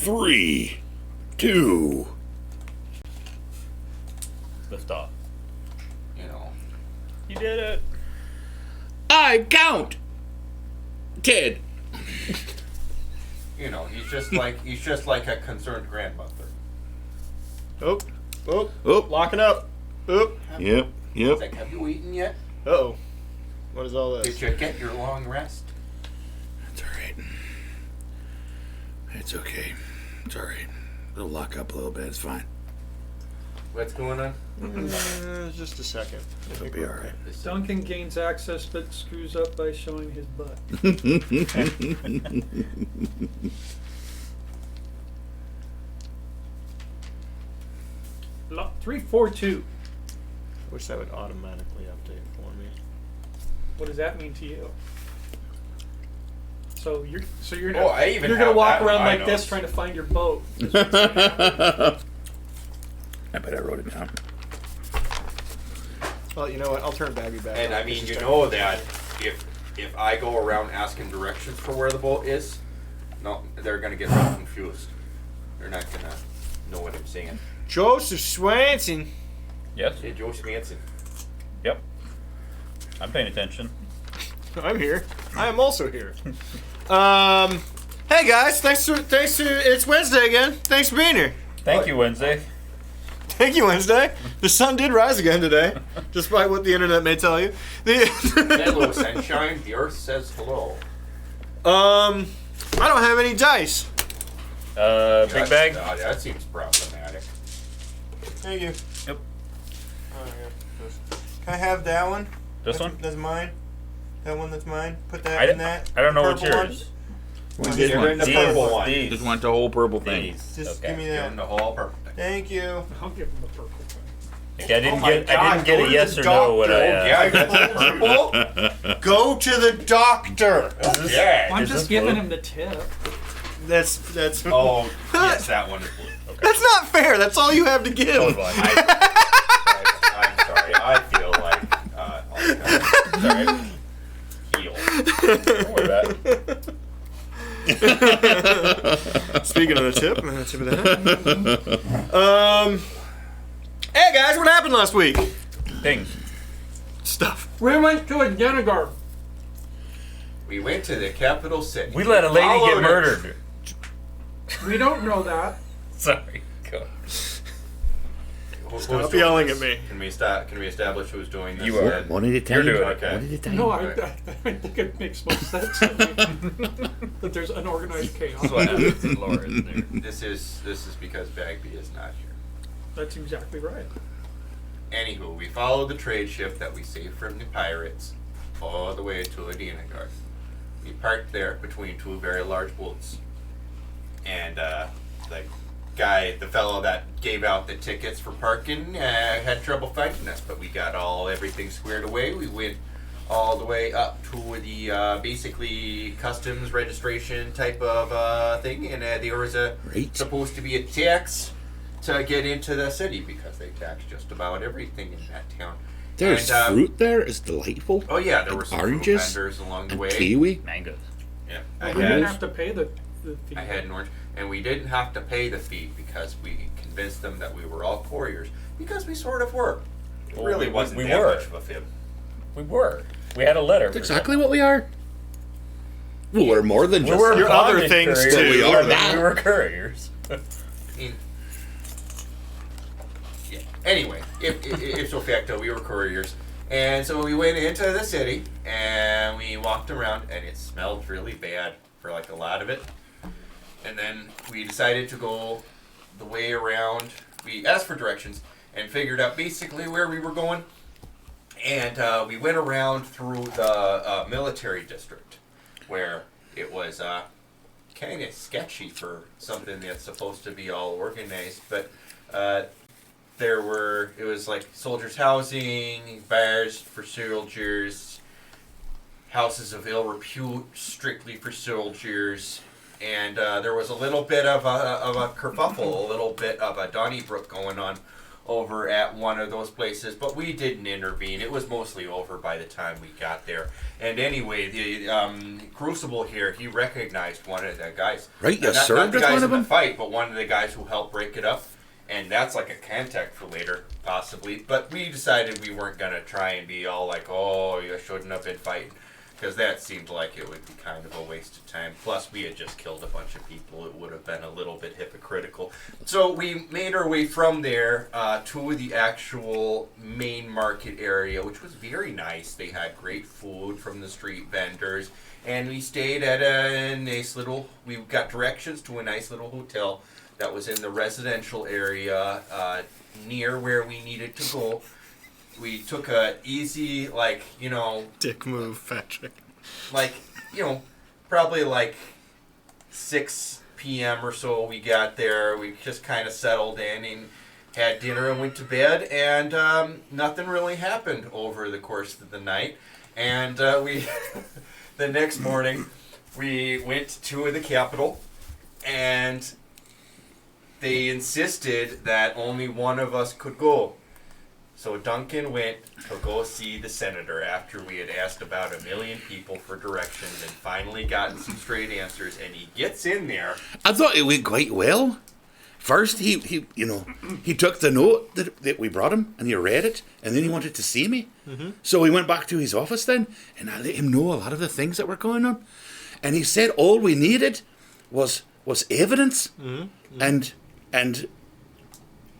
3, 2. Lift off. You know. You did it. I count. Kid. You know, he's just like a concerned grandmother. Oh. Oh. Locking up. Oh. Yep. It's like, have you eaten yet? Uh-oh. What is all Did this? you get your long rest? It's all right. It's okay. It's all right. It'll lock up a little bit. It's fine. What's going on? Just a second. It'll be all right. Duncan gains access but screws up by showing his butt. 342. Wish that would automatically update for me. What does that mean to you? So you're Oh, I even you're gonna have walk that in around my like this notes. trying to find your boat. I bet I wrote it down. Well, you know what? I'll turn Baggy back. And on. I mean, This you is know that if I go around asking directions for where the boat is, no, they're gonna get real confused. They're not gonna know what I'm saying. Joseph Swanson. Yes. Hey, Joe Smanson. Yep. I'm paying attention. I'm here. I am also here. Hey guys, thanks to it's Wednesday again. Thanks for being here. Thank you, Wednesday. Thank you, Wednesday. The sun did rise again today, despite what the internet may tell you. Hello, sunshine. The earth says hello. I don't have any dice. Big bag. That seems problematic. Thank you. Yep. Oh, yeah. Can I have that one? This one? That's mine. That one that's mine. Put that in that. I don't know what's Purple one? yours. This Give one. him the purple one. These. Just want the whole purple thing. These. Just Okay. give me Give that. him the whole purple thing. Thank you. I'll give him the purple thing. Okay, I didn't my get. I God, didn't get go a to yes the or no when doctor. I. Yeah, that's purple. Go to the doctor. Yeah. I'm Is just this giving blue? him the tip. That's. Oh, yes, that one is blue. Okay. That's not fair. That's all you have to give. Totally blind. I'm sorry. I feel like sorry. Heal. Don't worry about it. Speaking of the tip, I'm gonna tip of that. Hey guys, what happened last week? Things. Stuff. We went to a dinner garden. We went to the capital city. We let a lady get Followed murdered. We don't know that. Sorry. Go. Who's Stop doing yelling this? at me. Can we establish who's doing this? You are. then? One at a time. You're doing it. Okay. One at a time. No, I think it makes most sense to me that there's unorganized chaos. That's what happens when Laura is there. This is because Bagby is not here. That's exactly right. Anywho, we followed the trade ship that we saved from the pirates all the way to Adinagar. We parked there between two very large boats. And the fellow that gave out the tickets for parking had trouble finding us, but we got everything squared away. We went all the way up to the basically customs registration type of thing, and there was Right. supposed to be a tax to get into the city because they tax just about everything in that town. There's And, fruit there. It's delightful. Oh yeah, there And were some oranges fruit vendors along the and way. kiwi. Mangoes. Yeah, We didn't have to pay the fee. I had an orange, and we didn't have to pay the fee because we convinced them that we were all couriers because we sort of were. It Well, really we- wasn't we that were. much of a fib. We were. We had a letter. That's exactly what we are. Well, we're more than We just. were Your other bondage things, couriers, too. We are but that. We were couriers. Yeah. Anyway, ipso facto, we were couriers. And so we went into the city, and we walked around, and it smelled really bad for like a lot of it. And then we decided to go the way around. We asked for directions and figured out basically where we were going. And we went around through the military district, where it was kind of sketchy for something that's supposed to be all organized. But it was like soldiers' housing, bars for soldiers, houses of ill repute strictly for soldiers. And there was a little bit of a kerfuffle, a little bit of a Donnybrook going on over at one of those places, but we didn't intervene. It was mostly over by the time we got there. And anyway, the Crucible here, he recognized one of the guys. Right, you not served the with guys one of in the them? fight, but one of the guys who helped break it up. And that's like a contact for later, possibly. But we decided we weren't going to try and be all like, oh, you shouldn't have been fighting. Because that seemed like it would be kind of a waste of time. Plus, we had just killed a bunch of people. It would have been a little bit hypocritical. So we made our way from there to the actual main market area, which was very nice. They had great food from the street vendors. And we stayed at a nice little... We got directions to a nice little hotel that was in the residential area near where we needed to go. We took a easy, Dick move, Patrick. Probably like 6 p.m. or so we got there. We just kind of settled in and had dinner and went to bed, and nothing really happened over the course of the night. And we, the next morning, we went to the Capitol, and they insisted that only one of us could go. So Duncan went to go see the senator after we had asked about 1 million people for directions and finally gotten some straight answers. And he gets in there. I thought it went quite well. First, he took the note that we brought him and he read it, and then he wanted to see me. Mm-hmm. So we went back to his office then, and I let him know a lot of the things that were going on. And he said all we needed was evidence, and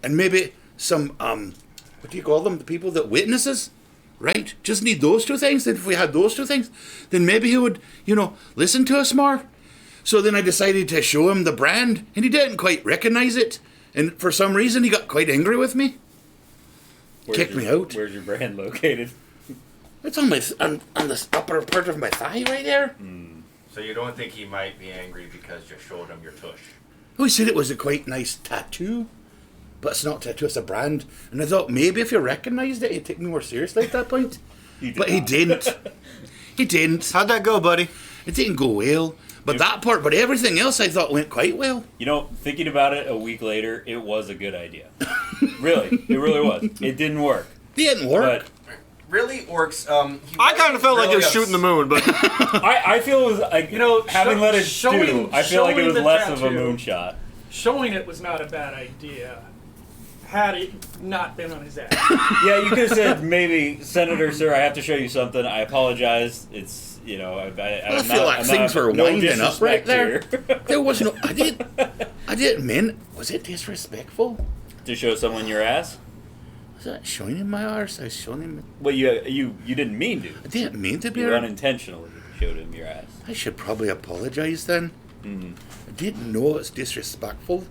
maybe some what do you call them? The people that witnesses, right? Just need those two things. If we had those two things, then maybe he would, listen to us more. So then I decided to show him the brand, and he didn't quite recognize it. And for some reason, he got quite angry with me. Kicked me out. Where's your brand located? It's on the upper part of my thigh right there. So you don't think he might be angry because you showed him your tush? Oh, he said it was a quite nice tattoo. But it's not a tattoo, it's a brand. And I thought maybe if you recognised it, he'd take me more seriously at that point. But he didn't. He didn't. How'd that go, buddy? It didn't go well. But that part, but everything else I thought went quite well. Thinking about it a week later, it was a good idea. Really, it really was. It didn't work. It didn't work. But Really, Orcs, I kind of felt like it was shooting the moon, but I feel it was like, having let it stew, I feel like it was less of a moonshot. Showing it was not a bad idea, had it not been on his ass. Yeah, you could have said, maybe, Senator, sir, I have to show you something. I apologize. It's, I feel like things were winding up right there. There was no... I didn't mean... Was it disrespectful? To show someone your ass? Was I showing him my arse? I was showing him... Well, you didn't mean to. I didn't mean to be... You unintentionally showed him your ass. I should probably apologize then. Mm-hmm. I didn't know it's disrespectful.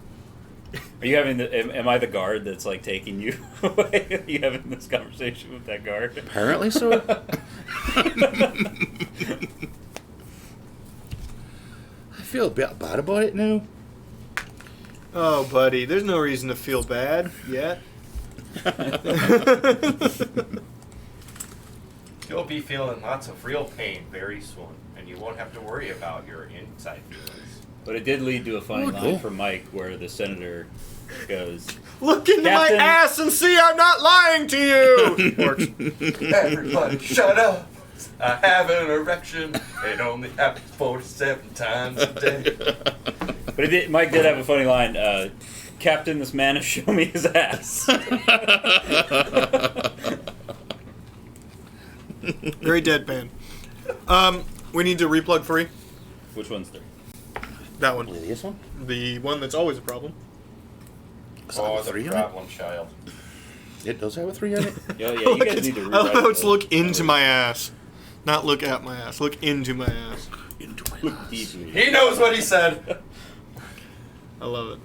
Are you having am I the guard that's like taking you away? Are you having this conversation with that guard? Apparently so. I feel a bit bad about it now. oh, buddy, there's no reason to feel bad yet. You'll be feeling lots of real pain very soon, and you won't have to worry about your inside feelings. But it did lead to a funny Oh, line cool. from Mike where the senator goes, Look into Captain- my ass and see I'm not lying to you. Works. Everybody shut up! I have an erection. It only happens 47 times a day. but Mike did have a funny line, Captain, this man has shown me his ass. Very deadpan. We need to replug 3. Which one's there? That one. This one? The one that's always a problem. Oh, the the problem child. It does have a 3 on it. Yeah, you guys need to I rewrite love how it's the- look into my ass. Not look at my ass. Look into my ass. Into my Look ass. deeply. He knows what he said. I love it.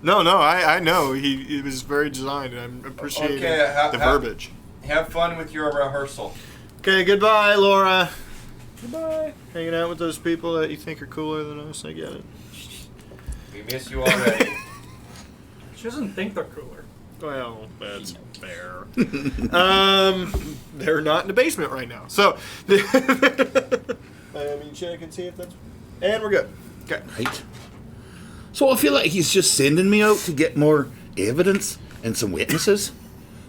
No, I know. It was very designed, and I appreciate the verbiage. Have fun with your rehearsal. Okay, goodbye, Laura. Goodbye. Hanging out with those people that you think are cooler than us. I get it. We miss you already. She doesn't think they're cooler. Well, that's fair. They're not in the basement right now. So, I mean, check and see if that's... And we're good. Okay. Right. So I feel like he's just sending me out to get more evidence. and some witnesses.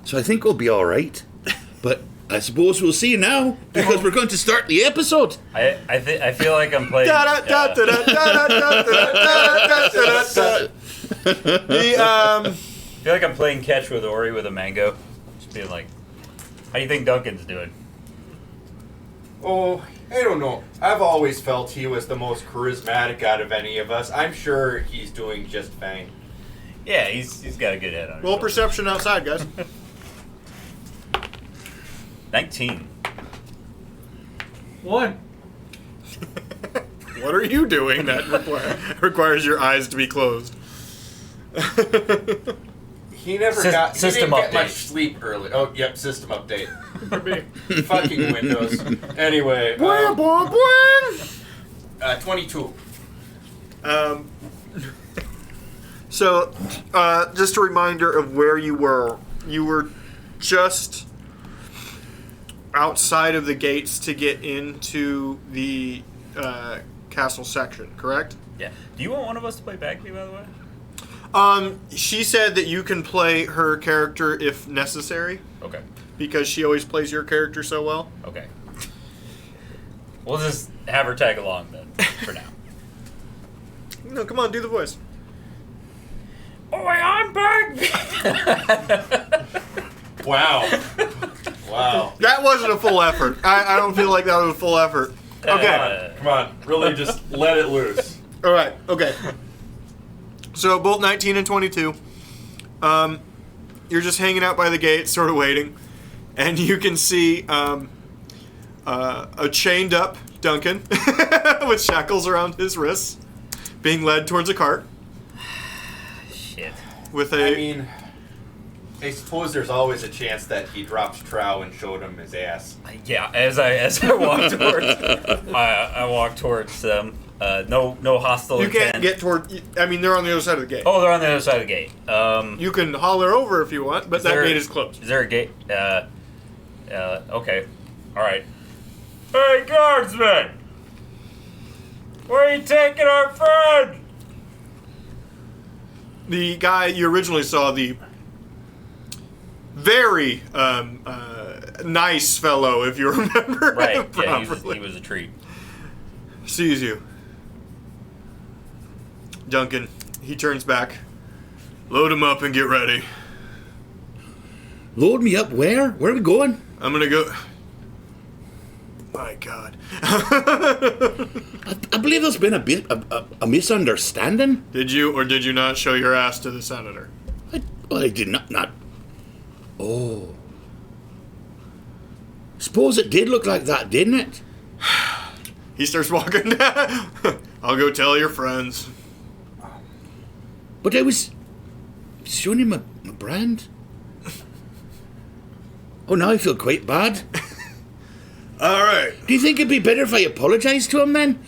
So I think we'll be all right. But I suppose we'll see now because we're going to start the episode. I feel like I'm playing. I feel like I'm playing catch with Ori with a mango. Just being like, how do you think Duncan's doing? Oh, I don't know. I've always felt he was the most charismatic out of any of us. I'm sure he's doing just fine. Yeah, he's got a good head on his Roll shoulders. perception outside, guys. 19. 1. What are you doing that requires your eyes to be closed? He never got. He didn't get much sleep early. Oh, yep, system update. Fucking Windows. Anyway. 22. So, just a reminder of where you were. You were just outside of the gates to get into the castle section, correct? Yeah. Do you want one of us to play Bagby, by the way? She said that you can play her character if necessary, Okay. because she always plays your character so well. Okay. We'll just have her tag along then, for now. No, come on, do the voice. Oh, I'm Bagby! Wow. Wow. That wasn't a full effort. I don't feel like that was a full effort. Okay. Come on. Really just let it loose. All right. Okay. So both 19 and 22. You're just hanging out by the gate, sort of waiting, and you can see a chained up Duncan with shackles around his wrists, being led towards a cart. Shit. With I mean, I suppose there's always a chance that he drops trow and showed him his ass. Yeah, as I walk towards, I walk towards them. No hostile you intent. can't get toward. I mean, they're on the other side of the gate. Oh, they're on the other side of the gate. You can holler over if you want, but that gate is closed. Is there a gate? Okay. All right. Hey, guardsman! Where are you taking our friend? The guy you originally saw, the very nice fellow, if you remember Right. him Yeah, properly, he was a treat. sees you. Duncan, he turns back. Load him up and get ready. Load me up where? Where are we going? I'm gonna go. My God. I believe there's been a misunderstanding. Did you or did you not show your ass to the senator? I did not. Oh. Suppose it did look like that, didn't it? He starts walking down. I'll go tell your friends. But I was showing him a brand. Oh, now I feel quite bad. All right. Do you think it'd be better if I apologise to him then?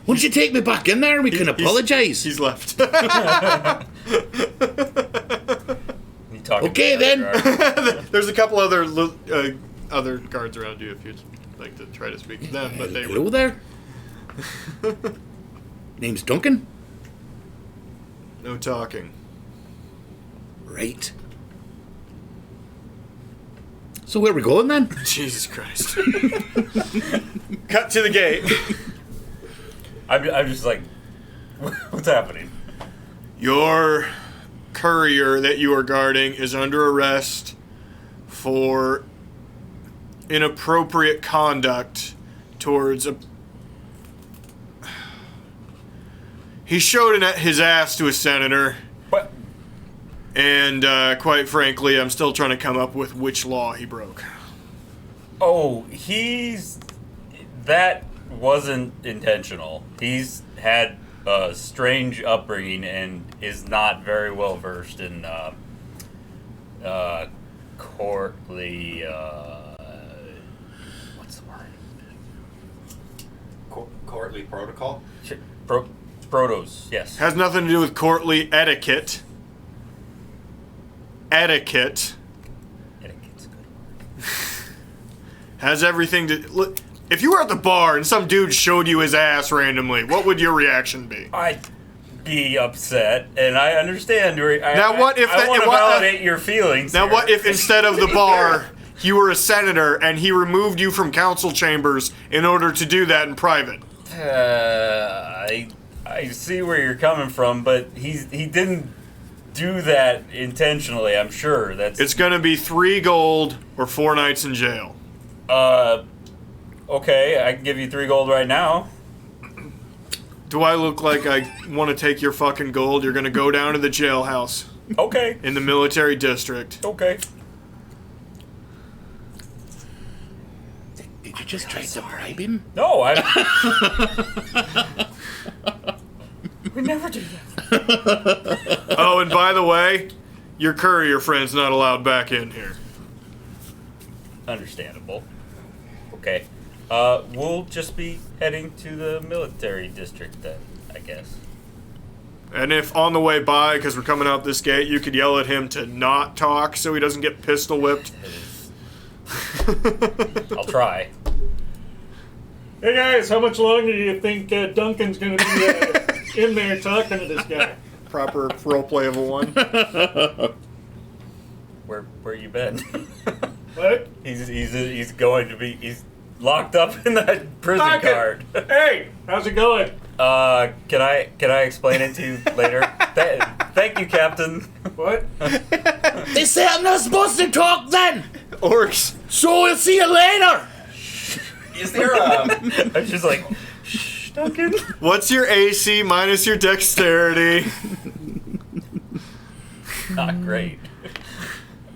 Won't you take me back in there and we can apologise? He's left. You talking Okay, to the then. other guard? There's a couple other guards around you if you'd like to try to speak to them, but they Hello there. Name's Duncan. no talking. Right. So where are we going then? Jesus Christ. Cut to the gate. I'm just like, what's happening? Your courier that you are guarding is under arrest for inappropriate conduct towards a... He showed his ass to a senator. What? And quite frankly, I'm still trying to come up with which law he broke. Oh, that wasn't intentional. He's had a strange upbringing and is not very well versed in courtly. What's the word? Courtly protocol? Protos, yes. Has nothing to do with courtly etiquette. Etiquette Etiquette's a good word. has everything to... Look, if you were at the bar and some dude showed you his ass randomly, what would your reaction be? be upset, and I understand. Now, what if I that- want to what- validate your feelings? Now, here. what if instead of the bar, you were a senator and he removed you from council chambers in order to do that in private? I see where you're coming from, but he didn't do that intentionally. I'm sure It's gonna be 3 gold or 4 nights in jail. Okay. I can give you 3 gold right now. Do I look like I want to take your fucking gold? You're gonna go down to the jailhouse Okay. in the military district. Okay. Did you just try to bribe him? No, I. We never do that. Oh, and by the way, your courier friend's not allowed back in here. Understandable. Okay. We'll just be heading to the military district then, I guess. And if on the way by, because we're coming out this gate, you could yell at him to not talk so he doesn't get pistol whipped. I'll try. Hey guys, how much longer do you think Duncan's gonna be in there talking to this guy? Proper roleplay of a 1. Where you been? What? He's going to be. He's locked up in that prison Duncan! guard. Hey, how's it going? Can I explain it to you later? Thank you, Captain. What? They say I'm not supposed to talk then. Orcs. So we'll see you later. Is there a... I'm just like, shh, Duncan. What's your AC minus your dexterity? Not great.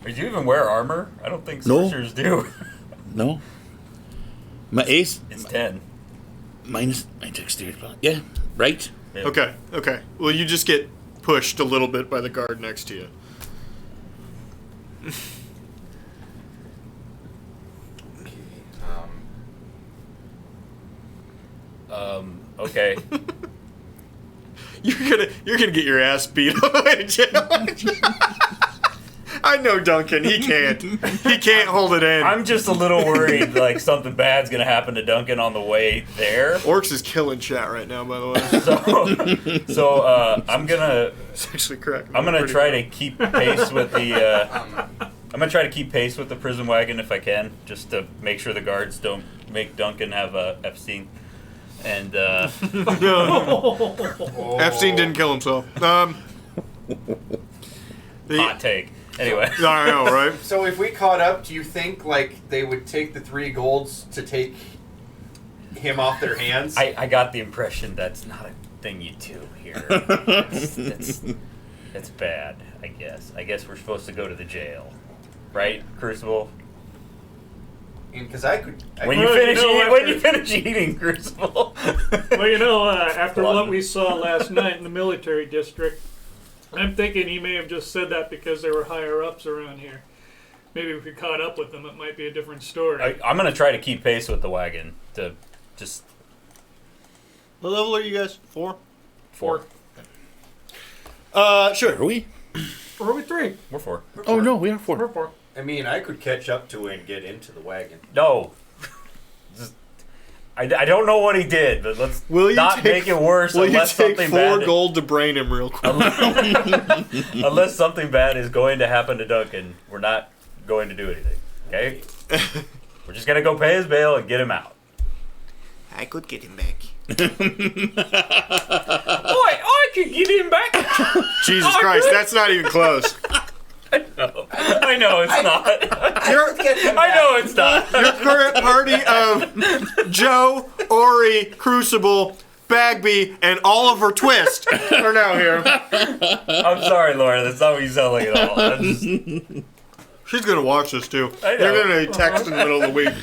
Do you even wear armor? I don't think No. sorcerers do. No. My ace It's 10. minus my dexterity. Yeah, right. Okay. Well, you just get pushed a little bit by the guard next to you. Okay. You're gonna get your ass beat on the way to jail. I know Duncan. He can't hold it in. I'm just a little worried, like something bad's gonna happen to Duncan on the way there. Orcs is killing chat right now, by the way. So I'm gonna It's actually correct. I'm gonna try to keep pace with the I'm gonna try to keep pace with the prison wagon if I can, just to make sure the guards don't make Duncan have a Epstein. And Epstein didn't kill himself. hot take. Anyway. I know, right? So if we caught up, do you think like they would take the 3 golds to take him off their hands? I got the impression that's not a thing you do here. That's bad, I guess. I guess we're supposed to go to the jail. Right, Crucible? Because I could... When you finish eating, Crucible. Well, after what we saw last night in the military district, I'm thinking he may have just said that because there were higher ups around here. Maybe if we caught up with them, it might be a different story. I'm gonna try to keep pace with the wagon to just What level are you guys? 4? 4. Sure. Are we? Or are we 3? We're 4. Oh no, we are We're 4. 4. I mean, I could catch up to it and get into the wagon. No. I don't know what he did, but let's not make it worse Will you unless take something 4 bad. gold to brain him real quick? Unless something bad is going to happen to Duncan, we're not going to do anything. Okay? We're just gonna go pay his bail and get him out. I could get him back. I can get him back. Jesus Christ, that's not even close. I know it's not. I know it's not. Your current party of Joe, Ori, Crucible, Bagby, and Oliver Twist are now here. I'm sorry, Laura. That's not what you sound like at all. I'm just- She's gonna watch this too. I know. They're gonna text in the middle of the week.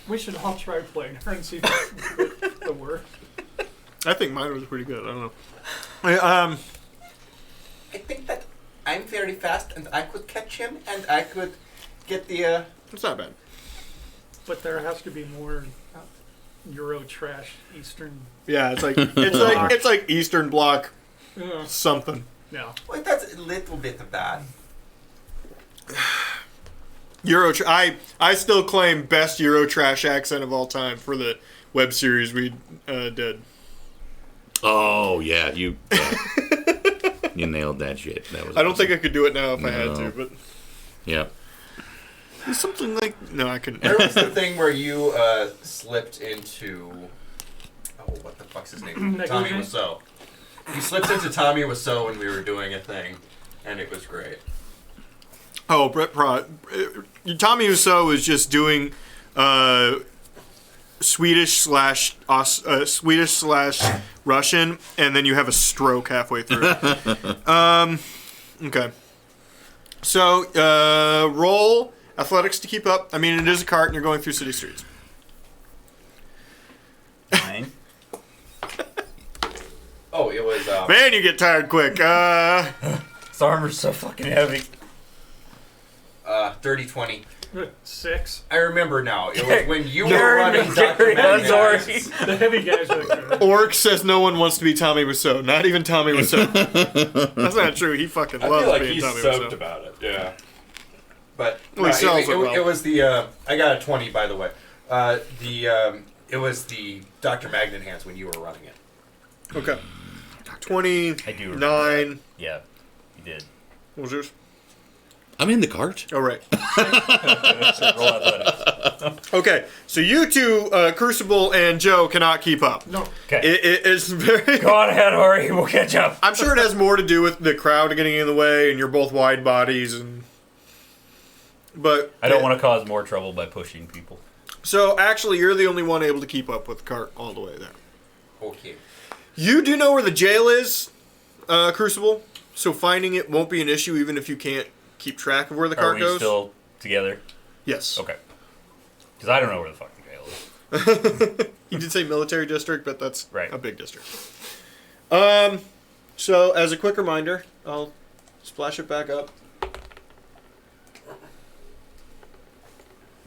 We should all try playing her and see if the work. I think mine was pretty good. I don't know. I think that I'm very fast and I could catch him and I could get the... It's not bad. But there has to be more Euro trash Eastern. Yeah, it's like Eastern Bloc something. No. Well, that's a little bit of that. I still claim best Euro trash accent of all time for the web series we did. Oh yeah, you you nailed that shit. That was. I don't awesome. think I could do it now if I had No. to, but Yeah. it's something like no, I couldn't. There was the thing where you slipped into. Oh, what the fuck's his name? Tommy Wiseau. You slipped into Tommy Wiseau when we were doing a thing, and it was great. Oh, Brett Prod. Tommy Wiseau is just doing Swedish slash Russian, and then you have a stroke halfway through. Okay. So roll athletics to keep up. I mean, it is a cart, and you're going through city streets. 9. Oh, it was. Man, you get tired quick. This armor's so fucking heavy. 30-20. 6. I remember now. It was when you were Gary running Dr. McGarry. Magnus. The heavy guys right there. Orc says no one wants to be Tommy Wiseau. Not even Tommy Wiseau. That's not true. He fucking I loves feel like being he's Tommy soaked Wiseau. about it. Yeah. But Well, he sells it well. it was the. I got a 20, by the way. It was the Dr. Magnet hands when you were running it. Okay. 29. I do remember. Yeah, you did. What was yours? I'm in the cart. Oh, right. So roll athletics. Okay, so you two, Crucible and Joe, cannot keep up. No. Okay. It's very. Go on ahead, hurry. We'll catch up. I'm sure it has more to do with the crowd getting in the way, and you're both wide bodies, and. But I don't want to cause more trouble by pushing people. So actually, you're the only one able to keep up with the cart all the way there. Okay. You do know where the jail is, Crucible. So finding it won't be an issue, even if you can't keep track of where the Are cart we goes. still together? Yes. Okay. Because I don't know where the fucking jail is. You did say military district, but that's Right. a big district. So as a quick reminder, I'll splash it back up.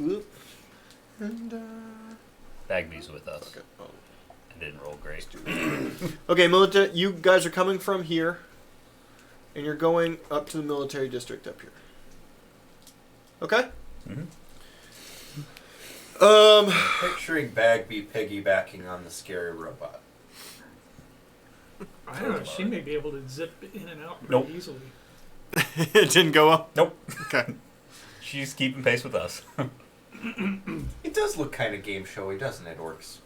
Oop. And Bagby's with us. okay. Oh. I didn't roll great. Okay, military. You guys are coming from here, and you're going up to the military district up here. Okay. Picturing Bagby piggybacking on the scary robot. I don't know. She may be able to zip in and out pretty Nope. easily. It didn't go up. Nope. Okay. She's keeping pace with us. It does look kind of game showy, doesn't it, Orcs?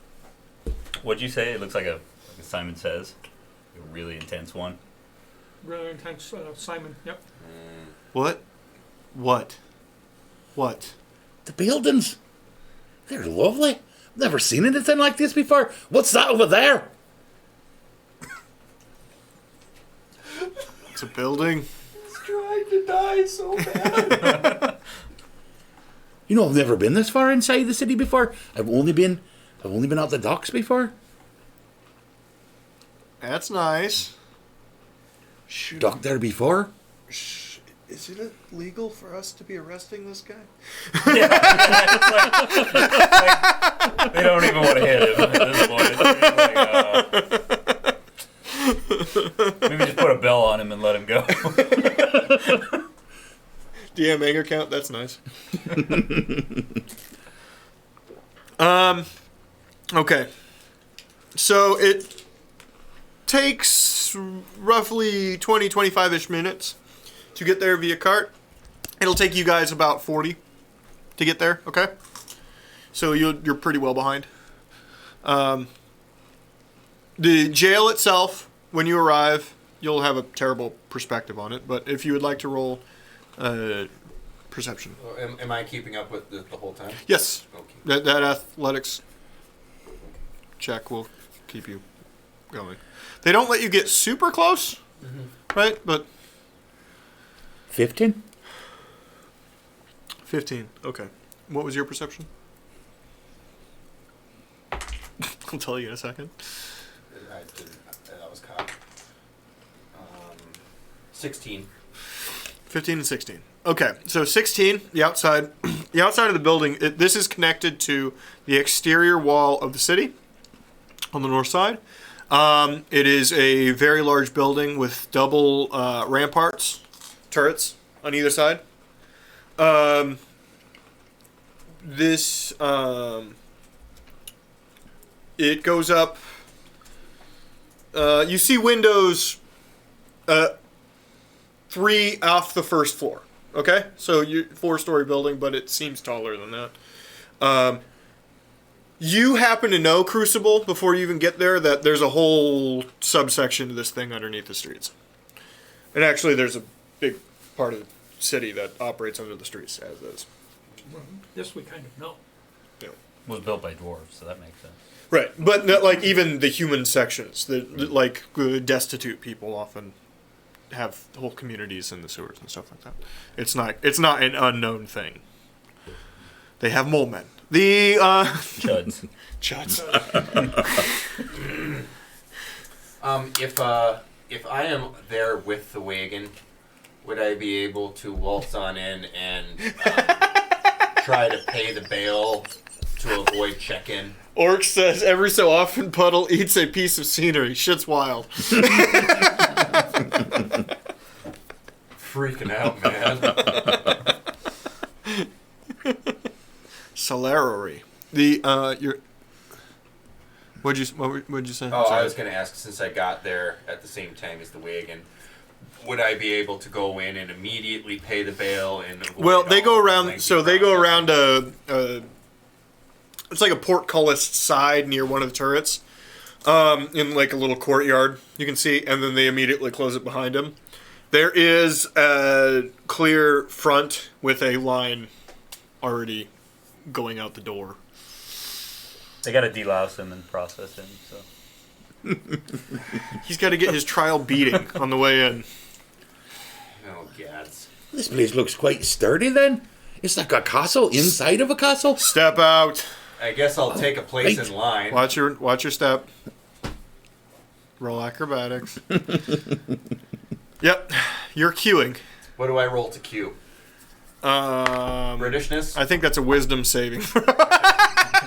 What'd you say? It looks like a Simon Says. A really intense one. Really intense, Simon. Yep. What? The buildings. They're lovely. Never seen anything like this before. What's that over there? It's a building. He's trying to die so bad. You know, I've never been this far inside the city before. I've only been out the docks before. That's nice. Docked there before. Is it illegal for us to be arresting this guy? They don't even want to hit him at this point. It's like, maybe just put a bell on him and let him go. DM anger count. That's nice. Okay. So it takes roughly 20, 25-ish minutes to get there via cart. It'll take you guys about 40 to get there, okay? So you're pretty well behind. The jail itself, when you arrive, you'll have a terrible perspective on it, but if you would like to roll perception. Am I keeping up with the whole time? Yes, Okay. that athletics check will keep you going. They don't let you get super close, right? But 15? 15. Okay. What was your perception? I'll tell you in a second. That was caught. 16. 15 and 16. Okay, so 16, the outside of the building, this is connected to the exterior wall of the city on the north side. It is a very large building with double ramparts, turrets on either side. It goes up You see windows 3 off the first floor. Okay? So you 4-story building, but it seems taller than that. You happen to know, Crucible, before you even get there, that there's a whole subsection of this thing underneath the streets. And actually, there's a big part of the city that operates under the streets, as is. Well, this we kind of know. Yeah. Was built by dwarves, so that makes sense. Right, but like even the human sections, like destitute people often have whole communities in the sewers and stuff like that. It's not an unknown thing. They have mole men. The Chuds. Chuds. If I am there with the wagon, would I be able to waltz on in and try to pay the bail to avoid check-in? Orc says every so often Puddle eats a piece of scenery. Shit's wild. Freaking out, man. Salary. The your. What'd you say? Oh, I was going to ask, since I got there at the same time as the wagon, would I be able to go in and immediately pay the bail? And Well, they go around. So they go process? around it's like a portcullis side near one of the turrets, in like a little courtyard. You can see, and then they immediately close it behind them. There is a clear front with a line already going out the door. They got to delouse him and process him, so. He's got to get his trial beating on the way in. Oh, gads. This place looks quite sturdy then. It's like a castle inside of a castle. Step out. I guess I'll take a place right. in line. Watch your step. Roll acrobatics. Yep, you're queuing. What do I roll to queue? Britishness? I think that's a wisdom saving.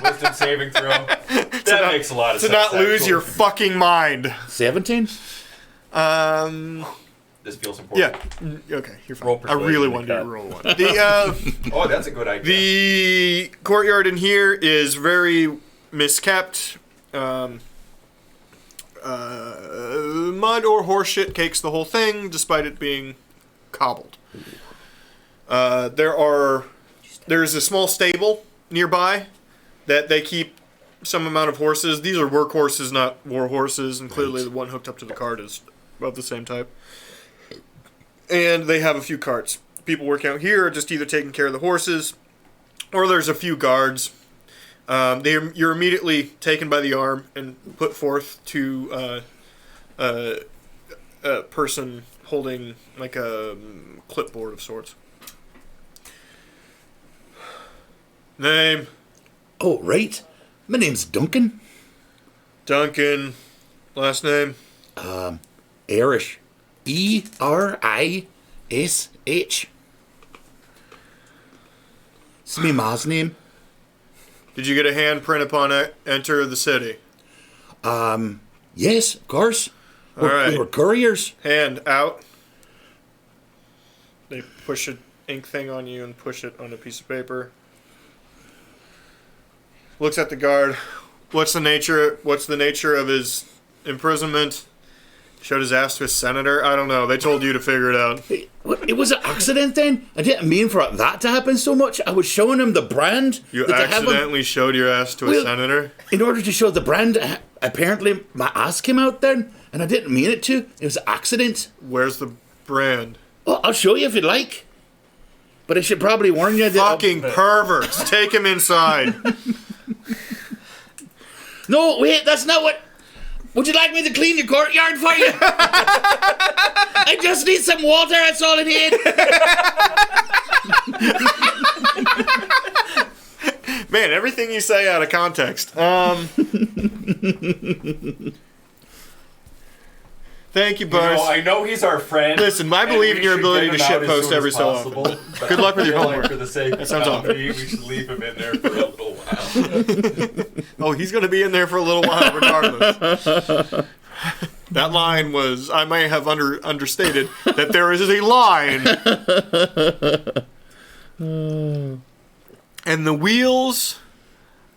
Wisdom saving throw? That makes a lot of to sense. not lose actually. your fucking mind. 17? This feels important. Yeah. Okay, you're fine. Roll I persuasion really to wanted you to cut. roll one. Oh, that's a good idea. The courtyard in here is very miskept. Mud or horseshit cakes the whole thing, despite it being cobbled. There's a small stable nearby that they keep some amount of horses. These are work horses, not war horses, and clearly the one hooked up to the cart is of the same type. And they have a few carts. People working out here are just either taking care of the horses, or there's a few guards. You're immediately taken by the arm and put forth to a person holding like a clipboard of sorts. Name? Oh, right. My name's Duncan. Duncan. Last name? Irish. Erish. It's me ma's name. Did you get a handprint upon enter the city? Yes, of course. All right. We were couriers. Hand out. They push an ink thing on you and push it on a piece of paper. Looks at the guard. What's the nature of his imprisonment? Showed his ass to a senator? I don't know. They told you to figure it out. It was an accident then. I didn't mean for that to happen so much. I was showing him the brand. You that they have accidentally showed your ass to a Well, senator? in order to show the brand, apparently my ass came out then, and I didn't mean it to. It was an accident. Where's the brand? Well, I'll show you if you'd like. But I should probably warn you that... Fucking perverts. Take him inside. No, wait, that's not what... Would you like me to clean your courtyard for you? I just need some water, that's all I need. Man, everything you say out of context. Thank you, Buzz. I know he's our friend. Listen, I and believe we in your should ability get to him out as shitpost soon every as so possible, often. but Good luck with your I feel like homework. for the sake of sounds awful. comedy, we should leave him in there for a little while. Oh, he's going to be in there for a little while regardless. That line was, I may have understated that there is a line. And the wheels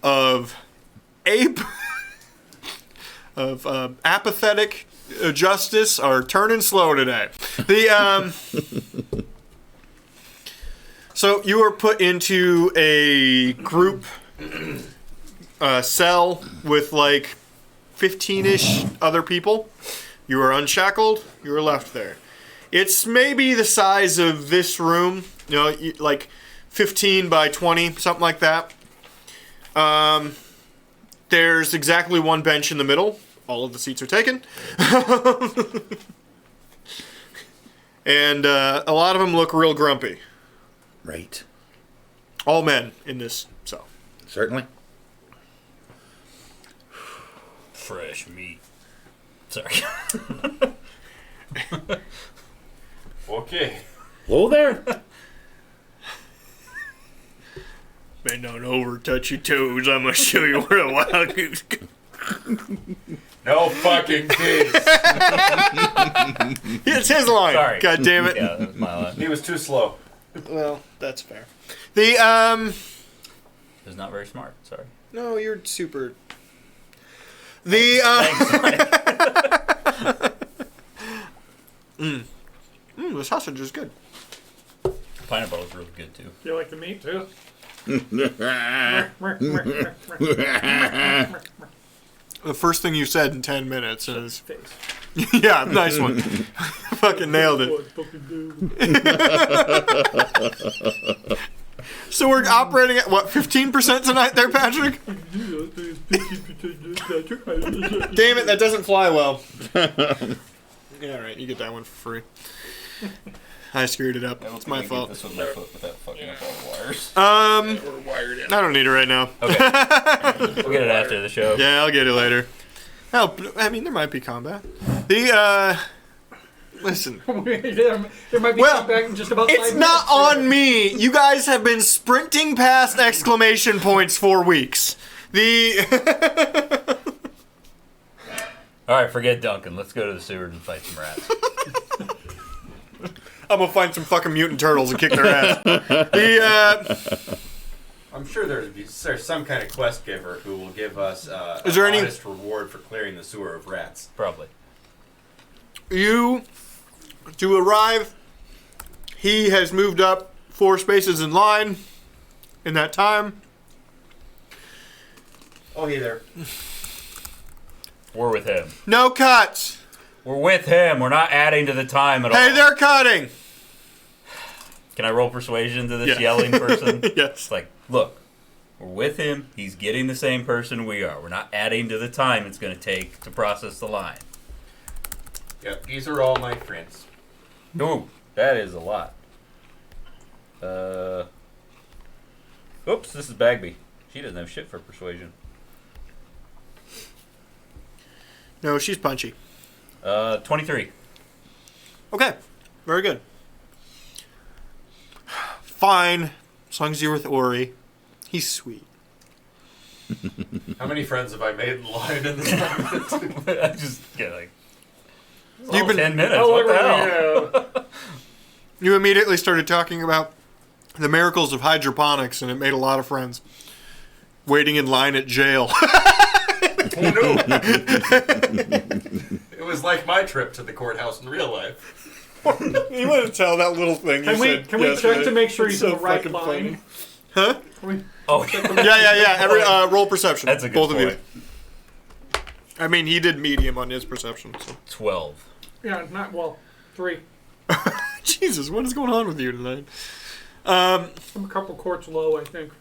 of apathetic justice are turning slow today. So you are put into a group cell with like 15-ish other people. You are unshackled. You are left there. It's maybe the size of this room, like 15 by 20, something like that. There's exactly one bench in the middle. All of the seats are taken. And a lot of them look real grumpy. Right. All men in this cell. Certainly. Fresh meat. Sorry. Okay. Hello there. Bend on over, touch your toes. I'm gonna show you where the wild goose go. No fucking kids. It's his line. Sorry. God damn it. Yeah, that was my line. He was too slow. Well, that's fair. The It's not very smart. Sorry. No, you're super. The the sausage is good. Pineapple is really good too. You like the meat too? The first thing you said in 10 minutes is, Face. yeah, nice one. Fucking nailed it. So we're operating at what, 15% tonight there, Patrick? Damn it, that doesn't fly well. Yeah, alright, you get that one for free. I screwed it up. It's my fault. This with my foot without fucking up all the wires. We're wired in. I don't need it right now. Okay. We'll get it after the show. Yeah, I'll get it later. Hell, I mean, there might be combat. The, listen. there might be Well, some back in just about 5 It's minutes. not on me. You guys have been sprinting past exclamation points for weeks. All right, forget Duncan. Let's go to the sewers and fight some rats. I'm gonna find some fucking mutant turtles and kick their ass. I'm sure there's some kind of quest giver who will give us Is there an any- honest reward for clearing the sewer of rats. Probably. You to arrive. He has moved up 4 spaces in line in that time. Oh, hey there. We're with him. No cuts. We're with him. We're not adding to the time at all. Hey, they're cutting. Can I roll persuasion to this Yeah. yelling person? Yes. It's like, look, we're with him. He's getting the same person we are. We're not adding to the time it's going to take to process the line. Yep, these are all my friends. Ooh, that is a lot. Oops, this is Bagby. She doesn't have shit for persuasion. No, she's punchy. 23. Okay, very good. Fine, as long as you're with Ori. He's sweet. How many friends have I made in line in this time? I just get like, You've been 10 minutes. What the hell? You immediately started talking about the miracles of hydroponics, and it made a lot of friends. Waiting in line at jail. Oh no! It was like my trip to the courthouse in real life. You want to tell that little thing Can we check to make sure he's in the right line? Huh? Oh, Yeah. Every roll perception. That's a good Both point. of you. I mean, he did medium on his perception. So. 12. Yeah, 3. Jesus, what is going on with you tonight? I'm a couple quarts low, I think.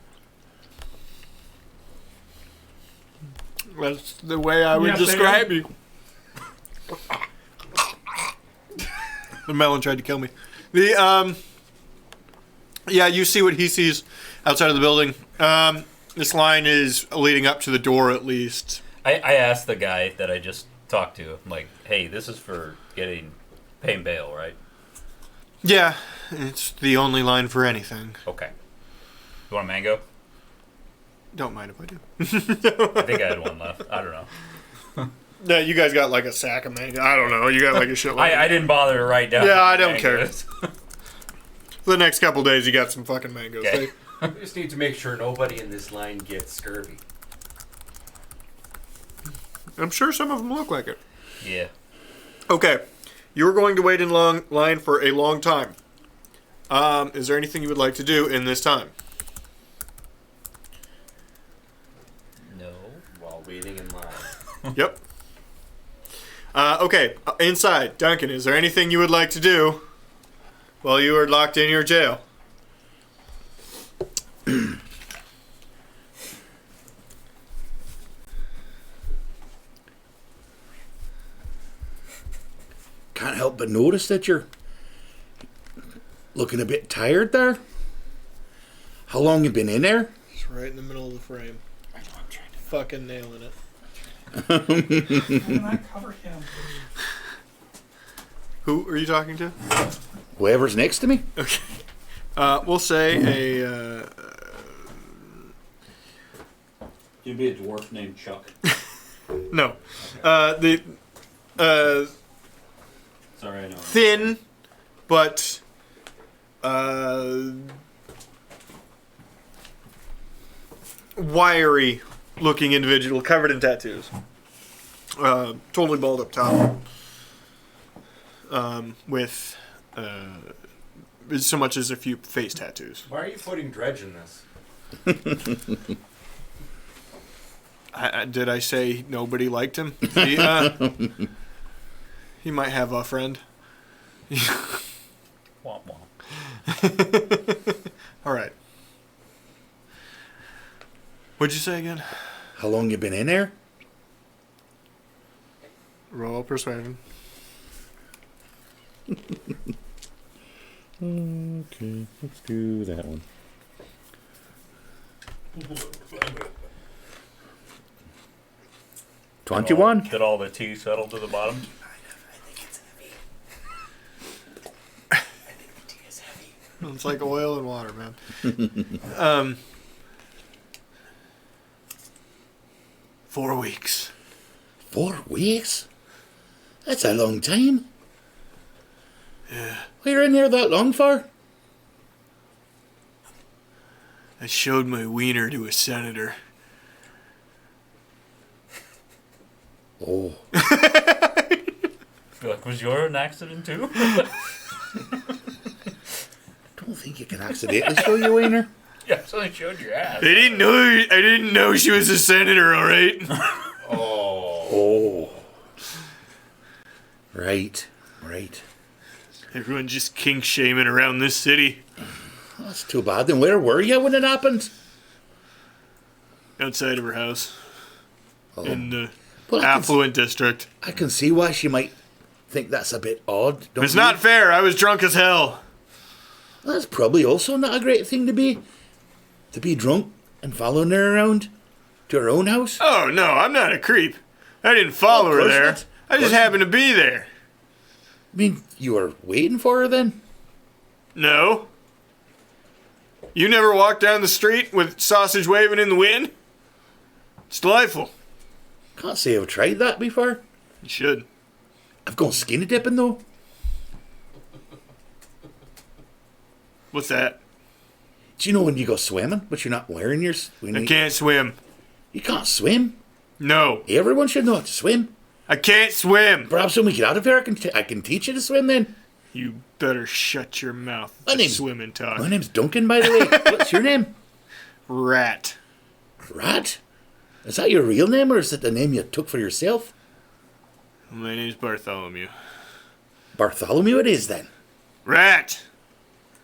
That's the way I would Yeah, describe you. The melon tried to kill me. Yeah, you see what he sees outside of the building. This line is leading up to the door, at least. I asked the guy that I just talked to, I'm like, hey, this is for paying bail, right? Yeah, it's the only line for anything. Okay. You want a mango? Don't mind if I do. I think I had one left. I don't know. Yeah, you guys got like a sack of mango. I don't know. You got like a shit. I didn't bother to write down. Yeah, how I many don't care. mangoes. For the next couple days, you got some fucking mangoes. Okay. We just need to make sure nobody in this line gets scurvy. I'm sure some of them look like it. Yeah. Okay. You're going to wait in line for a long time. Is there anything you would like to do in this time? No. While waiting in line. Yep. Okay. Inside. Duncan, is there anything you would like to do while you are locked in your jail? Can't help but notice that you're looking a bit tired there. How long you been in there? It's right in the middle of the frame. I know, I'm trying to. Fucking nailing it. How did I cover him? Who are you talking to? Whoever's next to me. Okay. We'll say a... You'd be a dwarf named Chuck. no. Sorry, I know. Thin, but... wiry looking individual covered in tattoos. Totally bald up top. With so much as a few face tattoos. Why are you putting Dredge in this? Did I say nobody liked him? He might have a friend. Womp womp. All right. What'd you say again? How long you been in there? Roll persuasion. Okay, let's do that one. 21. Did all the tea settle to the bottom? It's like oil and water, man. 4 weeks. 4 weeks? That's a long time. Yeah. What are you in there that long for? I showed my wiener to a senator. Oh. You're like, was yours an accident too? Don't think you can accidentally show your wiener. Yeah, so they showed your ass. I didn't know she was a senator, all right? Oh. Right. Everyone just kink shaming around this city. That's too bad. Then where were you when it happened? Outside of her house. Oh. In the Well, affluent district. I can see why she might think that's a bit odd. Don't It's you? not fair. I was drunk as hell. That's probably also not a great thing to be. To be drunk and following her around to her own house. Oh, no, I'm not a creep. I didn't follow Of her course there. not. I just happened to be there. I mean, you were waiting for her then? No. You never walked down the street with sausage waving in the wind? It's delightful. Can't say I've tried that before. You should. I've gone skinny dipping though. What's that? Do you know when you go swimming, but you're not wearing your... I can't swim. You can't swim. No. Everyone should know how to swim. I can't swim. Perhaps when we get out of here, I can teach you to swim then. You better shut your mouth. My name's- Swimming talk. My name's Duncan, by the way. What's your name? Rat. Rat? Is that your real name, or is it the name you took for yourself? My name's Bartholomew. Bartholomew it is, then. Rat.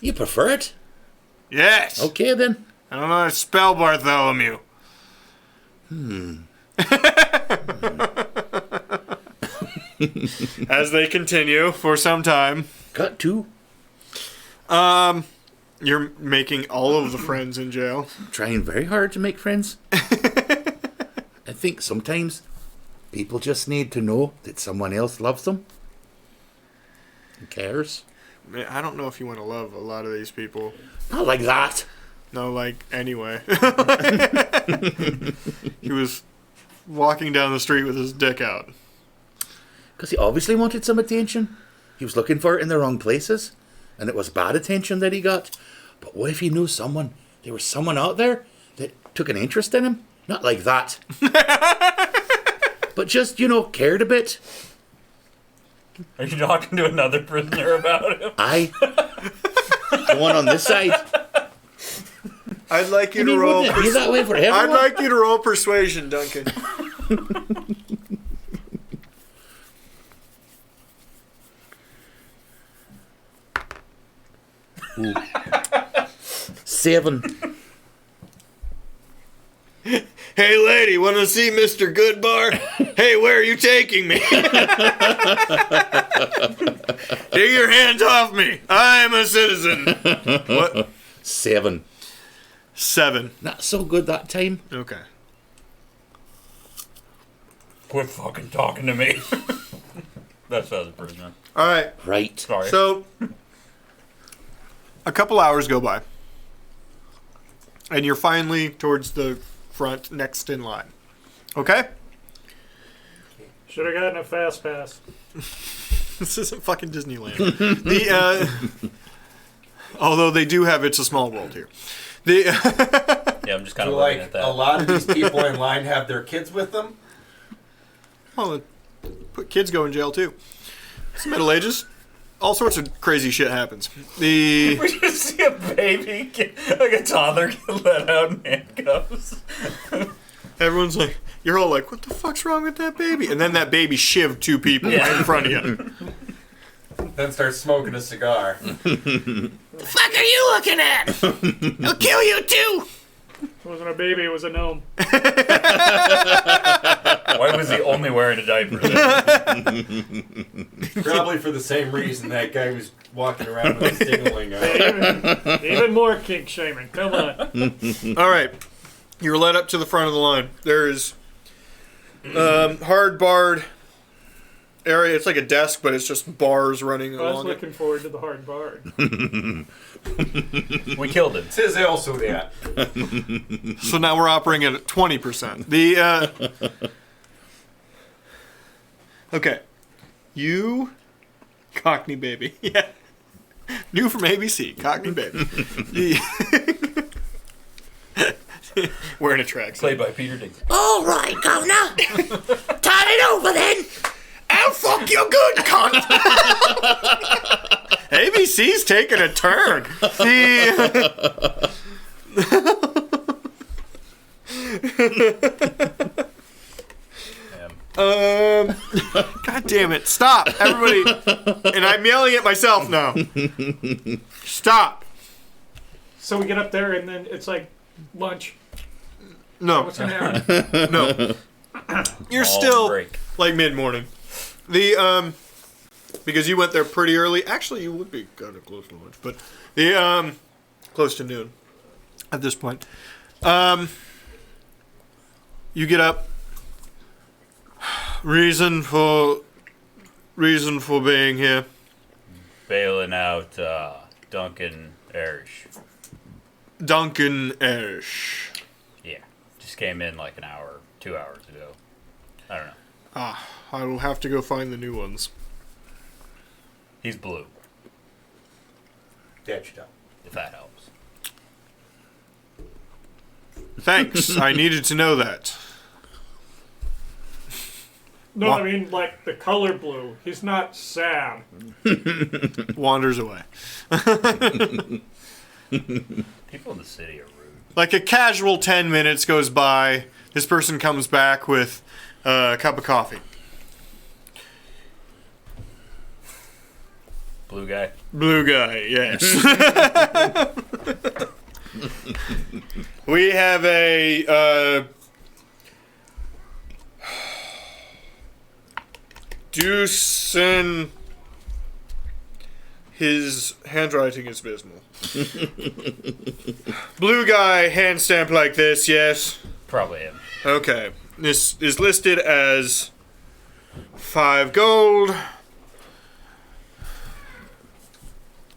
You prefer it? Yes. Okay, then. I don't know how to spell Bartholomew. As they continue for some time. Got two. You're making all of the friends in jail. Trying very hard to make friends. I think sometimes people just need to know that someone else loves them and cares. I don't know if you want to love a lot of these people. Not like that. No, like, anyway. He was walking down the street with his dick out. Because he obviously wanted some attention. He was looking for it in the wrong places. And it was bad attention that he got. But what if he knew someone, there was someone out there that took an interest in him? Not like that. but just, cared a bit. Are you talking to another prisoner about him? The one on this side. I'd like you I to mean, roll. wouldn't it be that way for everyone? I'd like you to roll persuasion, Duncan. Ooh. 7. Hey, lady, want to see Mr. Goodbar? Hey, where are you taking me? Take your hands off me. I'm a citizen. What? 7. 7. Not so good that time. Okay. Quit fucking talking to me. That's how the prisoner. All right. Right. Sorry. So, a couple hours go by. And you're finally towards the front, next in line. Okay? Should have gotten a fast pass. This isn't fucking Disneyland. Although they do have It's a Small World here. Yeah, I'm just kind So, of looking like, at that. a lot of these people in line have their kids with them. Well, kids go in jail too. It's the Middle Ages. All sorts of crazy shit happens. We just see a baby, like a toddler, get let out in handcuffs. Everyone's like, you're all like, what the fuck's wrong with that baby? And then that baby shivved 2 people right in front of you. Then start smoking a cigar. The fuck are you looking at? I'll kill you too. It wasn't a baby, it was a gnome. Why was he only wearing a diaper? Probably for the same reason that guy was walking around with a stingling Even more kink shaming. Come on. All right. You're led up to the front of the line. There is hard barred area. It's like a desk, but it's just bars running I was along it. looking forward to the hard bar. We killed him. It says also that. So now we're operating at 20%. Okay. You Cockney baby. Yeah. New from ABC, Cockney baby. Wearing a tracksuit. Played by Peter Dinklage. All right, governor. Turn it over then. Oh, fuck you good, cunt! ABC's taking a turn. God damn it. Stop, everybody. And I'm yelling at myself now. Stop. So we get up there and then it's like lunch. No, What's gonna happen? no. You're Long still break. like mid-morning. Because you went there pretty early. Actually, you would be kind of close to lunch, but close to noon at this point. You get up. Reason for being here. Bailing out Duncan Erish. Duncan Erish. Yeah. Just came in like an hour, 2 hours ago. I don't know. I will have to go find the new ones. He's blue, That you don't. if that helps. Thanks. I needed to know that. No, What? I mean like the color blue. He's not sad. Wanders away. People in the city are rude. Like a casual 10 minutes goes by. This person comes back with a cup of coffee. Blue guy. Blue guy, yes. We have a Deuce and his handwriting is abysmal. Blue guy, hand stamp like this, yes. Probably him. Okay. This is listed as 5 gold.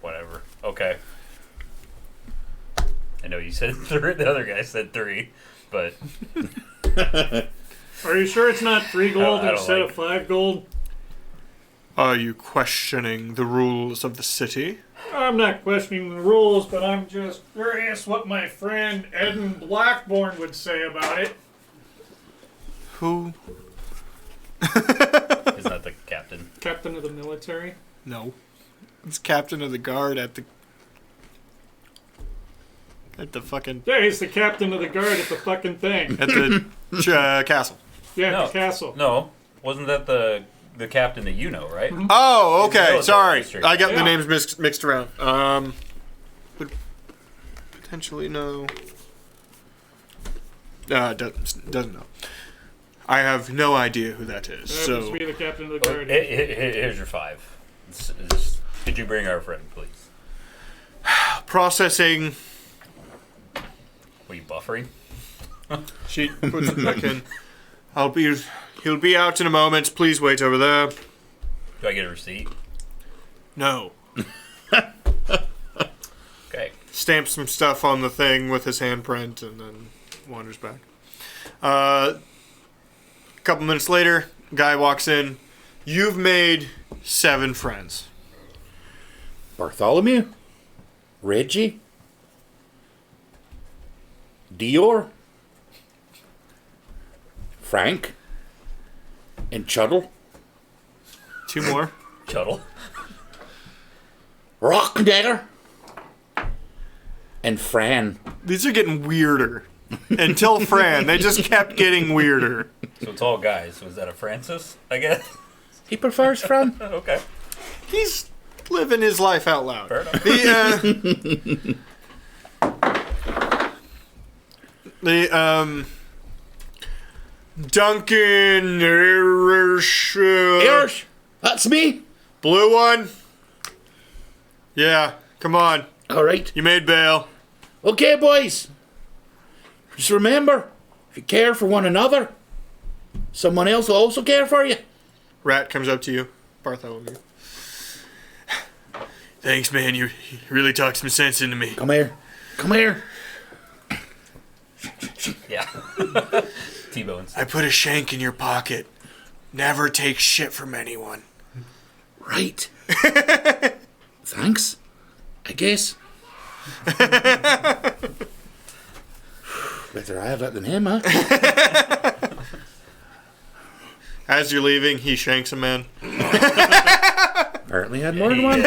Whatever. Okay. I know you said 3. The other guy said 3, but Are you sure it's not 3 gold I don't instead like of 5 gold? Are you questioning the rules of the city? I'm not questioning the rules, but I'm just curious what my friend Eden Blackburn would say about it. Who Isn't that the captain? Captain of the military. No. It's captain of the guard at the fucking... Yeah, he's the captain of the guard at the fucking thing. At the castle. Yeah, No. the castle. No, wasn't that the captain that you know, right? Mm-hmm. Oh, okay. Military Sorry. district. I got the Yeah. names mixed around. But potentially no. Doesn't know. I have no idea who that is. That So must be the captain of the Oh, guard. here's your 5. Could you bring our friend, please? processing. Were you buffering? She puts it back in. He'll be out in a moment. Please wait over there. Do I get a receipt? No. Okay. Stamps some stuff on the thing with his handprint and then wanders back. A couple minutes later, guy walks in. You've made 7 friends. Bartholomew, Reggie, Dior, Frank, and Chuddle. 2 more. Shuttle. Rockdagger, and Fran. These are getting weirder. Until Fran, they just kept getting weirder. So it's all guys. Was that a Francis, I guess? He prefers Fran. Okay. He's living his life out loud. Fair enough. The Duncan Irish, that's me. blue one. Yeah, come on. All right. You made bail. Okay, boys. Just remember, if you care for one another, someone else will also care for you. Rat comes up to you, Bartholomew. Thanks, man. You really talked some sense into me. Come here. Come here. Yeah. T-bones. I put a shank in your pocket. Never take shit from anyone. Right. Thanks, I guess. Better I have that than him, huh? As you're leaving, he shanks a man. Apparently I had more than one.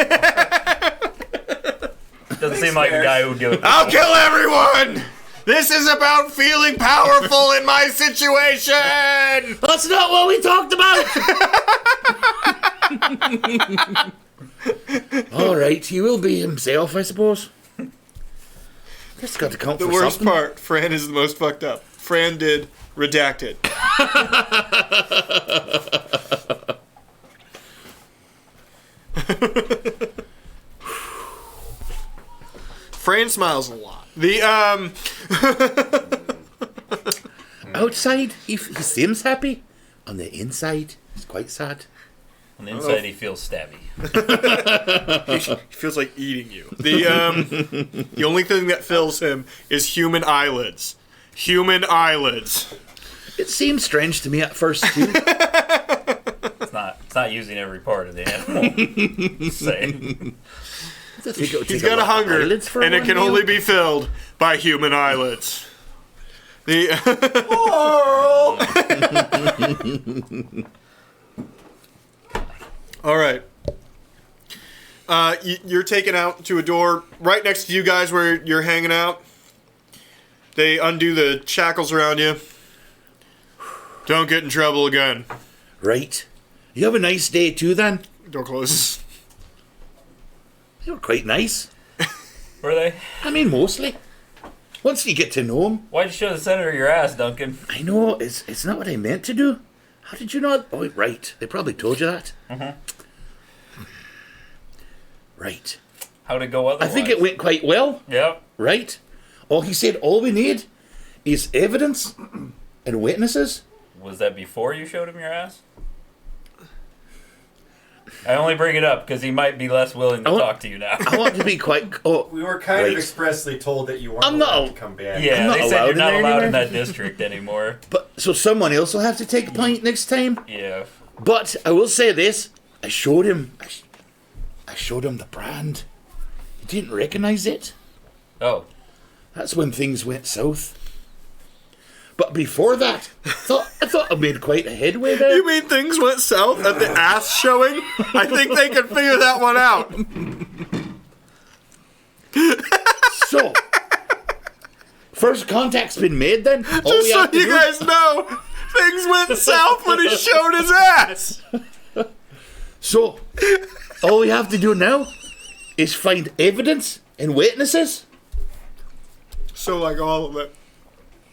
Doesn't seem like a guy who would do it. I'll kill everyone! This is about feeling powerful in my situation! That's not what we talked about! Alright, he will be himself, I suppose. Just got to count The for worst something. part, Fran is the most fucked up. Fran did redacted. Fran smiles a lot. The Outside, he seems happy. On the inside, he's quite sad. On the inside, he feels stabby. he feels like eating you. The only thing that fills him is human eyelids. Human eyelids. It seemed strange to me at first, too. It's not using every part of the animal. Say. He's got a hunger, and it can only be filled by human eyelids. The all right. You're taken out to a door right next to you guys where you're hanging out. They undo the shackles around you. Don't get in trouble again. Right. You have a nice day, too, then? Door closes. They were quite nice. Were they? I mean, mostly. Once you get to know him. Why'd you show the senator your ass, Duncan? I know, it's not what I meant to do. How did you not? Oh, right. They probably told you that. Mm-hmm. Right. How'd it go otherwise? I think it went quite well. Yep. Right? Oh, he said all we need is evidence and witnesses. Was that before you showed him your ass? I only bring it up because he might be less willing to talk to you now. I want to be quite... Oh, We were kind right. of expressly told that you weren't I'm not- allowed to come back. Yeah, I'm not they said allowed you're in not there allowed in anymore. that district anymore. But so someone else will have to take a pint next time. Yeah. But I will say this: I showed him the brand. He didn't recognize it. Oh. That's when things went south. But before that, I thought I made quite a headway there. You mean things went south at the ass showing? I think they can figure that one out. So, first contact's been made then? Just so you guys know, things went south when he showed his ass. So, all we have to do now is find evidence and witnesses. So, like, all of it.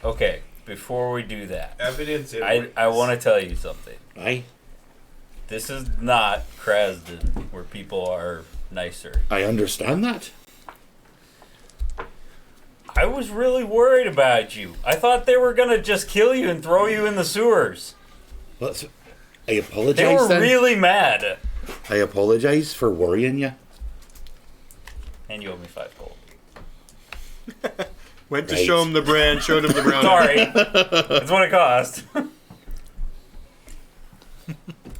Okay, before we do that, Evidence. I want to tell you something. Aye. This is not Krasden, where people are nicer. I understand that. I was really worried about you. I thought they were gonna just kill you and throw you in the sewers. Let's, I apologize They were then. really mad. I apologize for worrying you. And you owe me 5 gold. Went to Right. show him the brand, showed him the brown. Sorry. That's what it cost.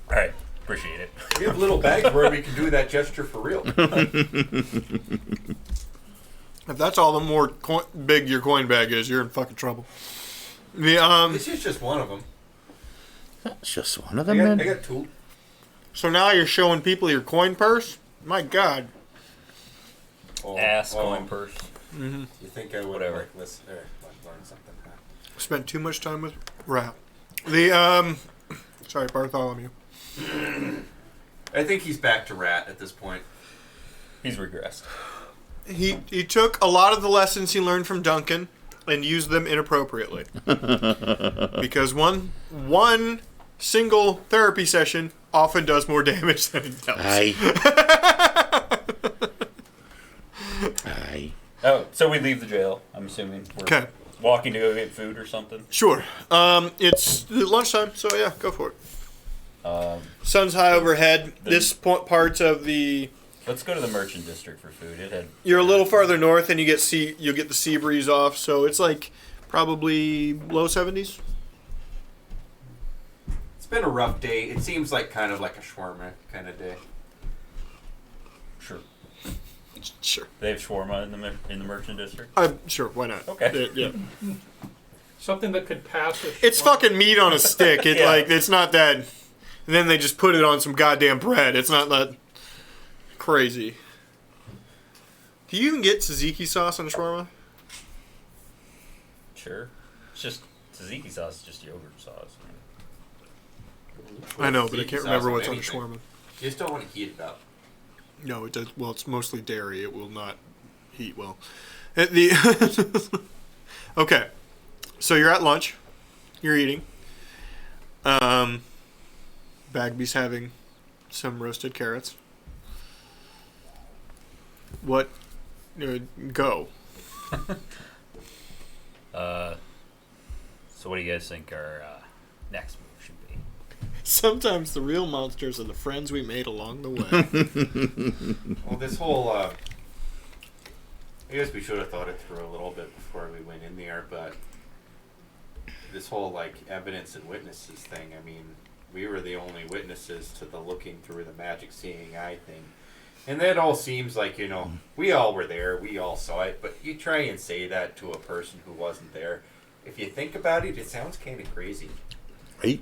Alright, appreciate it. We have little bags where we can do that gesture for real. If that's all the more big your coin bag is, you're in fucking trouble. This is just one of them. That's just one of I them then. got 2. So now you're showing people your coin purse? My God. Oh, Ass coin purse. You think I would Whatever. like listen or learn something? Huh? Spent too much time with rap. Sorry, Bartholomew. I think he's back to rat at this point. He's regressed. He took a lot of the lessons he learned from Duncan and used them inappropriately. Because one single therapy session often does more damage than it helps. Aye. Aye. Oh, so we leave the jail, I'm assuming. We're Okay. walking to go get food or something. Sure. It's lunchtime, so yeah, go for it. Sun's high overhead. This parts of the. Let's go to the merchant district for food. You're a little farther north, and you'll get the sea breeze off. So it's like probably low 70s. It's been a rough day. It seems like kind of like a shawarma kind of day. Sure. Sure. They have shawarma in the merchant district. Sure. Why not? Okay. Yeah. Something that could pass as It's shawarma. fucking meat on a stick. It Yeah. it's not that. And then they just put it on some goddamn bread. It's not that crazy. Do you even get tzatziki sauce on shawarma? Sure. It's just tzatziki sauce, is just yogurt sauce. I know, but I Tzatziki can't sauce remember on what's on anything. shawarma. You just don't want to heat it up. No, it does. Well, it's mostly dairy. It will not heat well. Okay, so you're at lunch. You're eating. Bagby's having some roasted carrots. What? Go. So what do you guys think our next move should be? Sometimes the real monsters are the friends we made along the way. Well, this whole, I guess we should have thought it through a little bit before we went in there, but this whole, like, evidence and witnesses thing, I mean, we were the only witnesses to the looking through the magic seeing eye thing. And that all seems like, we all were there, we all saw it, but you try and say that to a person who wasn't there. If you think about it, it sounds kind of crazy. Right.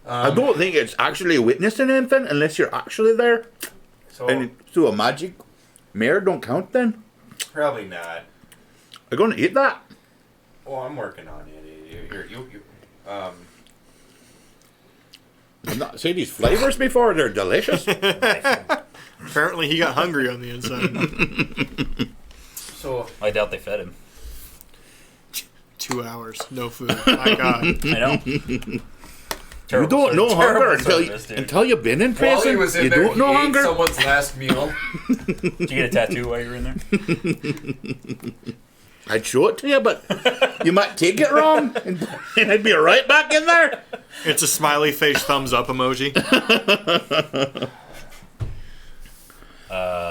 I don't think it's actually witnessing anything unless you're actually there. So, And so a magic mirror don't count then. probably not. I'm gonna eat that. Oh, I'm working on it. I've not seen these flavors before. They're delicious. Apparently, he got hungry on the inside. So, I doubt they fed him. 2 hours, no food. My God. I know. You Terrible don't know service, hunger service, dude. until you've been in while he prison. was in You there, don't know he ate hunger. someone's last meal. Did you get a tattoo while you were in there? I'd show it to you, but you might take it wrong, and I'd be right back in there. It's a smiley face thumbs up emoji.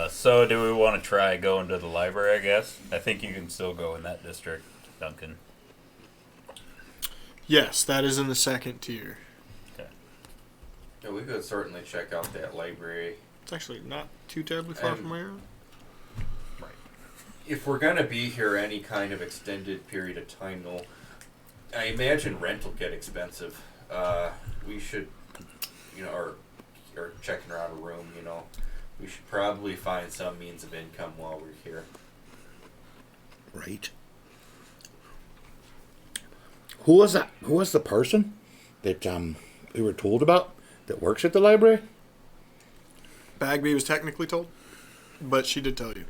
So do we want to try going to the library, I guess? I think you can still go in that district, Duncan. Yes, that is in the second tier. Okay. Yeah, we could certainly check out that library. It's actually not too terribly far from where If we're going to be here any kind of extended period of time, though, I imagine rent will get expensive. We should, or checking around a room, we should probably find some means of income while we're here. Right. Who was that? Who was the person that we were told about that works at the library? Bagby was technically told, but she did tell you.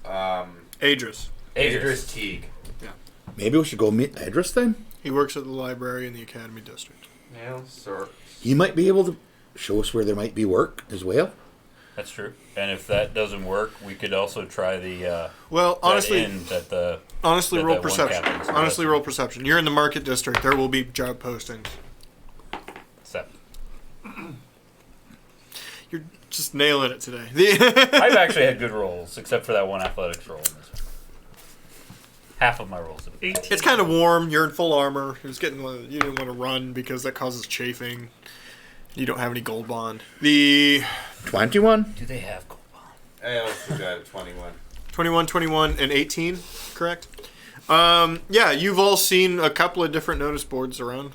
Adris. Adris Teague. Yeah. Maybe we should go meet Idris then. He works at the library in the Academy District. Yeah, sir. He might be able to show us where there might be work as well. That's true. And if that doesn't work, we could also try the Well, honestly, that roll one perception. captain suggested. Honestly, roll perception. You're in the market district. There will be job postings. 7. You're just nailing it today. I've actually had good rolls, except for that one athletics roll in this one. Half of my rolls have been 18. It's kind of warm. You're in full armor. You didn't want to run because that causes chafing. You don't have any gold bond. The 21? Do they have gold bond? I also got a 21. 21, 21, and 18, correct? Yeah, you've all seen a couple of different notice boards around.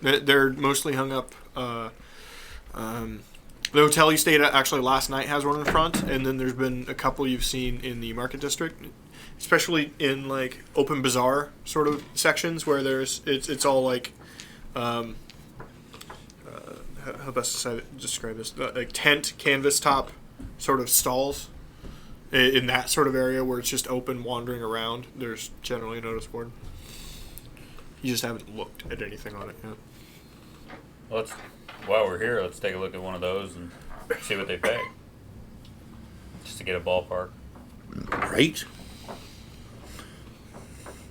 They're mostly hung up. The hotel you stayed at actually last night has one in front, and then there's been a couple you've seen in the market district, especially in like open bazaar sort of sections where it's all like how best to describe this, like tent canvas top sort of stalls in that sort of area where it's just open wandering around. There's generally a notice board. You just haven't looked at anything on it yet. While we're here, let's take a look at one of those and see what they pay. Just to get a ballpark. Right.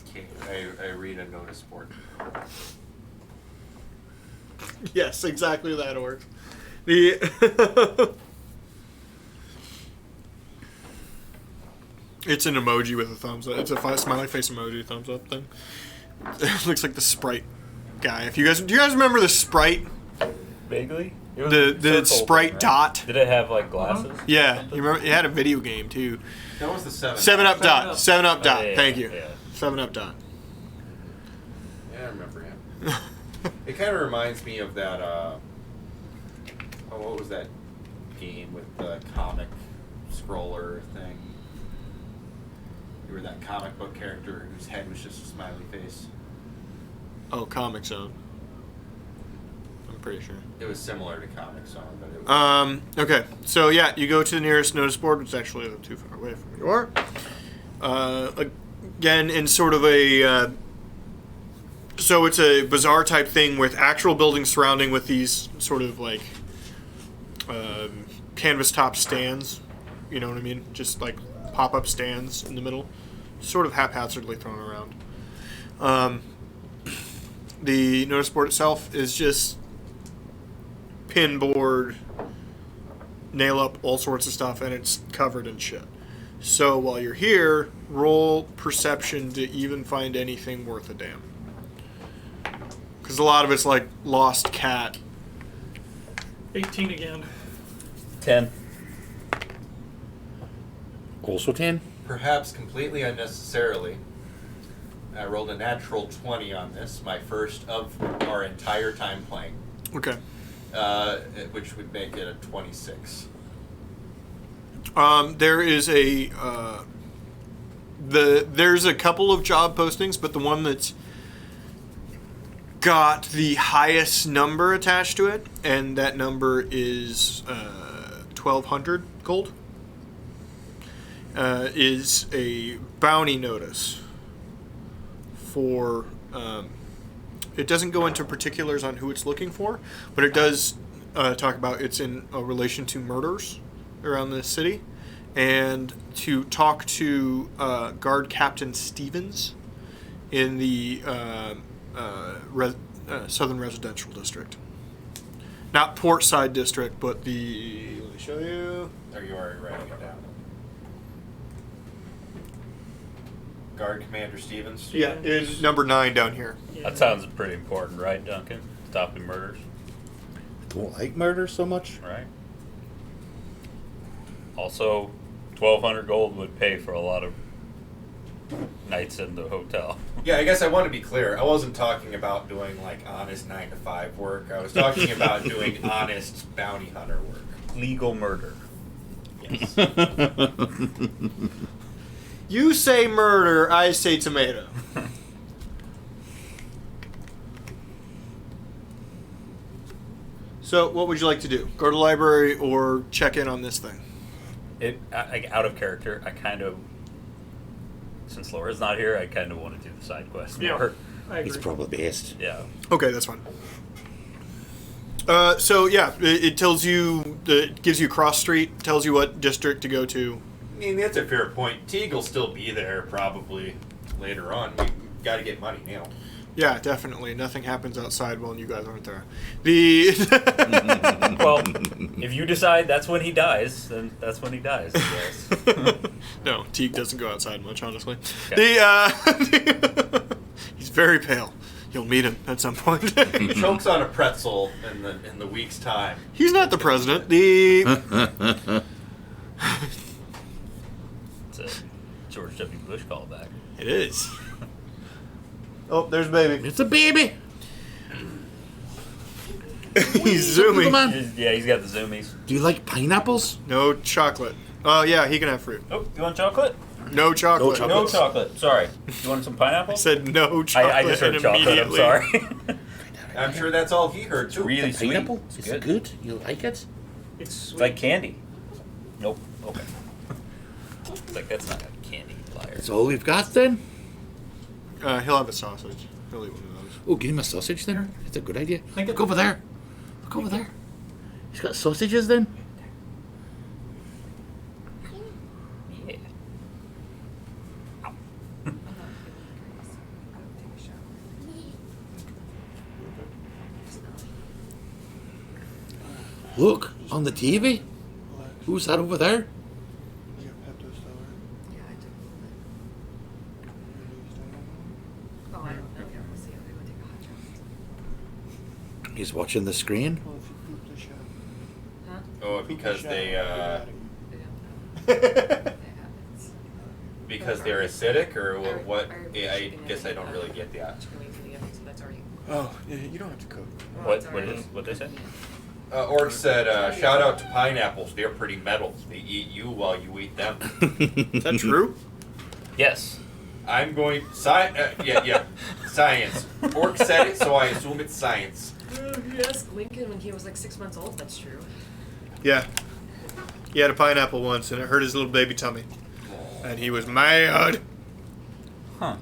Okay, I read a notice board. Yes, exactly that works. The it's an emoji with a thumbs up. It's a smiley face emoji, thumbs up thing. It looks like the Sprite guy. Do you guys remember the Sprite? Vaguely? The Sprite right? dot. Did it have like glasses? Yeah, you remember? It had a video game too. That was the 7. 7-Up dot. 7-Up dot. Oh, yeah, Thank you. yeah. 7-Up dot. Yeah, I remember him. It kind of reminds me of that, what was that game with the comic scroller thing? You were that comic book character whose head was just a smiley face. Oh, Comic Zone. I'm pretty sure. It was similar to Comic Zone, but it was... Okay, so yeah, you go to the nearest notice board, which is actually not too far away from where you are. Again, in sort of a... so it's a bazaar type thing with actual buildings surrounding with these sort of like canvas top stands. You know what I mean? Just like pop-up stands in the middle. Sort of haphazardly thrown around. The notice board itself is just pin board, nail up all sorts of stuff, and it's covered in shit. So while you're here, roll perception to even find anything worth a damn. Because a lot of it's like lost cat. 18 again. 10. Also 10? Perhaps completely unnecessarily, I rolled a natural 20 on this, my first of our entire time playing, Okay. which would make it a 26. There is there's a couple of job postings, but the one that's got the highest number attached to it, and that number is 1,200 gold, is a bounty notice for. It doesn't go into particulars on who it's looking for, but it does talk about it's in relation to murders around the city, and to talk to Guard Captain Stevens in the Southern Residential District. Not Portside District, but the... Let me show you. Are you already writing it down? Guard Commander Stevens? Yeah, it's number 9 down here. That sounds pretty important, right, Duncan? Stopping murders, I don't like murder so much. right? Also, 1,200 gold would pay for a lot of nights in the hotel. Yeah, I guess I want to be clear. I wasn't talking about doing like honest 9-to-5 work. I was talking about doing honest bounty hunter work. Legal murder. Yes. You say murder, I say tomato. So, what would you like to do? Go to the library or check in on this thing? Out of character, I kind of, since Laura's not here, I kind of want to do the side quest more. I agree. It's probably best. Yeah. Okay, that's fine. So yeah, it tells you, it gives you cross street, tells you what district to go to. I mean, that's a fair point. Teague will still be there probably later on. We got to get money now. Yeah, definitely. Nothing happens outside while you guys aren't there. Well, if you decide that's when he dies, then that's when he dies, I guess. No, Teague doesn't go outside much, honestly. Okay. He's very pale. You'll meet him at some point. He chokes on a pretzel in the week's time. He's not the president. It's a George W. Bush callback. It is. Oh, there's baby. It's a baby. He's zooming. Come on. Yeah, he's got the zoomies. Do you like pineapples? No chocolate. Oh, yeah, he can have fruit. Oh, you want chocolate? No chocolate. No No Chocolates. chocolate. Sorry. You want some pineapple? I said no chocolate. I just heard and chocolate. I'm immediately- sorry. I'm sure that's all he heard too. really sweet. Pineapple? It's Is good. it good? You like it? It's It's sweet. like candy. Nope. Okay. It's like, that's not a candy, liar. That's all we've got then? He'll have a sausage. He'll eat one of those. Oh, give him a sausage then? That's a good idea. Think Look it- over there. Look over there. He's got sausages then? Yeah. Look, on the TV. Who's that over there? Oh, I don't know. We'll see. We would take a hot He's watching the screen. Huh? Oh, because they They don't know. It happens. because they're acidic or Our- what? our Yeah, I chicken guess I don't and- really get that. chicken wings in the oven, so that's already. Oh, yeah, you don't have to cook. well, What? it's What already- is? What they said? Orc said, "Shout out to pineapples. They're pretty metal. They eat you while you eat them." Is that true? Yes. I'm going yeah, science. Orc said it, so I assume it's science. You asked Lincoln when he was like 6 months old. That's true. Yeah. He had a pineapple once, and it hurt his little baby tummy. And he was mad. Huh.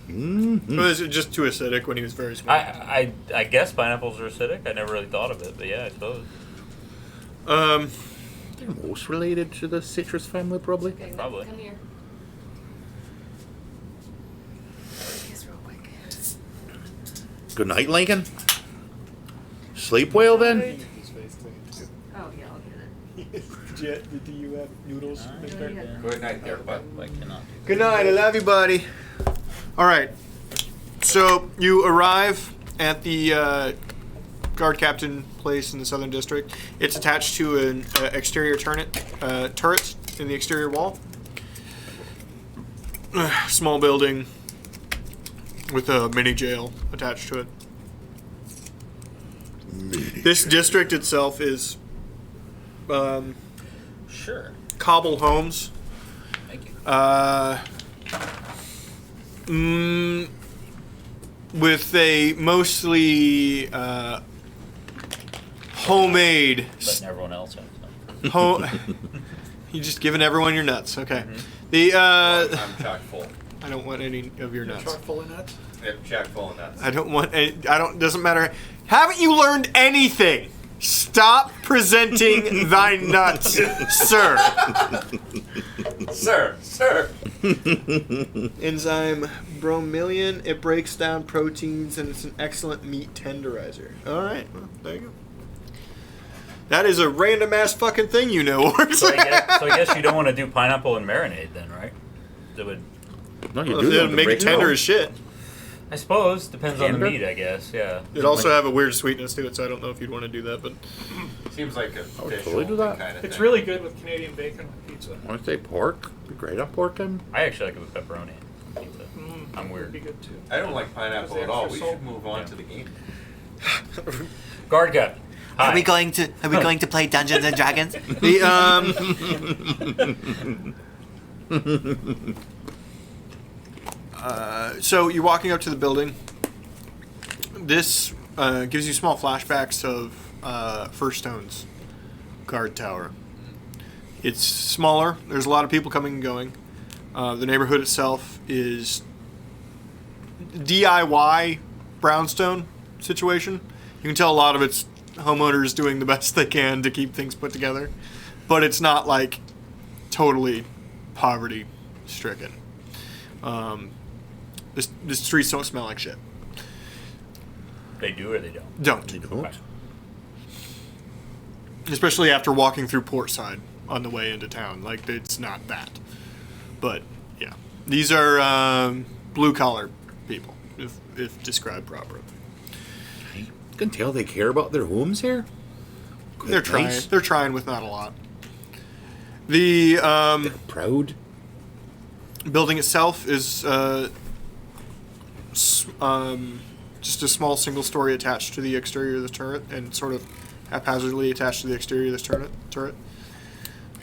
It was just too acidic when he was very small. I guess pineapples are acidic. I never really thought of it, but yeah, I suppose. They're most related to the citrus family, probably. Okay, Probably. come here. Kiss real quick. Good night, Lincoln. Sleep well then. Oh yeah, I'll get it. Do you have noodles? Good night there, bud. I cannot. Good night. I love you, buddy. All right. So you arrive at the guard captain place in the Southern District. It's attached to an exterior turret in the exterior wall. Small building with a mini jail attached to it. This district itself is Sure. cobble homes. Thank you. With a mostly homemade. Letting everyone else have some. You just giving everyone your nuts, okay? I'm chock full. I don't want any of your nuts. Truck full of nuts. Yep, chock full of nuts. I don't want any. I don't. Doesn't matter. Haven't you learned anything? Stop presenting thy nuts, sir. Sir. Enzyme bromelain. It breaks down proteins and it's an excellent meat tenderizer. All right, well, there you go. That is a random ass fucking thing, you know. So I guess you don't want to do pineapple and marinade then, right? That would. No, you Well, do. it'll though, to make it break tender down. as shit. I suppose depends on the Tender? meat, I guess. Yeah. It also have a weird sweetness to it, so I don't know if you'd want to do that. But Seems like a I would fish totally do only that. kind of It's thing. really good with Canadian bacon on pizza. I want to say pork. Be great on pork then. I actually like it with pepperoni on pizza. I'm weird. Would be good too. I don't like pineapple Because at they all. have We salt. should move on Yeah. to the game. Guard Captain. Hi. Are we going to play Dungeons and Dragons? the so you're walking up to the building. This gives you small flashbacks of First Stone's guard tower. It's smaller. There's a lot of people coming and going. The neighborhood itself is DIY brownstone situation. You can tell a lot of it's homeowners doing the best they can to keep things put together, but it's not like totally poverty stricken. The streets don't smell like shit. They do or they don't? Don't. Okay. Especially after walking through Portside on the way into town. Like, it's not that. But, yeah. These are blue-collar people, if described properly. You can tell they care about their homes here. They're Quite trying. nice. They're trying with not a lot. The They're proud. building itself is just a small single story attached to the exterior of the turret, and sort of haphazardly attached to the exterior of this turret.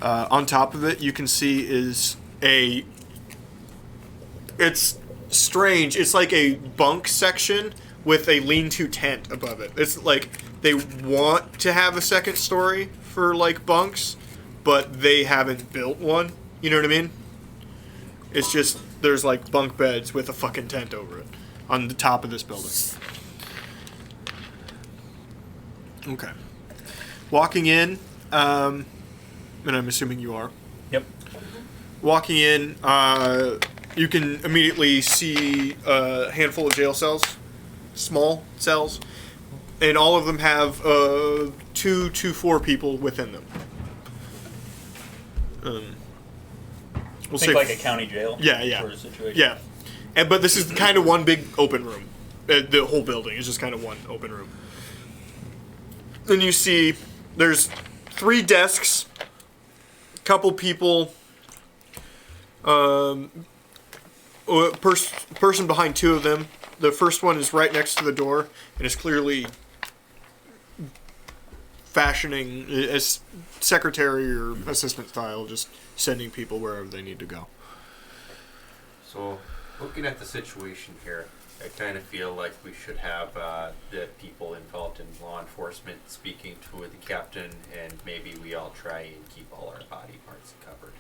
On top of it, you can see is it's strange. It's like a bunk section with a lean-to tent above it. It's like they want to have a second story for like bunks, but they haven't built one. You know what I mean? It's just there's like bunk beds with a fucking tent over it on the top of this building. Okay. Walking in, and I'm assuming you are. Yep. Walking in, you can immediately see a handful of jail cells, small cells, and all of them have 2 to 4 people within them. We'll Think like a county jail. Yeah, yeah. Sort of situation. Yeah, but this is kind of one big open room. The whole building is just kind of one open room. Then you see there's 3 desks, couple people, person behind 2 of them. The first one is right next to the door and is clearly fashioning as secretary or assistant style, just sending people wherever they need to go. So, looking at the situation here, I kind of feel like we should have the people involved in law enforcement speaking to the captain, and maybe we all try and keep all our body parts covered.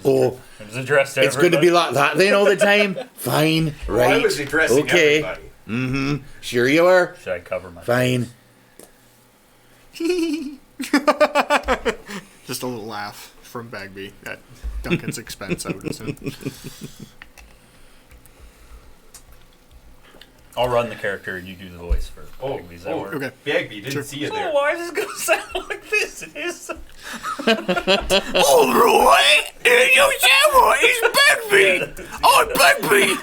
Oh, It was addressed to it's going to be everybody. like that then all the time. Fine, Well, right? I was addressing okay. everybody. Mm-hmm. Sure you are. Should I cover my Fine. Just a little laugh from Bagby at Duncan's expense, I would assume. I'll run the character and you do the voice for Bagby. Does that work? Okay. Bagby, didn't Sure. see you So there. why is this going to sound like this? It is. All right, you sound right. It's Bagby. I'm Bagby.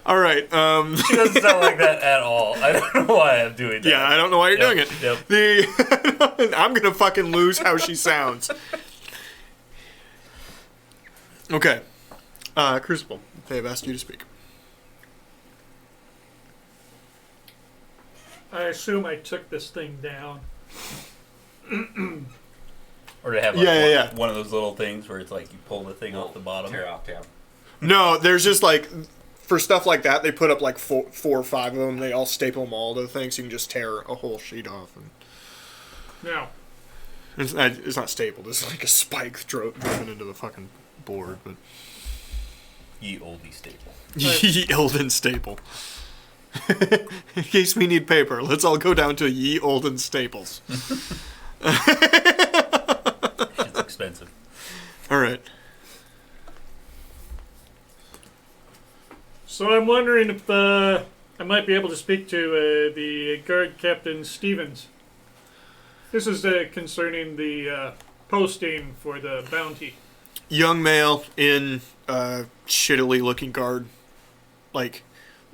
All right. It doesn't sound like that at all. I don't know why I'm doing that. Yeah, I don't know why you're doing it. Yep. The I'm gonna fucking lose how she sounds. Okay. Crucible. They have asked you to speak. I assume I took this thing down. Or to have Yeah. one of those little things where it's like you pull the thing off the bottom. Tear off tab. No, there's just like for stuff like that, they put up like four or 5 of them. They all staple them all to the thing, so you can just tear a whole sheet off. And Now, it's not stapled. It's like a spike driven into the fucking board. But Ye oldie staple. ye olden staple. In case we need paper, let's all go down to ye olden staples. It's expensive. All right. so I'm wondering if I might be able to speak to the guard captain Stevens. This is concerning the posting for the bounty. Young male in shittily looking guard like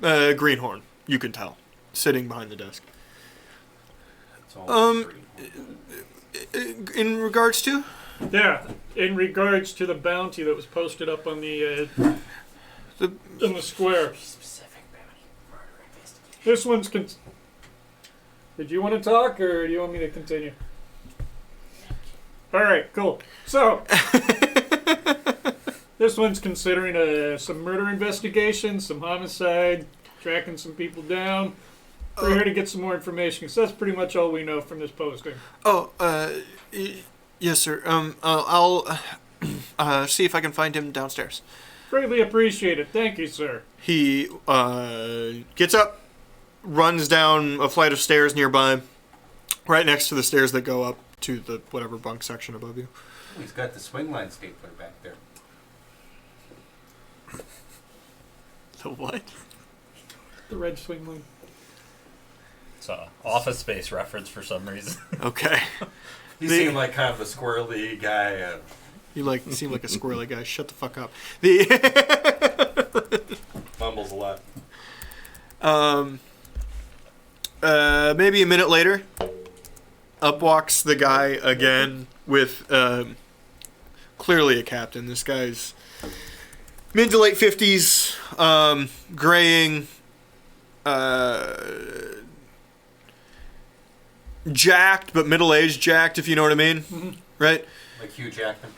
greenhorn. You can tell, sitting behind the desk. It's all green. In regards to, Yeah, in regards to the bounty that was posted up on the in the square. Specific bounty. Murder investigation. This one's. Did you want to talk, or do you want me to continue? All right, cool. So, this one's considering some murder investigation, some homicide, tracking some people down. We're here to get some more information, because that's pretty much all we know from this posting. Yes, sir. I'll see if I can find him downstairs. Greatly appreciate it. Thank you, sir. He gets up, runs down a flight of stairs nearby, right next to the stairs that go up to the whatever bunk section above you. Oh, he's got the swing line stapler back there. The what? The red swing line. It's a Office Space reference for some reason. Okay. He seemed like kind of a squirrely guy. You seem like a squirrely guy. Shut the fuck up. Mumbles a lot. Maybe a minute later, up walks the guy again with clearly a captain. This guy's mid to late 50s, graying, jacked, but middle-aged jacked, if you know what I mean. Mm-hmm. Right? Like Hugh Jackman.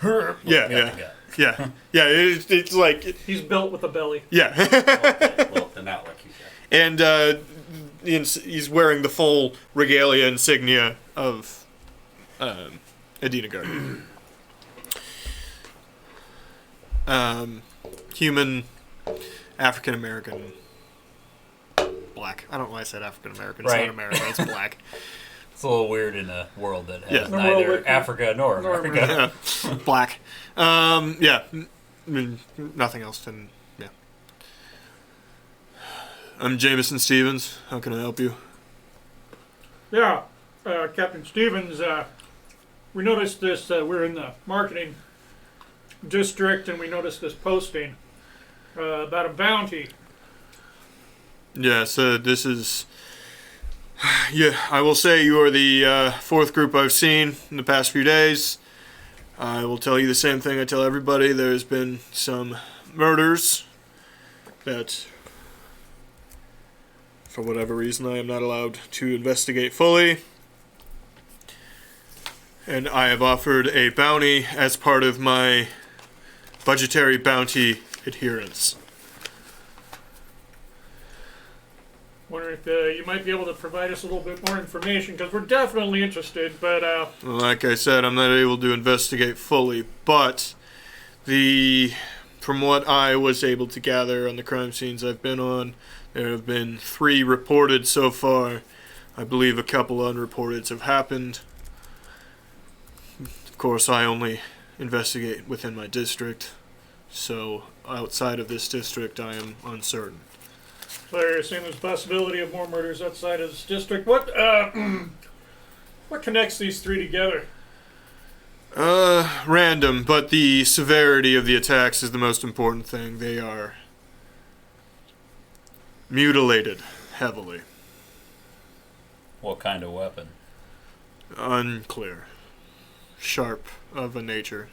Yeah. It's like... He's built with a belly. Yeah. Well, then not like Hugh Jackman. And he's wearing the full regalia insignia of Adina Guardian. Human, African American, black. I don't know why I said African American. It's Right. not American. It's black. It's a little weird in a world that has Yeah. neither Africa nor America. Yeah. Black. Yeah. I mean, nothing else. And yeah. I'm Jameson Stevens. How can I help you? Yeah, Captain Stevens, we noticed this, we're in the marketing district, and we noticed this posting about a bounty. Yes, this is... Yeah, I will say you are the fourth group I've seen in the past few days. I will tell you the same thing I tell everybody. There's been some murders that, for whatever reason, I am not allowed to investigate fully. And I have offered a bounty as part of my budgetary bounty adherence. Wonder if you might be able to provide us a little bit more information, because we're definitely interested, but Like I said, I'm not able to investigate fully, but from what I was able to gather on the crime scenes I've been on, there have been 3 reported so far. I believe a couple unreported have happened. Of course, I only investigate within my district, so outside of this district, I am uncertain. so you're saying there's a possibility of more murders outside of this district. What connects these 3 together? Random, but the severity of the attacks is the most important thing. They are mutilated heavily. What kind of weapon? Unclear. Sharp of a nature.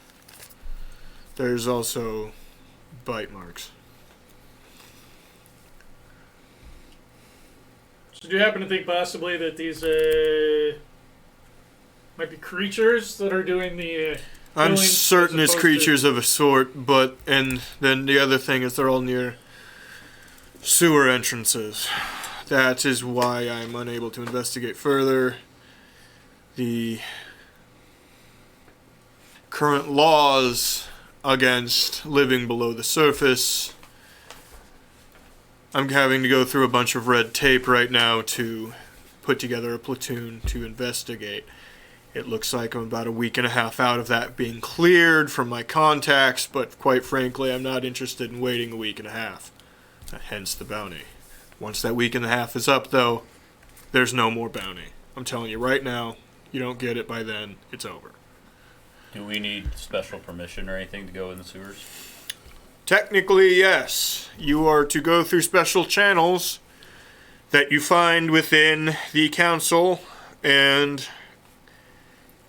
There's also bite marks. So do you happen to think possibly that these might be creatures that are doing the I'm killing certain as it's opposed creatures of a sort, and then the other thing is they're all near sewer entrances. That is why I'm unable to investigate further. The current laws against living below the surface, I'm having to go through a bunch of red tape right now to put together a platoon to investigate. It looks like I'm about a week and a half out of that being cleared from my contacts, but quite frankly, I'm not interested in waiting a week and a half. Hence the bounty. Once that week and a half is up, though, there's no more bounty. I'm telling you right now, you don't get it by then, it's over. Do we need special permission or anything to go in the sewers? Technically, yes. You are to go through special channels that you find within the council and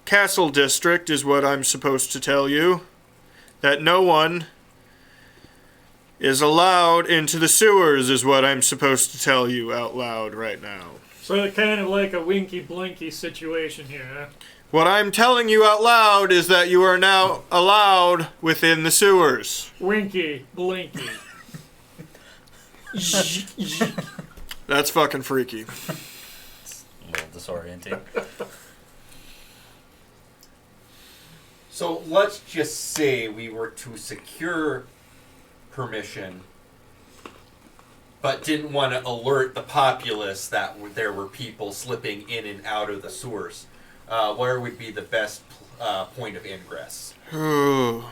castle district is what I'm supposed to tell you. That no one is allowed into the sewers is what I'm supposed to tell you out loud right now. So kind of like a winky blinky situation here, huh? What I'm telling you out loud is that you are now allowed within the sewers. Winky blinky. That's fucking freaky. It's a little disorienting. So let's just say we were to secure permission, but didn't want to alert the populace that there were people slipping in and out of the sewers. Where would be the best point of ingress? The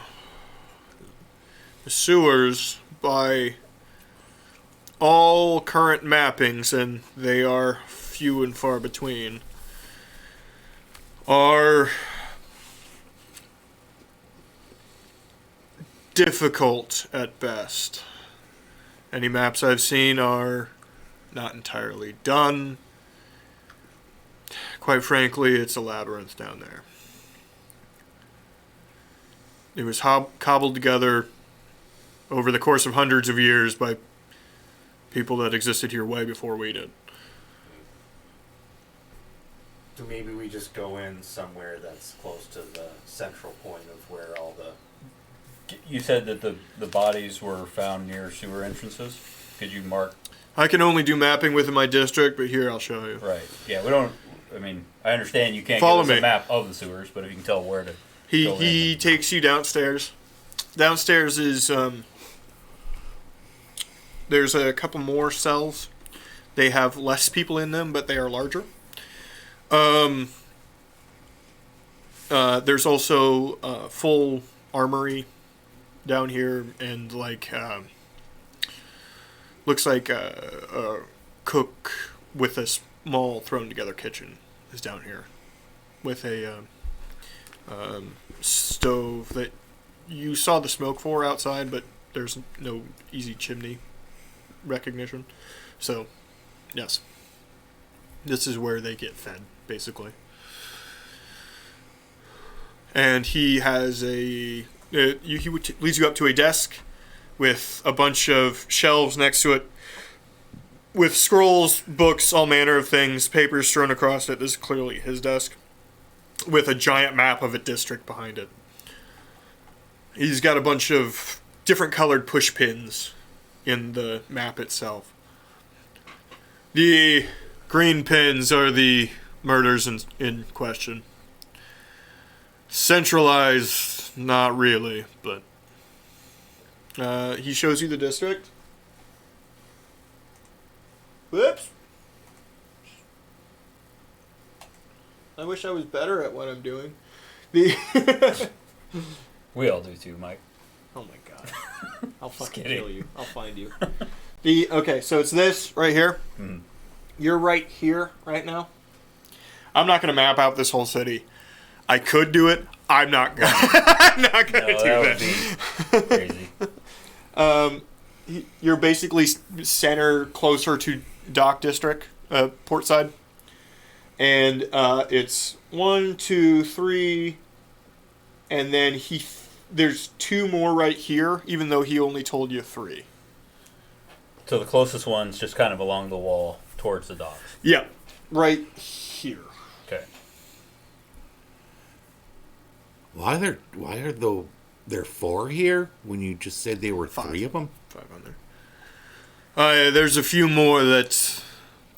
sewers, by all current mappings, and they are few and far between, are difficult at best. Any maps I've seen are not entirely done. Quite frankly, it's a labyrinth down there. It was cobbled together over the course of hundreds of years by people that existed here way before we did. So maybe we just go in somewhere that's close to the central point of where all the... You said that the bodies were found near sewer entrances. Could you mark? I can only do mapping within my district, but here I'll show you. Right. Yeah, we don't... I mean, I understand you can't Follow give us me. a map of the sewers, but if you can tell where to go He in. takes you downstairs. Downstairs is there's a couple more cells. They have less people in them, but they are larger. There's also full armory down here, and like looks like a cook with a small thrown together kitchen is down here with a stove that you saw the smoke for outside, but there's no easy chimney recognition. So, yes, this is where they get fed, basically. And he has he leads you up to a desk with a bunch of shelves next to it with scrolls, books, all manner of things, papers strewn across it. This is clearly his desk with a giant map of a district behind it. He's got a bunch of different colored push pins in the map itself. The green pins are the murders in question. Centralized, not really, but he shows you the district. Whoops. I wish I was better at what I'm doing. The We all do too, Mike. Oh my god. I'll fucking kidding. kill you. I'll find you. Okay, so it's this right here. Mm. You're right here right now. I'm not going to map out this whole city. I could do it. I'm not going I'm not going to No, do that that. would be crazy. You're basically center closer to Dock District, Portside. And it's 1, 2, 3, and then there's 2 more right here, even though he only told you 3. So the closest one's just kind of along the wall towards the docks. Yeah, right here. Okay. Why are there 4 here when you just said there were 3 of them? 5 on there. There's a few more that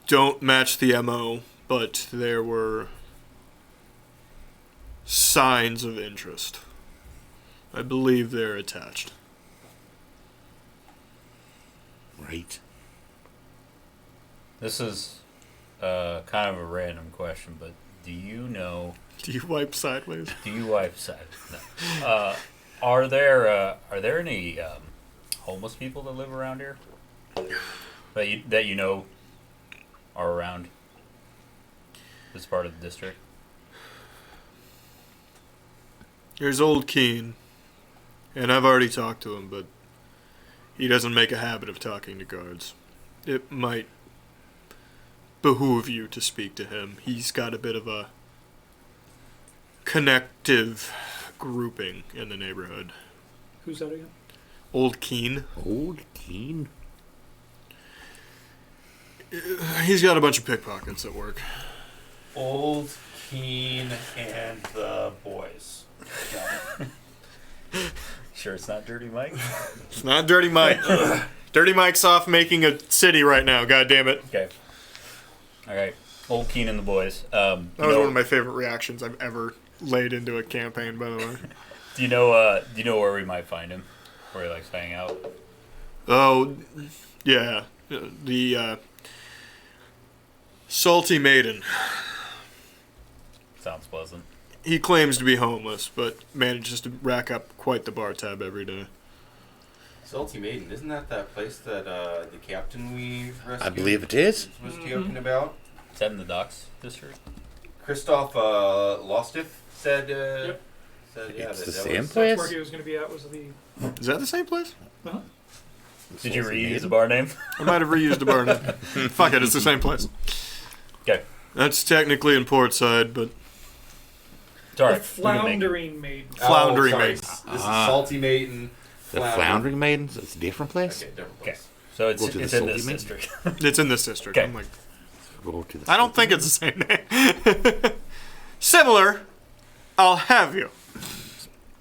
don't match the MO, but there were signs of interest. I believe they're attached. Right. This is kind of a random question, but do you know? Do you wipe sideways? Do you wipe side? No. Are there any homeless people that live around here that you know are around this part of the district? There's old Keen, and I've already talked to him, but he doesn't make a habit of talking to guards. It might behoove you to speak to him. He's got a bit of a connective grouping in the neighborhood. Who's that again? Old Keen. Old Keen. He's got a bunch of pickpockets at work. Old Keen and the boys. Got it. Sure, it's not Dirty Mike. It's not Dirty Mike. Dirty Mike's off making a city right now, god damn it. Okay. All right. Old Keen and the boys. That was one of my favorite reactions I've ever laid into a campaign, by the way. Do you know where we might find him? Where he likes to hang out? Oh, yeah. The Salty Maiden. Sounds pleasant. He claims to be homeless, but manages to rack up quite the bar tab every day. Salty Maiden, isn't that place that the captain we rescued I believe it is. was talking about? Is that in the docks district? Christoph Lostiff said, Yep. said yeah, It's that the that same was, place? Where he was going to be at was the. Is that the same place? Did you reuse the bar name? I might have reused the bar name. Fuck it, it's the same place. Okay. That's technically in Portside, but Sorry. The Floundering Maiden. Floundering sorry. Maiden. This is Salty Maiden. The Floundering Maidens? It's a different place? Okay, different Okay. place. So it's Go to the in Salty this Maiden? district. It's in this district. Okay. I'm like, Go to the I don't think it's the same name. Similar, I'll have you.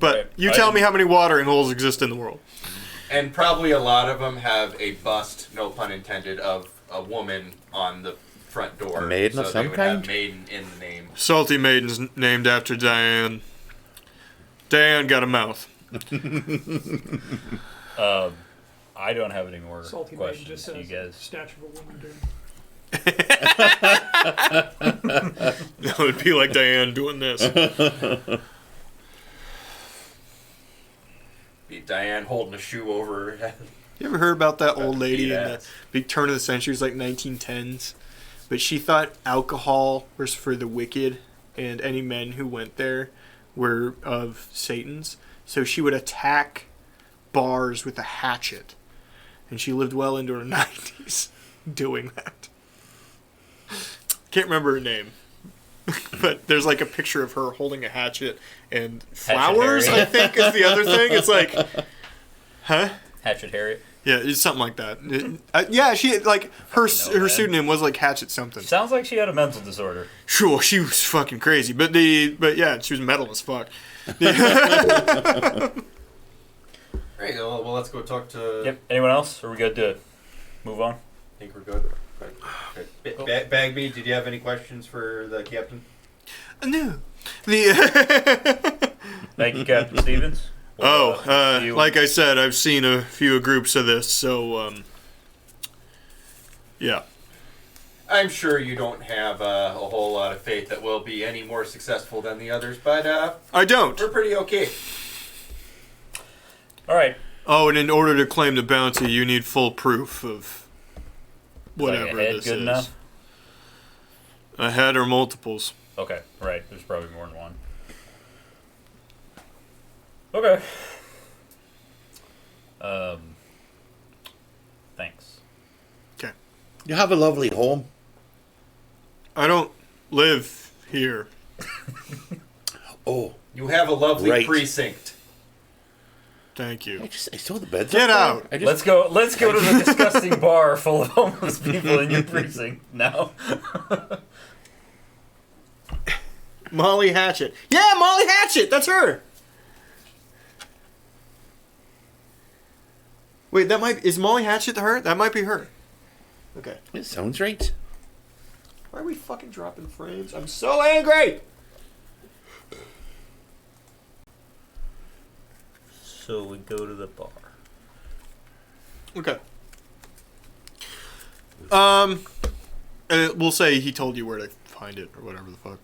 But Okay. you tell me how many watering holes exist in the world. And probably a lot of them have a bust, no pun intended, of a woman on the front door. A maiden so of some they would kind? have maiden in the name. Salty Maiden's named after Diane. Diane got a mouth. I don't have any more Salty Maiden questions. just You says guys. stature of a woman doing. That would be like Diane doing this. Be Diane holding a shoe over her head. You ever heard about that old lady in the Yes. big turn of the century? It was like 1910s. But she thought alcohol was for the wicked, and any men who went there were of Satan's. So she would attack bars with a hatchet. And she lived well into her 90s doing that. Can't remember her name. But there's like a picture of her holding a hatchet and flowers, Harriet. I think, is the other thing. It's like, huh? Hatchet Harriet. Yeah, it's something like that. Yeah, she like her know, her man. pseudonym was like Hatchet something. Sounds like she had a mental disorder. Sure, she was fucking crazy, but yeah, she was metal as fuck. Right, well, let's go talk to... Yep. Anyone else? Are we good to move on? I think we're good. Okay. Bagby, did you have any questions for the captain? No, the Thank you, Captain Stevens. We'll, see you- like I said, I've seen a few groups of this, so yeah. I'm sure you don't have a whole lot of faith that we'll be any more successful than the others, but I don't. we're pretty okay. All right. Oh, and in order to claim the bounty, you need full proof of whatever Like a head this good is. enough? A head or multiples. Okay. Right. There's probably more than one. Okay. Thanks. Okay. You have a lovely home. I don't live here. Oh, You have a lovely Right. precinct. Thank you. I saw the beds. Get up out. there. Let's go to the disgusting bar full of homeless people in your precinct now. Molly Hatchet. Yeah, Molly Hatchet. That's her. Wait, is Molly Hatchet her? That might be her. Okay. It sounds right. Why are we fucking dropping frames? I'm so angry. So we go to the bar. Okay. We'll say he told you where to find it or whatever the fuck.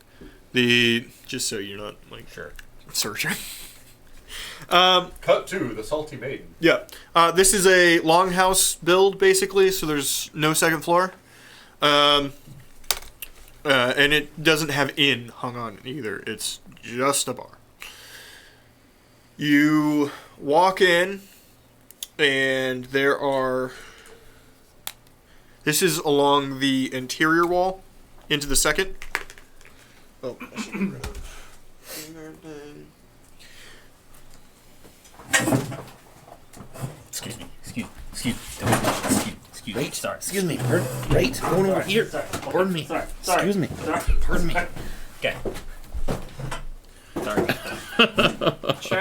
Just so you're not like Sure. searching. Cut to the Salty Maiden. Yeah. This is a longhouse build, basically, so there's no second floor. And it doesn't have inn hung on it either. It's just a bar. You walk in, And there are... This is along the interior wall into the second. Oh, I should get rid of Excuse me. Excuse me. Right. Sorry. Excuse me. Right. Going over here. Pardon me. Sorry. Excuse me. Pardon me. Okay. Sorry.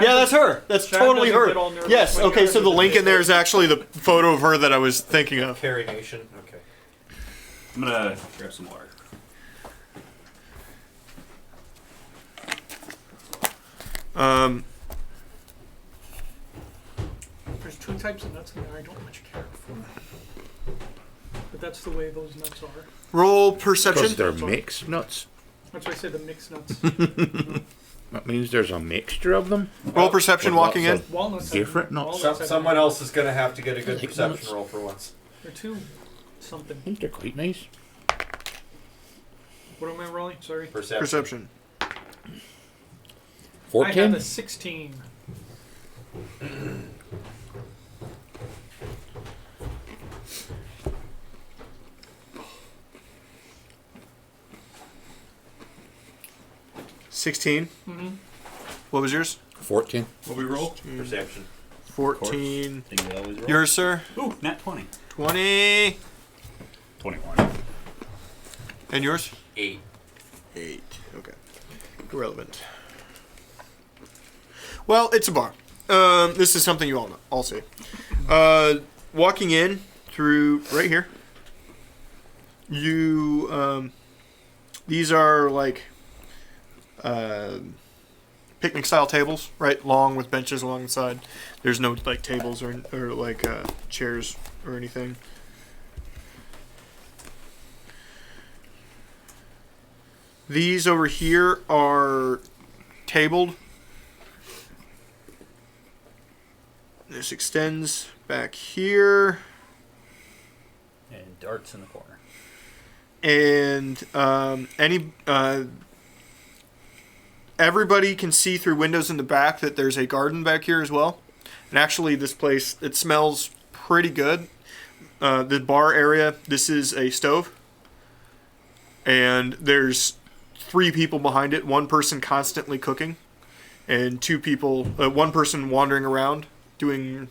Yeah, that's her. That's Chad totally doesn't her. get all nervous Yes. when Okay. you're So the in link in there is actually the photo of her that I was thinking of. Carrie Nation. Okay. I'm gonna grab some water. There's two types of nuts in there I don't much care for. But that's the way those nuts are. Roll Because perception. they're mixed nuts. That's why I say the mixed nuts. That means there's a mixture of them. Roll perception With lots walking in. of Walnuts. different nuts. walnuts have- Someone else is going to have to get a good Like perception nuts. roll for once. They're two something. I think they're quite nice. What am I rolling? Sorry. Perception. I have 14. a 16. Mm-hmm. What was yours? 14. What we roll? Perception. 14. Think we always roll. Yours, sir? Ooh, nat 20. 20. 21. And yours? 8. 8. Okay. Irrelevant. Well, it's a bar. This is something you all know. All see. Walking in through right here. You these are like picnic style tables, right? Long with benches along the side. There's no like tables or like chairs or anything. These over here are tabled. This extends back here. And darts in the corner. And everybody can see through windows in the back that there's a garden back here as well. And actually, this place, it smells pretty good. The bar area, this is a stove. And there's 3 people behind it. 1 person constantly cooking. And 2 people, 1 person wandering around doing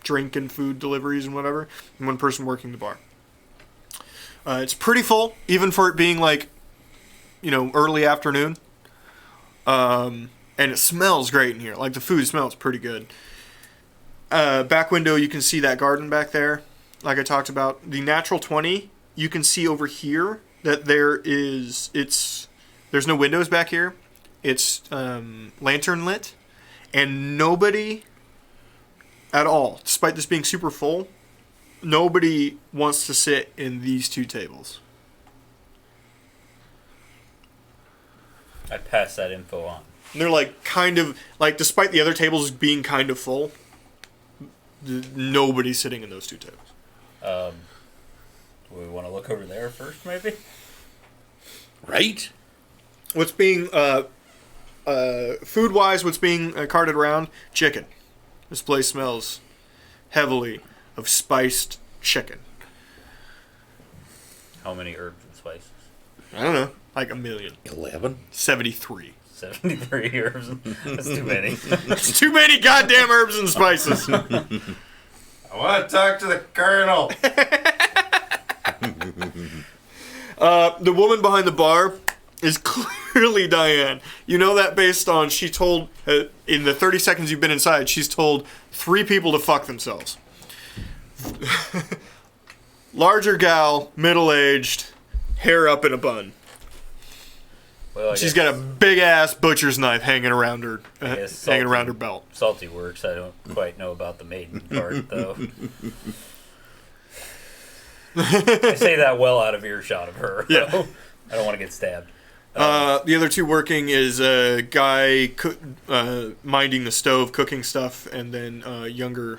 drink and food deliveries and whatever. And 1 person working the bar. It's pretty full, even for it being like, early afternoon. And it smells great in here. Like the food smells pretty good. Back window, you can see that garden back there. Like I talked about, the natural 20, you can see over here that there's no windows back here. It's lantern lit, and nobody at all, despite this being super full, nobody wants to sit in these 2 tables. I pass that info on. And they're like kind of like, despite the other tables being kind of full, nobody's sitting in those 2 tables. Do we want to look over there first, maybe? Right? What's being food wise, what's being carted around? Chicken. This place smells heavily of spiced chicken. How many herbs and spices? I don't know, like 1,000,000. 11. 73. 73 herbs. That's too many. It's too many goddamn herbs and spices. I want to talk to the Colonel. The woman behind the bar is clearly Diane. You know that based on she told, in the 30 seconds you've been inside, she's told 3 people to fuck themselves. Larger gal, middle-aged, hair up in a bun. Well, I She's guess got a big-ass butcher's knife hanging around her, guess hanging around salty. her belt. Salty works. I don't quite know about the maiden part, though. I say that well out of earshot of her. Yeah. I don't want to get stabbed. The other 2 working is a guy minding the stove, cooking stuff, and then a younger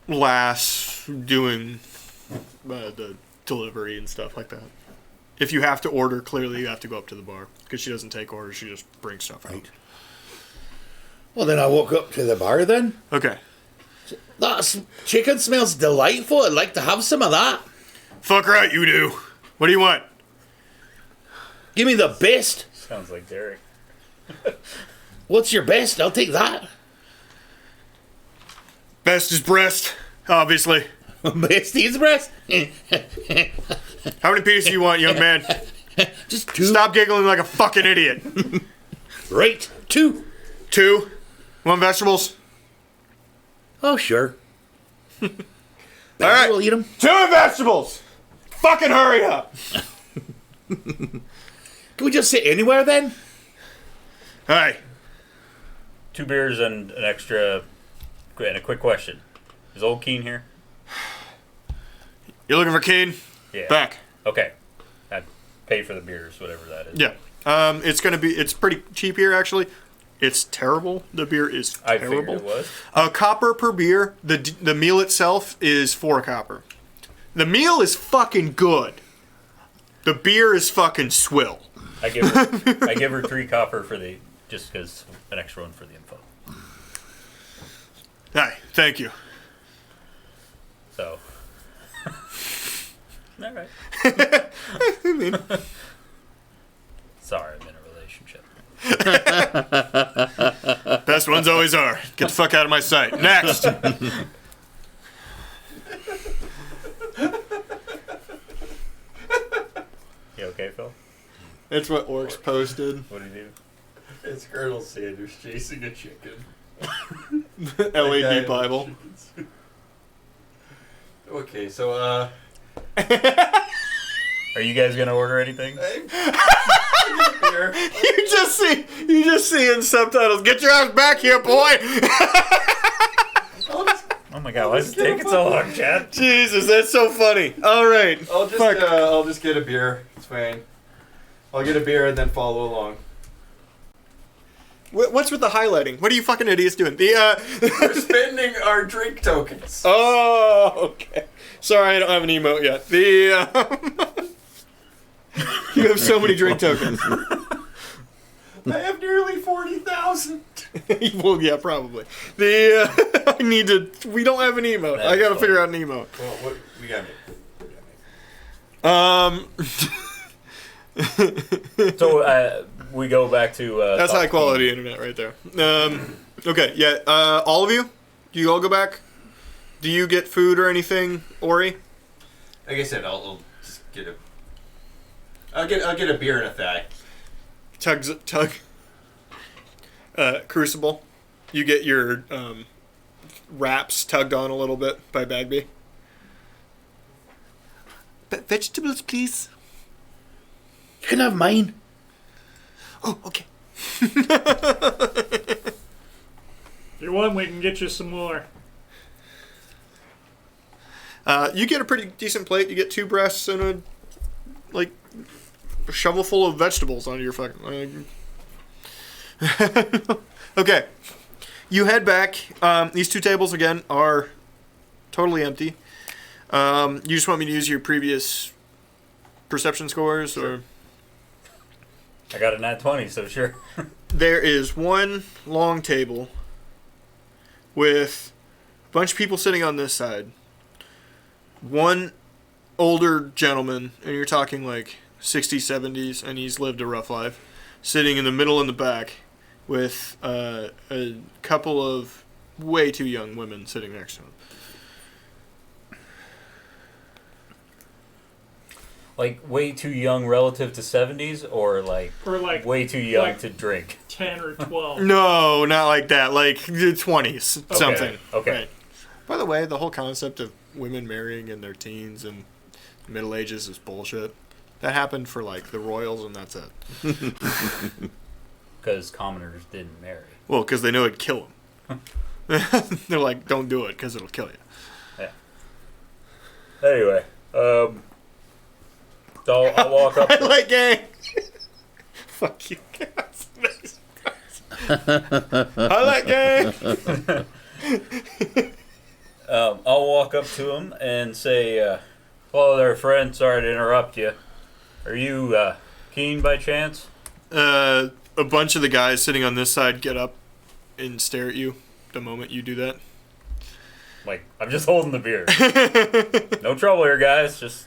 lass doing the delivery and stuff like that. If you have to order, clearly you have to go up to the bar because she doesn't take orders; she just brings stuff out. Right. Well, then I woke up to the bar then. Okay. That chicken smells delightful. I'd like to have some of that. Fuck right, you do. What do you want? Give me the best. Sounds like Derek. What's your best? I'll take that. Best is breast, obviously. Best is breast. How many pieces do you want, young man? Just 2. Stop giggling like a fucking idiot. Right. 2. 2. Want vegetables? Oh, sure. All right. We'll eat them. 2 vegetables. Fucking hurry up. Can we just sit anywhere then? Hey. 2 beers and an extra. And a quick question: is old Keen here? You looking for Keen? Yeah. Back. Okay. I paid for the beers, whatever that is. Yeah. It's pretty cheap here, actually. It's terrible. The beer is I terrible. figured it was. A copper per beer. The meal itself is 4 copper. The meal is fucking good. The beer is fucking swill. I give her 3 copper for the just because an extra one for the info. Hey, thank you. So. All right. Sorry, I'm in a relationship. Best ones always are. Get the fuck out of my sight. Next. You okay, Phil? It's what Orcs posted. What did you do? It's Colonel Sanders chasing a chicken. LED Bible. Okay, so Are you guys gonna order anything? here. You just see in subtitles. Get your ass back here, boy. Oh my god, why is it taking so long, Chad? Jesus, that's so funny. All right. I'll just get a beer. It's fine. I'll get a beer and then follow along. What's with the highlighting? What are you fucking idiots doing? We're spending our drink tokens. Oh, okay. Sorry, I don't have an emote yet. You have so many drink tokens. I have nearly 40,000. Well, yeah, probably. I need to. We don't have an emote. I gotta figure out an emote. Well, what we got? So we go back to. That's Top high quality Team. internet right there. Okay, yeah. All of you? Do you all go back? Do you get food or anything, Ori? Like I said, I'll just get a. I'll get a beer and a thigh. Tug. Crucible. You get your wraps tugged on a little bit by Bagby. Vegetables, please. You can have mine. Oh, okay. If you want, we can get you some more. You get a pretty decent plate. You get 2 breasts and a shovel full of vegetables on your fucking. Okay. You head back. These 2 tables again are totally empty. You just want me to use your previous perception scores, Sure. or I got a nat 20, so sure. there is one long table with a bunch of people sitting on this side. One older gentleman, and you're talking like 60s, 70s, and he's lived a rough life, sitting in the middle in the back with a couple of way too young women sitting next to him. Like way too young relative to 70s, or like way too young like to drink. 10 or 12. No, not like that. Like 20s, something. Okay. Right. By the way, the whole concept of women marrying in their teens and Middle Ages is bullshit. That happened for like the royals, and that's it. Because commoners didn't marry. Well, because they know it'd kill them. They're like, don't do it because it'll kill you. Yeah. Anyway, so I'll walk up. I like gang. Fuck you guys. I like gang. I'll walk up to him and say, "Hello there, friend. Sorry to interrupt you. Are you Keen by chance?" A bunch of the guys sitting on this side get up and stare at you the moment you do that. Like, I'm just holding the beer. No trouble here, guys. Just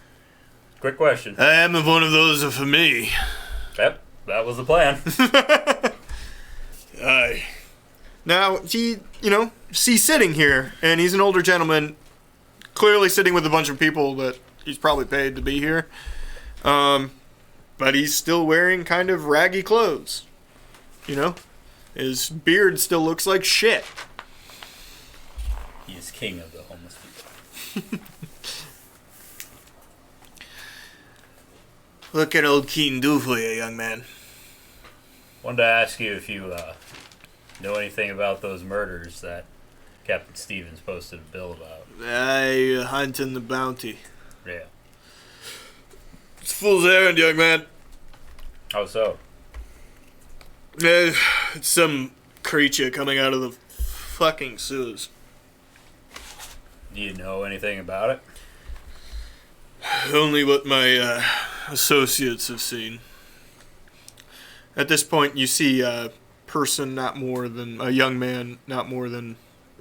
quick question. I am one of those for me. Yep, that was the plan. Aye. Now, he's sitting here, and he's an older gentleman, clearly sitting with a bunch of people that he's probably paid to be here. But he's still wearing kind of raggy clothes. His beard still looks like shit. He is king of the homeless people. What can old Keaton do for you, young man? Wanted to ask you if you know anything about those murders that Captain Stevens posted a bill about. I hunting the bounty. Yeah. It's a fool's errand, young man. How so? It's some creature coming out of the fucking sewers. Do you know anything about it? Only what my associates have seen. At this point, you see a person a young man, not more than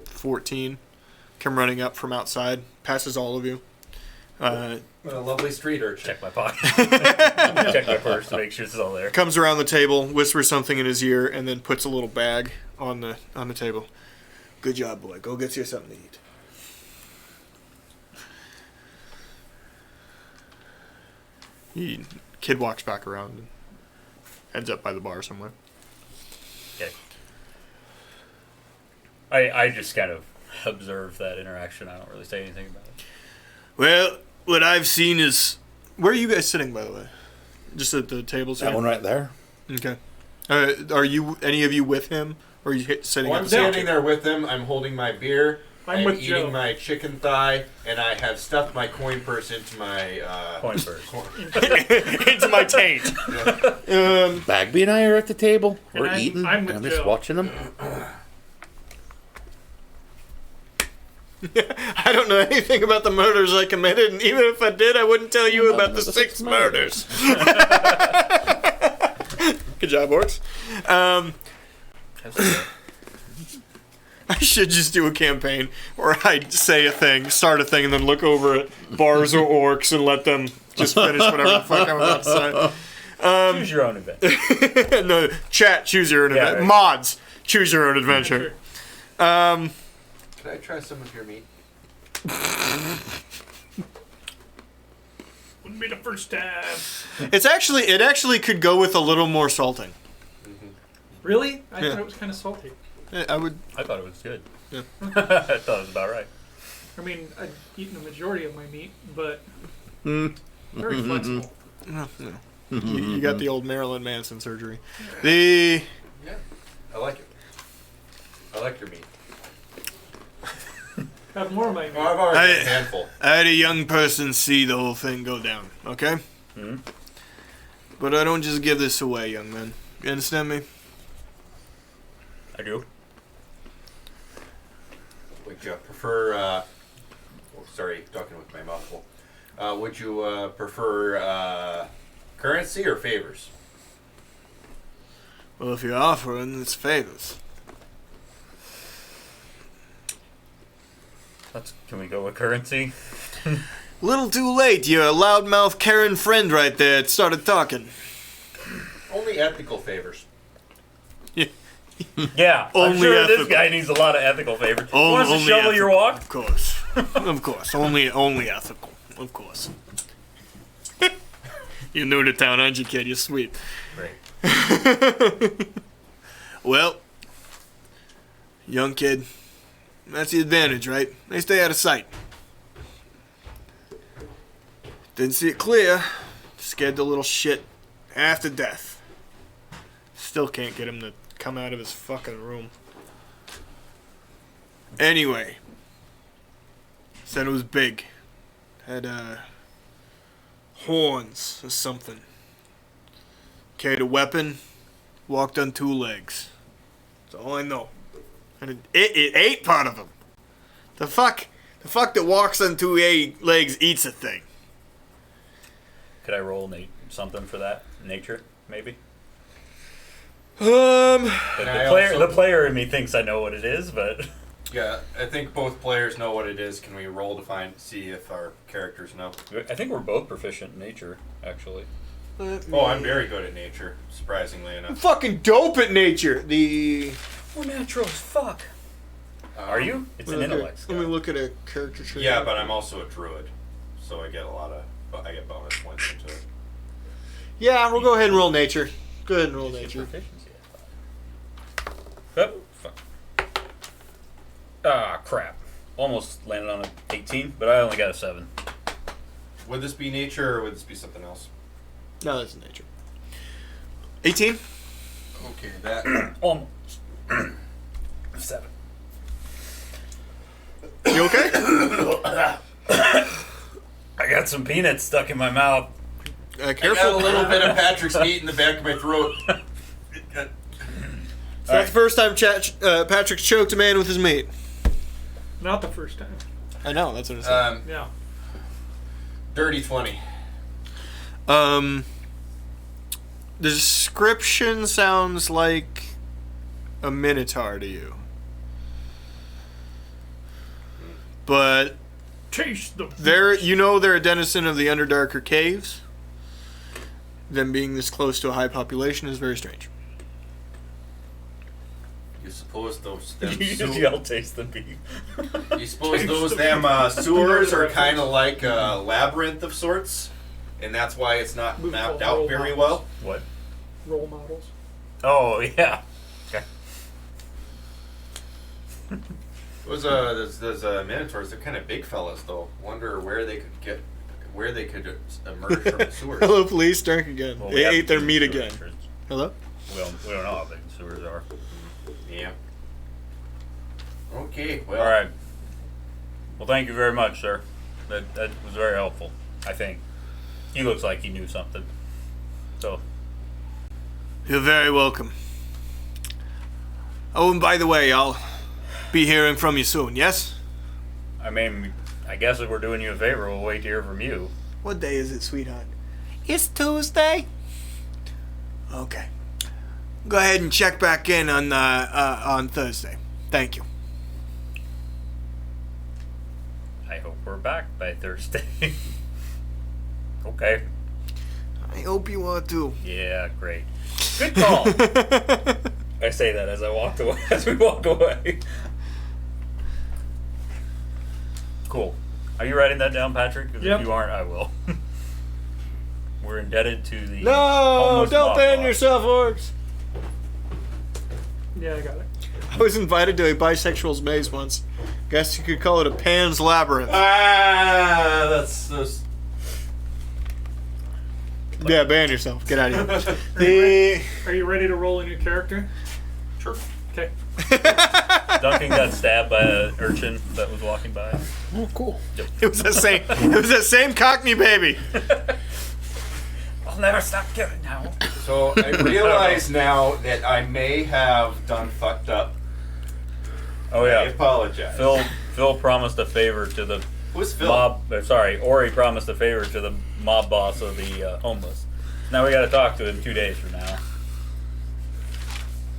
14, come running up from outside, passes all of you. What a lovely street urchin. Check my pocket. Check my purse to make sure it's all there. Comes around the table, whispers something in his ear, and then puts a little bag on the table. Good job, boy. Go get you something to eat. Kid walks back around and ends up by the bar somewhere. Okay. I just kind of observe that interaction. I don't really say anything about it. Well, what I've seen is... Where are you guys sitting, by the way? Just at the tables here? That one right there. Okay. Are you any of you with him? Or are you sitting Well, at I'm the table? standing there with him. I'm holding my beer. I'm I'm with eating Joe. my chicken thigh, and I have stuffed my coin purse into my Coin purse. Into my taint. Bagby and I are at the table. And We're I'm- eating. I'm with and I'm just Joe. watching them. I don't know anything about the murders I committed, and even if I did, I wouldn't tell you about the 6 murders. Good job, Orcs. I should just do a campaign where I say a thing, start a thing, and then look over at bars or orcs and let them just finish whatever the fuck I'm about to say. Choose your own event. No, chat, choose your own Yeah, adventure. right. Mods, choose your own adventure. Can I try some of your meat? Wouldn't be the first time. It actually could go with a little more salting. Really? I Yeah. thought it was kind of salty. I would. I thought it was good. Yeah. I thought it was about right. I mean, I've eaten the majority of my meat, but very flexible. You got the old Marilyn Manson surgery. The Yeah, I like it. I like your meat. Have more of my meat. Oh, I've already had a handful. I had a young person see the whole thing go down. Okay. Hmm? But I don't just give this away, young man. You understand me? I do. Would you prefer? Sorry, talking with my mouth full. Would you prefer currency or favors? Well, if you're offering, it's favors. Can we go with currency? Little too late. You're a loudmouth Karen friend right there. It started talking. Only ethical favors. Yeah, I'm Only sure this ethical. guy needs a lot of ethical favors. Oh, Wants to only shovel your ethical. walk? Of course. Of course. Only ethical. Of course. You're new to town, aren't you, kid? You're sweet. Great. Well, young kid, that's the advantage, right? They stay out of sight. Didn't see it clear. Scared the little shit half to death. Still can't get him to come out of his fucking room. Anyway, said it was big. Had horns or something. Carried a weapon. Walked on 2 legs. That's all I know. And it ate part of them. The fuck that walks on 2 legs eats a thing. Could I roll something for that? Nature, maybe? The player in me thinks I know what it is, but Yeah, I think both players know what it is. Can we roll to see if our characters know? I think we're both proficient in nature, actually. Oh, I'm very good at nature, surprisingly I'm enough. fucking dope at nature. We're natural as fuck. Are you? It's an intellect. Let me look at a character trait. Yeah, but I'm also a druid, so I get bonus points into it. Yeah, we'll go ahead and roll nature. Go ahead and roll nature. Oh, fuck. Ah, crap. Almost landed on an 18, but I only got a 7. Would this be nature or would this be something else? No, this is nature. 18? Okay, that. Almost. 7. You okay? I got some peanuts stuck in my mouth. I Careful. got a little bit of Patrick's meat in the back of my throat. So that's the first time Patrick choked a man with his meat. Not the first time. I know, that's what it said. Yeah. Dirty 20. The description sounds like a minotaur to you. But Taste the they're a denizen of the Underdarker caves. Them being this close to a high population is very strange. You suppose those You just yell, taste the beef. You suppose those sewers are kind of like a labyrinth of sorts, and that's why it's not mapped out very well. What? Role models. Oh, yeah. Okay. Those minotaurs, they're kind of big fellas, though. Wonder where they could emerge from the sewers. Hello, police. Drink again. Well, They ate their meat sewer again. entrance. Hello? We don't know how big the sewers are. Yeah. Okay, well. All right. Well, thank you very much, sir. That was very helpful, I think. He looks like he knew something. So. You're very welcome. Oh, and by the way, I'll be hearing from you soon, yes? I mean, I guess if we're doing you a favor, we'll wait to hear from you. What day is it, sweetheart? It's Tuesday. Okay. Go ahead and check back in on Thursday. Thank you. I hope we're back by Thursday. Okay. I hope you are too. Yeah, great. Good call. I say that as we walk away. Cool. Are you writing that down, Patrick? 'Cause Yep. if you aren't, I will. We're indebted to the No, homeless don't mob ban boss. yourself, orcs. Yeah, I got it. I was invited to a bisexual's maze once. Guess you could call it a Pan's Labyrinth. Ah, that's Yeah, ban yourself. Get out of here. Are you ready to roll a new character? Sure. Okay. Duncan got stabbed by an urchin that was walking by. Oh, cool. It was the same Cockney baby. I'll never stop killing now. So I realize now that I may have done fucked up. Oh I yeah. apologize. Phil promised a favor to the Who's Phil? Ori promised a favor to the mob boss of the homeless. Now we got to talk to him 2 days from now.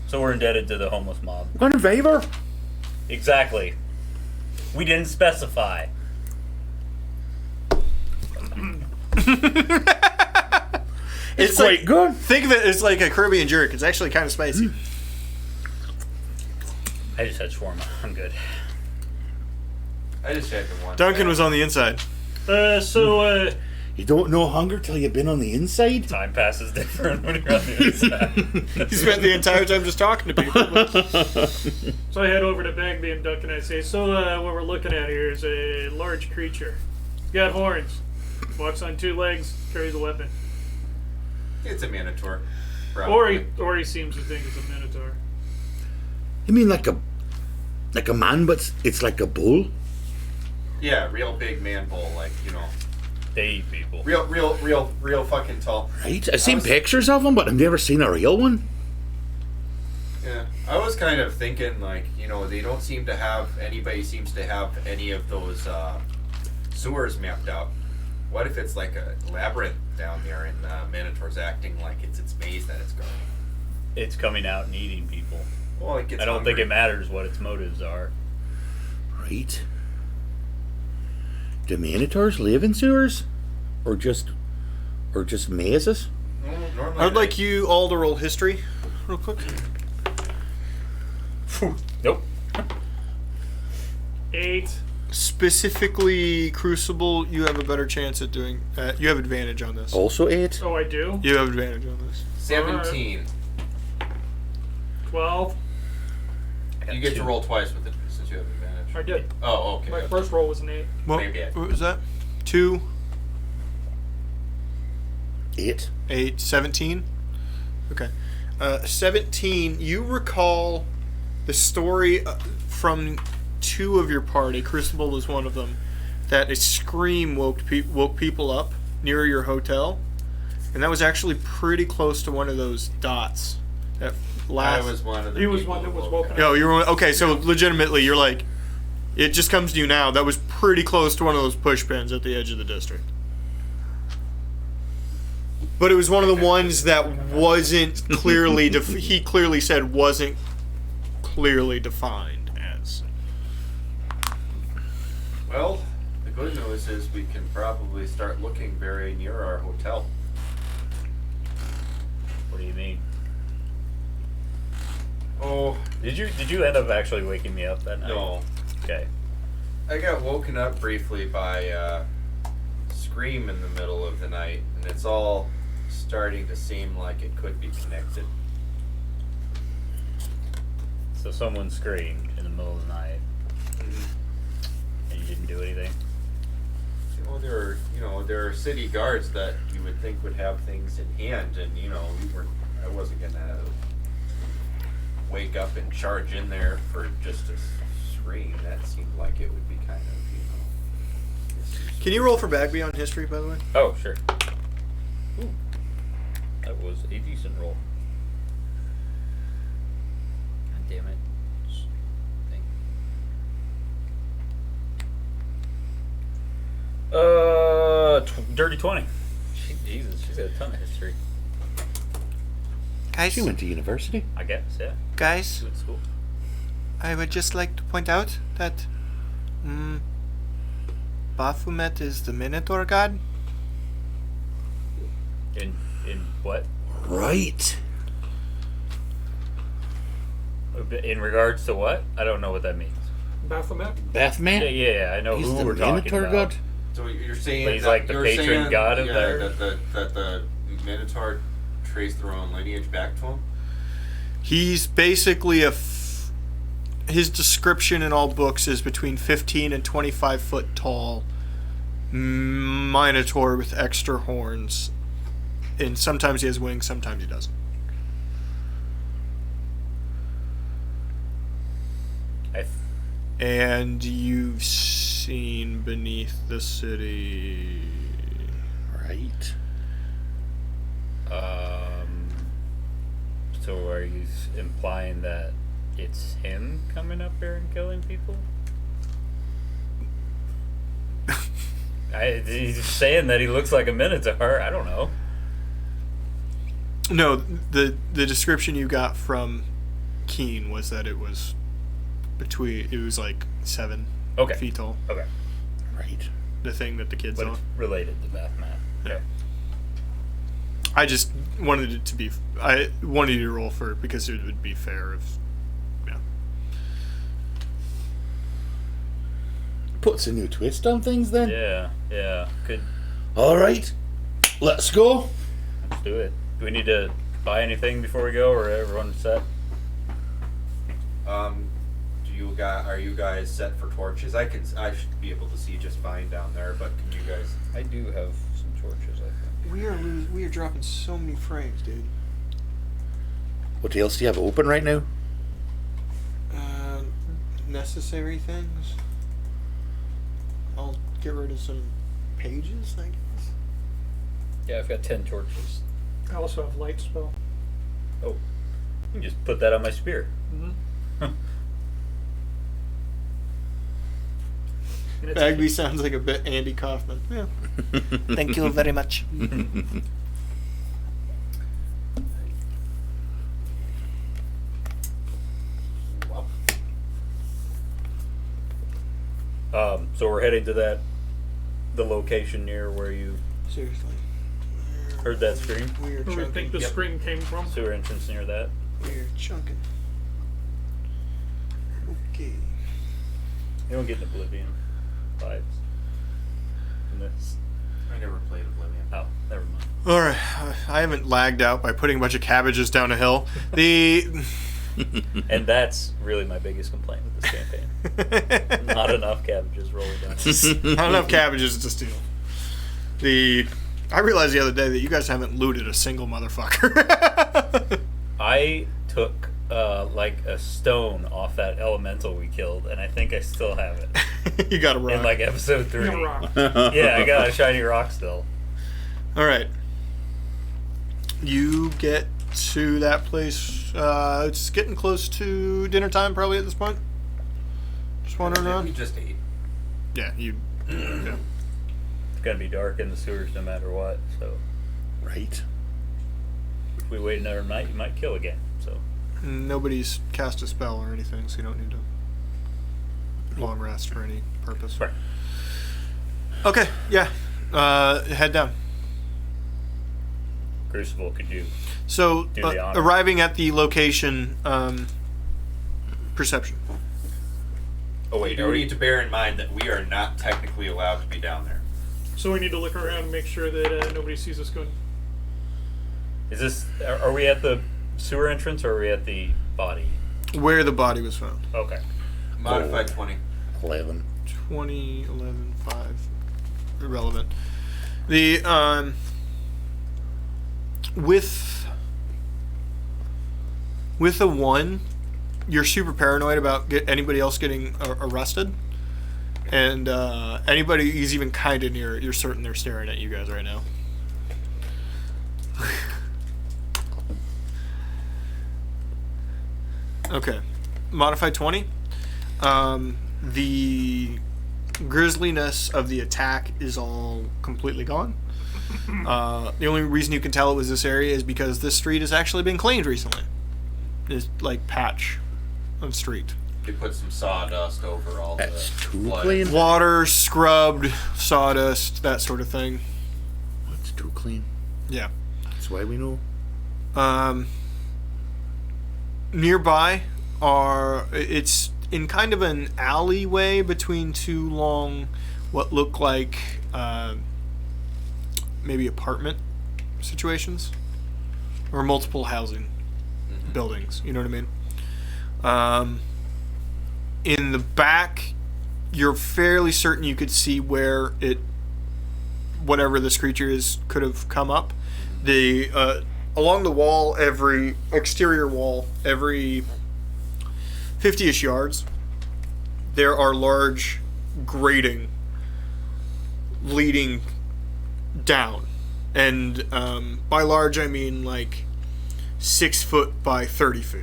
So we're indebted to the homeless mob. What a favor? Exactly. We didn't specify. It's quite like, good. Think of it as like a Caribbean jerk. It's actually kind of spicy. I just had shawarma. I'm good. I just had the one. Duncan was on the inside. You don't know hunger till you've been on the inside? Time passes different when you're on the inside. He spent the entire time just talking to people. So I head over to Bagby and Duncan and I say, what we're looking at here is a large creature. He's got horns. Walks on 2 legs, carries a weapon. It's a minotaur. Probably. Or he seems to think it's a minotaur. You mean like a man, but it's like a bull? Yeah, real big man bull, like, They eat people. real fucking tall. Right? I've seen pictures of them, but I've never seen a real one. Yeah, I was kind of thinking, like, they don't seem to have, anybody seems to have any of those sewers mapped out. What if it's like a labyrinth down there and Minotaur's acting like it's its maze that it's going? it's coming out and eating people. Well, it gets I don't think hungry. it matters what its motives are. Right. Do Manitors live in sewers? Or just mazes? Normally I'd like you all to roll history, real quick. Nope. 8. Specifically, Crucible, you have a better chance at doing. You have advantage on this. Also 8? Oh, I do? You have advantage on this. 17. 12. You get to roll twice with it since you have advantage. I did. Oh, okay. My first roll was an 8. What, Maybe what was that? 2, 8. 8, 17. Okay. 17, you recall the story from 2 of your party, Crucible was one of them, that a scream woke people up near your hotel. And that was actually pretty close to one of those dots. That I last. was one of the He was people one that who was woke woken up. up. No, you were okay. So legitimately, you're like, it just comes to you now. That was pretty close to one of those push pins at the edge of the district. But it was one of the ones that wasn't clearly. He clearly said wasn't clearly defined as. Well, the good news is we can probably start looking very near our hotel. What do you mean? Oh, Did you end up actually waking me up that night? no. Okay. I got woken up briefly by a scream in the middle of the night, and it's all starting to seem like it could be connected. So someone screamed in the middle of the night, and you didn't do anything. There are city guards that you would think would have things in hand, and I wasn't gonna wake up and charge in there for just a scream. That seemed like it would be kind of, Can you roll for Bagby on history, by the way? Oh, sure. Ooh. That was a decent roll. God damn it. Thing. Dirty 20. Jesus, she's got a ton of history. Guys, She went to university. I guess, yeah. guys, She went to school. I would just like to point out that Baphomet is the Minotaur god. In what? Right. In regards to what? I don't know what that means. Baphomet? Bathman? Yeah, I know He's who the we're talking Minotaur about. god? So you're saying But he's that like the you're patron saying, god of there? that the Minotaur traced their own lineage back to him. He's basically his description in all books is between 15 and 25 foot tall minotaur with extra horns, and sometimes he has wings, sometimes he doesn't. And you've seen beneath the city. Right. So are you implying that it's him coming up here and killing people? He's saying that he looks like a Minotaur. I don't know. No, the description you got from Keen was that it was like 7 Okay. feet tall. Okay. Right. The thing that the kids But on. it's related to Bathmat. Okay. I just wanted it to be. I wanted you to roll for it because it would be fair if. Yeah. Puts a new twist on things then. Yeah. Could All right. Let's go. let's do it. Do we need to buy anything before we go, or everyone set? Are you guys set for torches? I should be able to see just fine down there, but can you guys? I do have some torches, I think. We are dropping so many frames, dude. What else do you have open right now? Necessary things. I'll get rid of some pages, I guess. Yeah, I've got 10 torches. I also have light spell. Oh, you can just put that on my spear. Mm-hmm. And it's Bagby sounds like a bit Andy Kaufman. Yeah. Thank you very much. So we're heading to the location near where you Seriously. heard that scream. We're Where do you think chunking. the Yep. scream came from? Sewer entrance near that. We're chunking. Okay. You don't get an Oblivion vibes in this. I never played Oblivion. Oh, never mind. All right, I haven't lagged out by putting a bunch of cabbages down a hill. And that's really my biggest complaint with this campaign. Not enough cabbages rolling down. Not enough cabbages to steal. I realized the other day that you guys haven't looted a single motherfucker. I took like a stone off that elemental we killed, and I think I still have it You got a rock. in like episode 3. You're wrong. Yeah, I got a shiny rock still. All right. You get to that place. It's getting close to dinner time, probably at this point. Just wandering We around. just ate. Yeah, you. Yeah. It's gonna be dark in the sewers no matter what. So Right. if we wait another night, you might kill again. So Nobody's cast a spell or anything, so you don't need to long rest for any purpose. right. Okay. Yeah. Head down. Crucible could do. So, Do the honor. arriving at the location, perception. Oh We wait, do need to bear in mind that we are not technically allowed to be down there. So we need to look around and make sure that nobody sees us going. is this? Are we at the sewer entrance or are we at the body? Where the body was found. Okay. Modified 20. 11. 20, 11, 5. Irrelevant. The, with a 1, you're super paranoid about anybody else getting arrested. And anybody who's even kind of near it, you're certain they're staring at you guys right now. Okay. Modified 20. The grisliness of the attack is all completely gone. The only reason you can tell it was this area is because this street has actually been cleaned recently. This like patch of street. They put some sawdust over all That's the too blood. clean. Water, scrubbed, sawdust, that sort of thing. That's too clean. Yeah. That's why we know. Nearby it's in kind of an alleyway between two long, what look like maybe apartment situations or multiple housing buildings. You know what I mean? In the back, you're fairly certain you could see where whatever this creature is, could have come up. Along the wall, every exterior wall, every 50-ish yards, there are large grating leading down. And by large, I mean like 6 foot by 30 feet.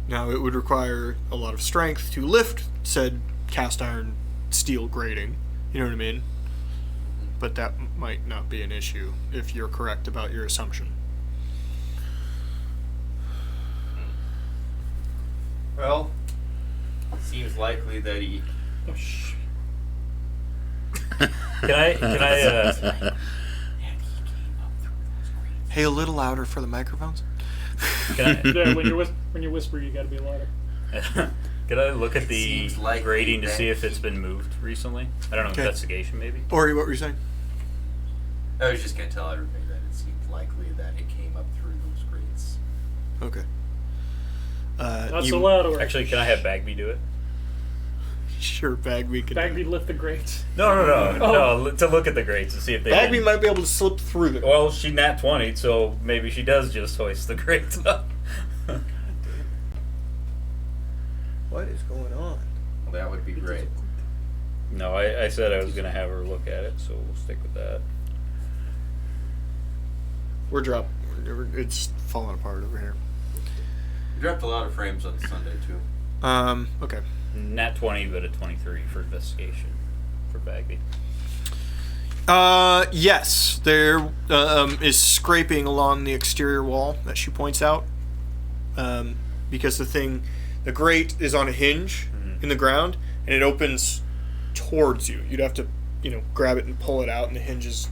Now, it would require a lot of strength to lift said cast iron steel grating. You know what I mean? But that might not be an issue if you're correct about your assumption. Well, seems likely that he. Oh, shh. Can I Hey, a little louder for the microphones. can Yeah, when you whisper, you gotta be louder. can I look at the Seems likely grading to that see if it's been moved recently? I don't know, Okay. investigation maybe? Ori, what were you saying? I was just gonna tell everybody that it seems likely that it came up through those grates. Okay. Not so loud, or Actually, can I have Bagby do it? Sure, Bagby can. Bagby lift the grates. No, to look at the grates and see if they. Bagby might be able to slip through them. Well, she nat 20, so maybe she does just hoist the grates up. What is going on? Well, that would be great. No, I said I was going to have her look at it, so we'll stick with that. We're dropped. It's falling apart over here. We dropped a lot of frames on Sunday too. Okay. Nat 20, but a 23 for investigation for Bagby. Yes, there is scraping along the exterior wall that she points out. Because the grate is on a hinge in the ground, and it opens towards you. You'd have to, grab it and pull it out, and the hinges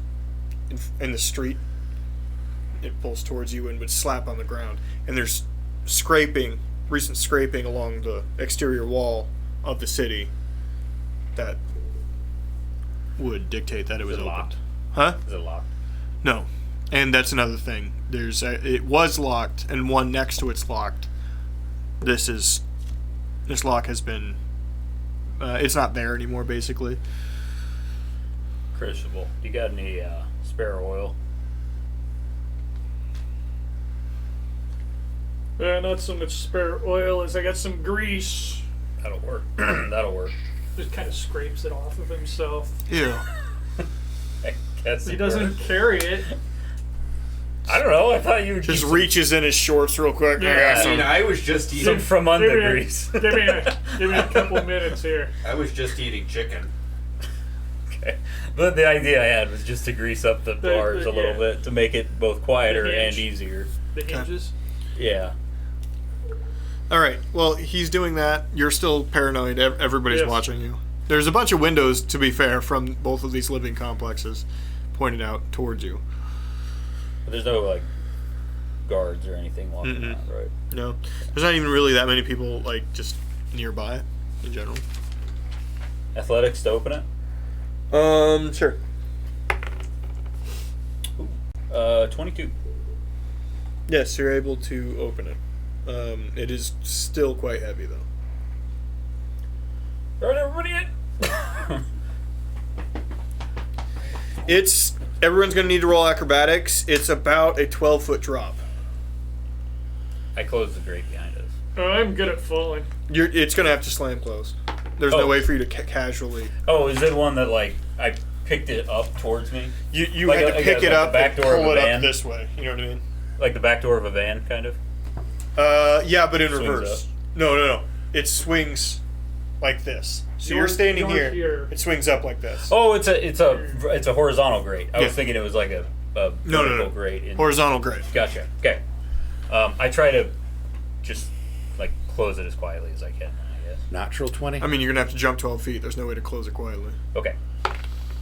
in the street. It pulls towards you and would slap on the ground. And there's recent scraping along the exterior wall of the city that would dictate that it was Is it opened. locked? Huh? Is it locked? No. And that's another thing. It was locked, and one next to it's locked. This lock has been. It's not there anymore, basically. Crucible. You got any spare oil? Not so much spare oil as I got some grease. That'll work. That'll work. Just kind of scrapes it off of himself. Ew. I guess He it doesn't works. carry it. I don't know. I thought you would Just keep reaches in his shorts real quick. Yeah. I mean, I was just some eating. from under Give me a- grease. Give me a couple minutes here. I was just eating chicken. Okay. But the idea I had was just to grease up the bars a little yeah. bit to make it both quieter The and hinge. easier. The hinges. Yeah. All right. Well, he's doing that. You're still paranoid. Everybody's Yes. watching you. There's a bunch of windows, to be fair, from both of these living complexes pointed out towards you. But there's no guards or anything walking Mm-mm. around, right? No. There's not even really that many people, just nearby in general. Athletics to open it? Sure. 22. Yes, you're able to open it. It is still quite heavy, though. Alright, everybody in! Everyone's going to need to roll acrobatics. It's about a 12-foot drop. I closed the grate behind us. Oh, I'm good at falling. It's going to have to slam closed. There's Oh. no way for you to casually. Oh, is it one that, I picked it up towards me? You Like had a- to pick like it a up back and door of pull a it van? up this way. You know what I mean? Like the back door of a van, kind of? Yeah, but in Swings reverse. up. No. It swings like this. So you're standing here. It swings up like this. Oh, it's a horizontal grate. I Yeah. was thinking it was like a No. vertical grate. Horizontal grade. Gotcha. Okay. I try to just close it as quietly as I can, I guess. Natural 20. I mean, you're going to have to jump 12 feet. There's no way to close it quietly. Okay.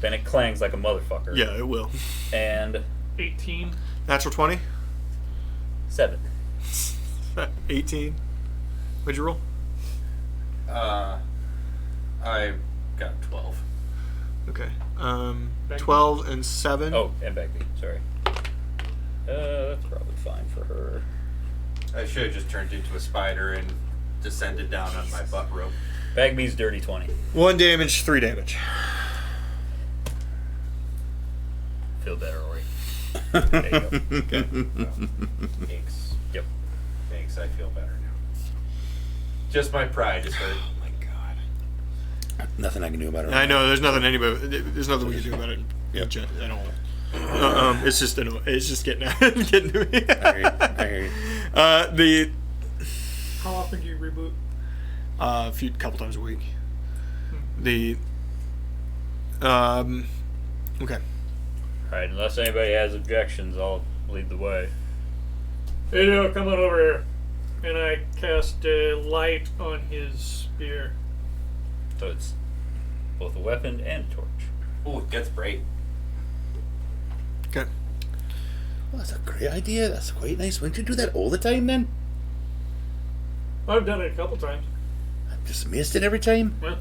Then it clangs like a motherfucker. Yeah, it will. And 18. Natural 20? 7. 18. What'd you roll? I got 12. Okay. Back 12 and 7. Oh, and Bagby. Sorry. That's probably fine for her. I should have just turned into a spider and descended down on my butt rope. Bagby's dirty 20. 1 damage, 3 damage. Feel better, Ori. There you go. Okay. Thanks. Yep. Thanks, I feel better now. Just my pride is hurt. Oh my god. Nothing I can do about it. I know, there's nothing we can do about it Yep. at all. It's just getting to me. I hear you. How often do you reboot? A couple times a week. Okay. Alright, unless anybody has objections, I'll lead the way. Hey, Joe, come on over here. And I cast light on his spear. So it's both a weapon and a torch. Ooh, it gets bright. Okay. Well, that's a great idea. That's quite nice. Wouldn't you do that all the time then? I've done it a couple times. I've just missed it every time. Well,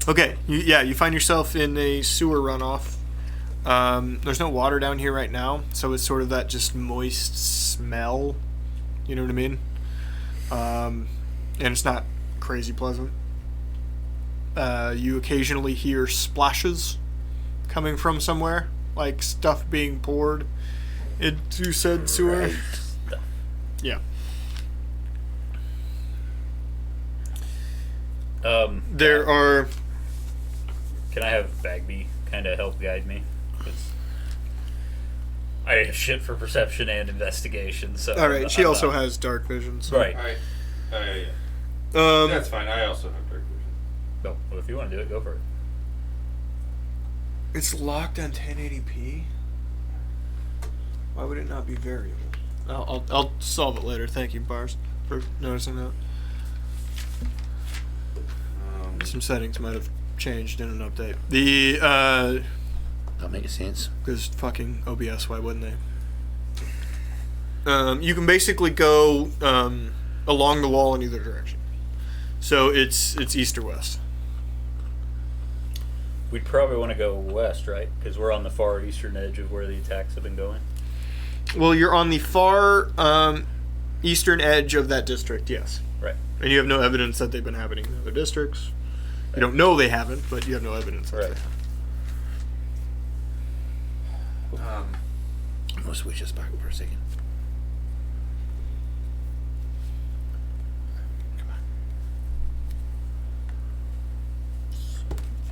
Okay. You find yourself in a sewer runoff. There's no water down here right now, so it's sort of that just moist smell. You know what I mean? And it's not crazy pleasant. You occasionally hear splashes coming from somewhere, like stuff being poured into said sewer. Right. Yeah. There are. Can I have Bagby kind of help guide me? 'Cause I have shit for perception and investigation, so... All right. She I'm also not- has dark vision. So. Right. Alright. Yeah. Um, That's fine. I also have dark vision. No, well, if you want to do it, go for it. It's locked on 1080p. Why would it not be variable? I'll solve it later. Thank you, Bars, for noticing that. Some settings might have changed in an update. The That makes sense. because fucking OBS, why wouldn't they? You can basically go along the wall in either direction. So it's east or west. We'd probably want to go west, right? Because we're on the far eastern edge of where the attacks have been going. Well, you're on the far eastern edge of that district, yes. Right. And you have no evidence that they've been happening in other districts. You don't know they haven't, but you have no evidence that Right. they have. I'm gonna switch this back for a second.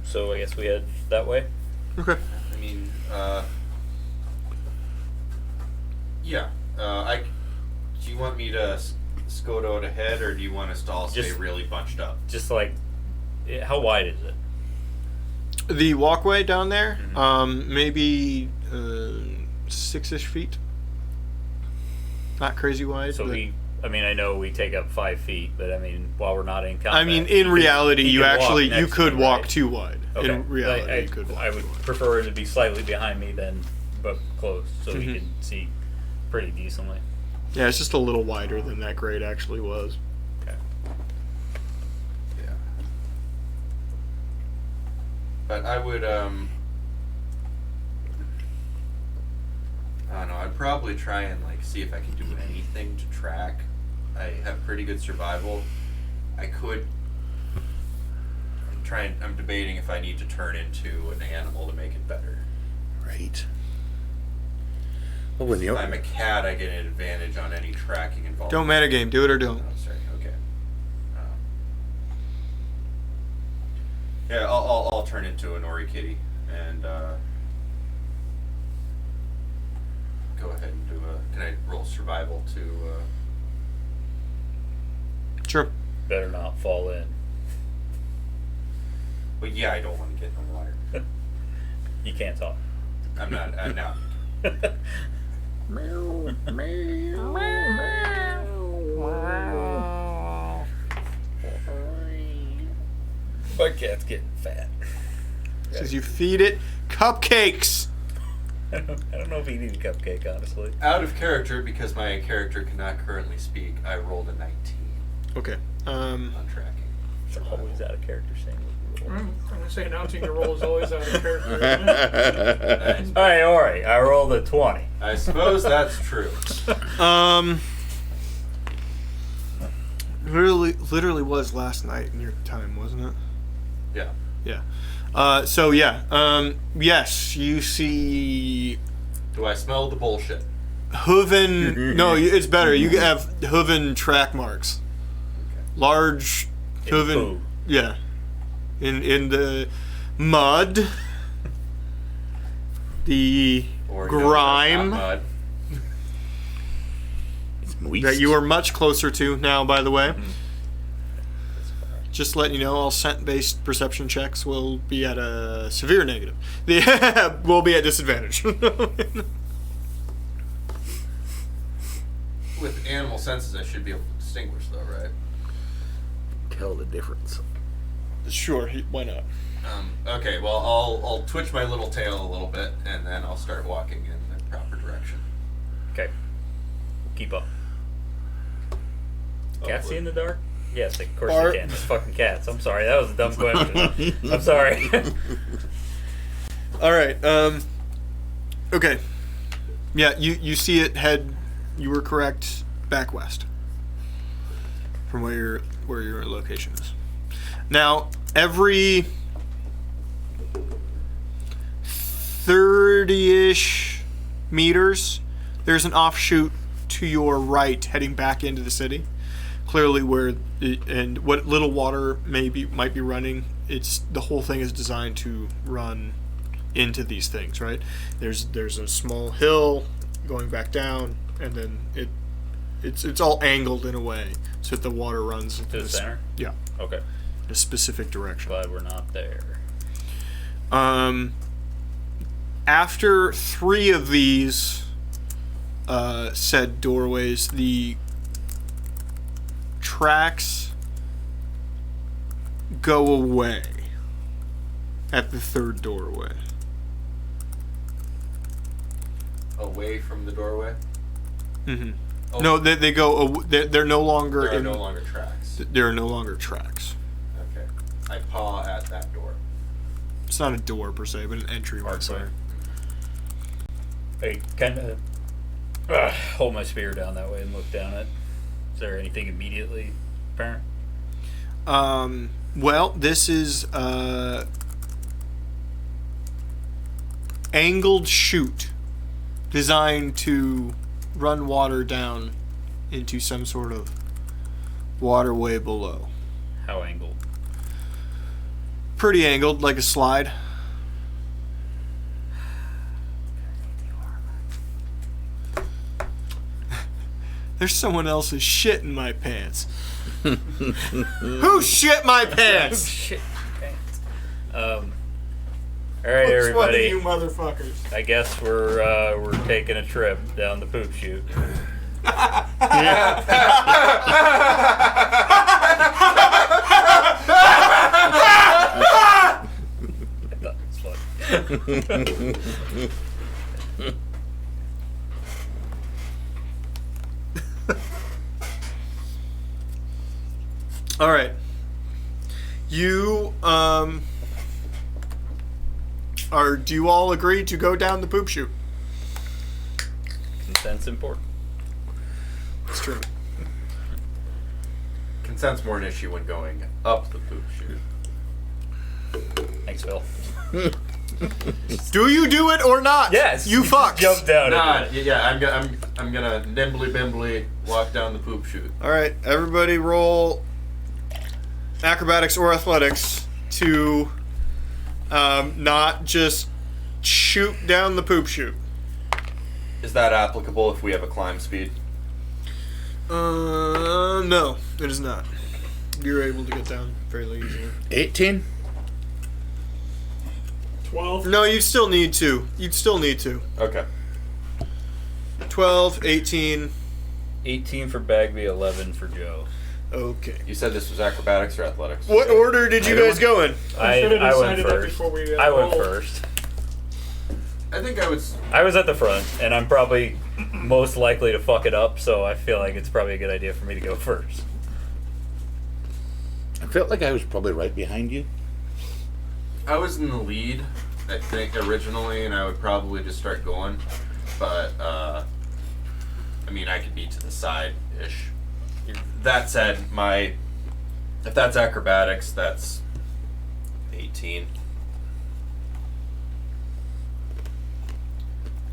So I guess we head that way. Okay. I mean, yeah. Do you want me to scoot out ahead, or do you want us to all stay Just- really bunched up? Just like, how wide is it? The walkway down there, Mhm. maybe 6-ish feet. Not crazy wide. So but- I know we take up 5 feet, but I mean, while we're not in combat. I mean, in reality, you can walk actually you next to could me, walk right? too wide. Okay. In reality, I you could walk I too would wide. prefer it to be slightly behind me than, but close, so we Mhm. can see pretty decently. Yeah, it's just a little wider than that grade actually was. Okay. Yeah. But I would, I don't know, I'd probably try and, like, see if I can do anything to track. I have pretty good survival. I could I'm debating if I need to turn into an animal to make it better. Right. Well, when If you I'm a cat, I get an advantage on any tracking involved. Don't metagame. Do it or don't. Oh, sorry. Okay. Yeah, I'll turn into an Ori kitty and go ahead and do a. Can I roll survival to? Sure. Better not fall in. But yeah, I don't want to get in the water. You can't talk. I'm not. I'm not. My cat's getting fat. Says you feed it cupcakes. I don't know if he needs a cupcake, honestly. Out of character because my character cannot currently speak. I rolled a 19 Okay. on tracking. It's always out of character saying what you roll. I'm going to say announcing your role is always out of character. Isn't it? Hey, Ori, I rolled a 20. I suppose that's true. Literally was last night in your time, wasn't it? Yeah. Yeah. Yes, you see Do I smell the bullshit? hooven. No, it's better. You have hooven track marks. Okay. Large In hooven. poo. Yeah. In the mud. The Or no, that's grime not mud. it's moist. that you are much closer to now, by the way. That's fine. Just letting you know, all scent-based perception checks will be at a severe negative. Will be at disadvantage. With animal senses, I should be able to distinguish, though, right? Tell the difference. Sure, why not? Okay, well, I'll twitch my little tail a little bit, and then I'll start walking in the proper direction. Okay. Keep up. Cats see in the dark? Yes, of course Bart. they can. It's fucking cats. I'm sorry. That was a dumb question. I'm sorry. All right. Okay. Yeah, you see it head. You were correct. Back west. From where your location is. Now, every 30-ish meters, there's an offshoot to your right heading back into the city. Clearly, and what little water might be running, the whole thing is designed to run into these things, right? There's a small hill going back down, and then it's all angled in a way so that the water runs To the center? Yeah, Okay. in a specific direction. Glad we're not there. After 3 of these said doorways, the tracks go away at the third doorway. Away from the doorway. Mm-hmm. Oh, No, they go. They're no longer there are in. no longer tracks. There are no longer tracks. Okay. I paw at that door. It's not a door per se, but an entry. Hard I'd say. door. I kind of hold my spear down that way and look down at. Is there anything immediately apparent? Well, this is angled chute designed to run water down into some sort of waterway below. How angled? Pretty angled, like a slide. There's someone else's shit in my pants. Who shit my pants? Shit, pants. All right, Which one of everybody. you motherfuckers? I guess we're taking a trip down the poop chute. I thought it was funny. All right. You do you all agree to go down the poop chute? Consent's important. It's true. Consent's more an issue when going up the poop chute. Thanks, Phil. Do you do it or not? Yes. You fucks. Jump down. Nah, into it. yeah, I'm gonna nimbly bimbly walk down the poop chute. All right, everybody roll acrobatics or athletics to not just shoot down the poop chute. Is that applicable if we have a climb speed? No, it is not. You're able to get down fairly easily. 18. 12. No, you'd still need to. You'd still need to. Okay. 12, 18. 18 for Bagby, 11 for Joe. Okay. You said this was acrobatics or athletics? What order did you guys go in? I should have I went decided that first. before we I went rolled. first. I think I was. I was at the front, and I'm probably most likely to fuck it up, so I feel like it's probably a good idea for me to go first. I felt like I was probably right behind you. I was in the lead, I think, originally, and I would probably just start going. But, I mean, I could be to the side-ish. That said, if that's acrobatics, that's 18.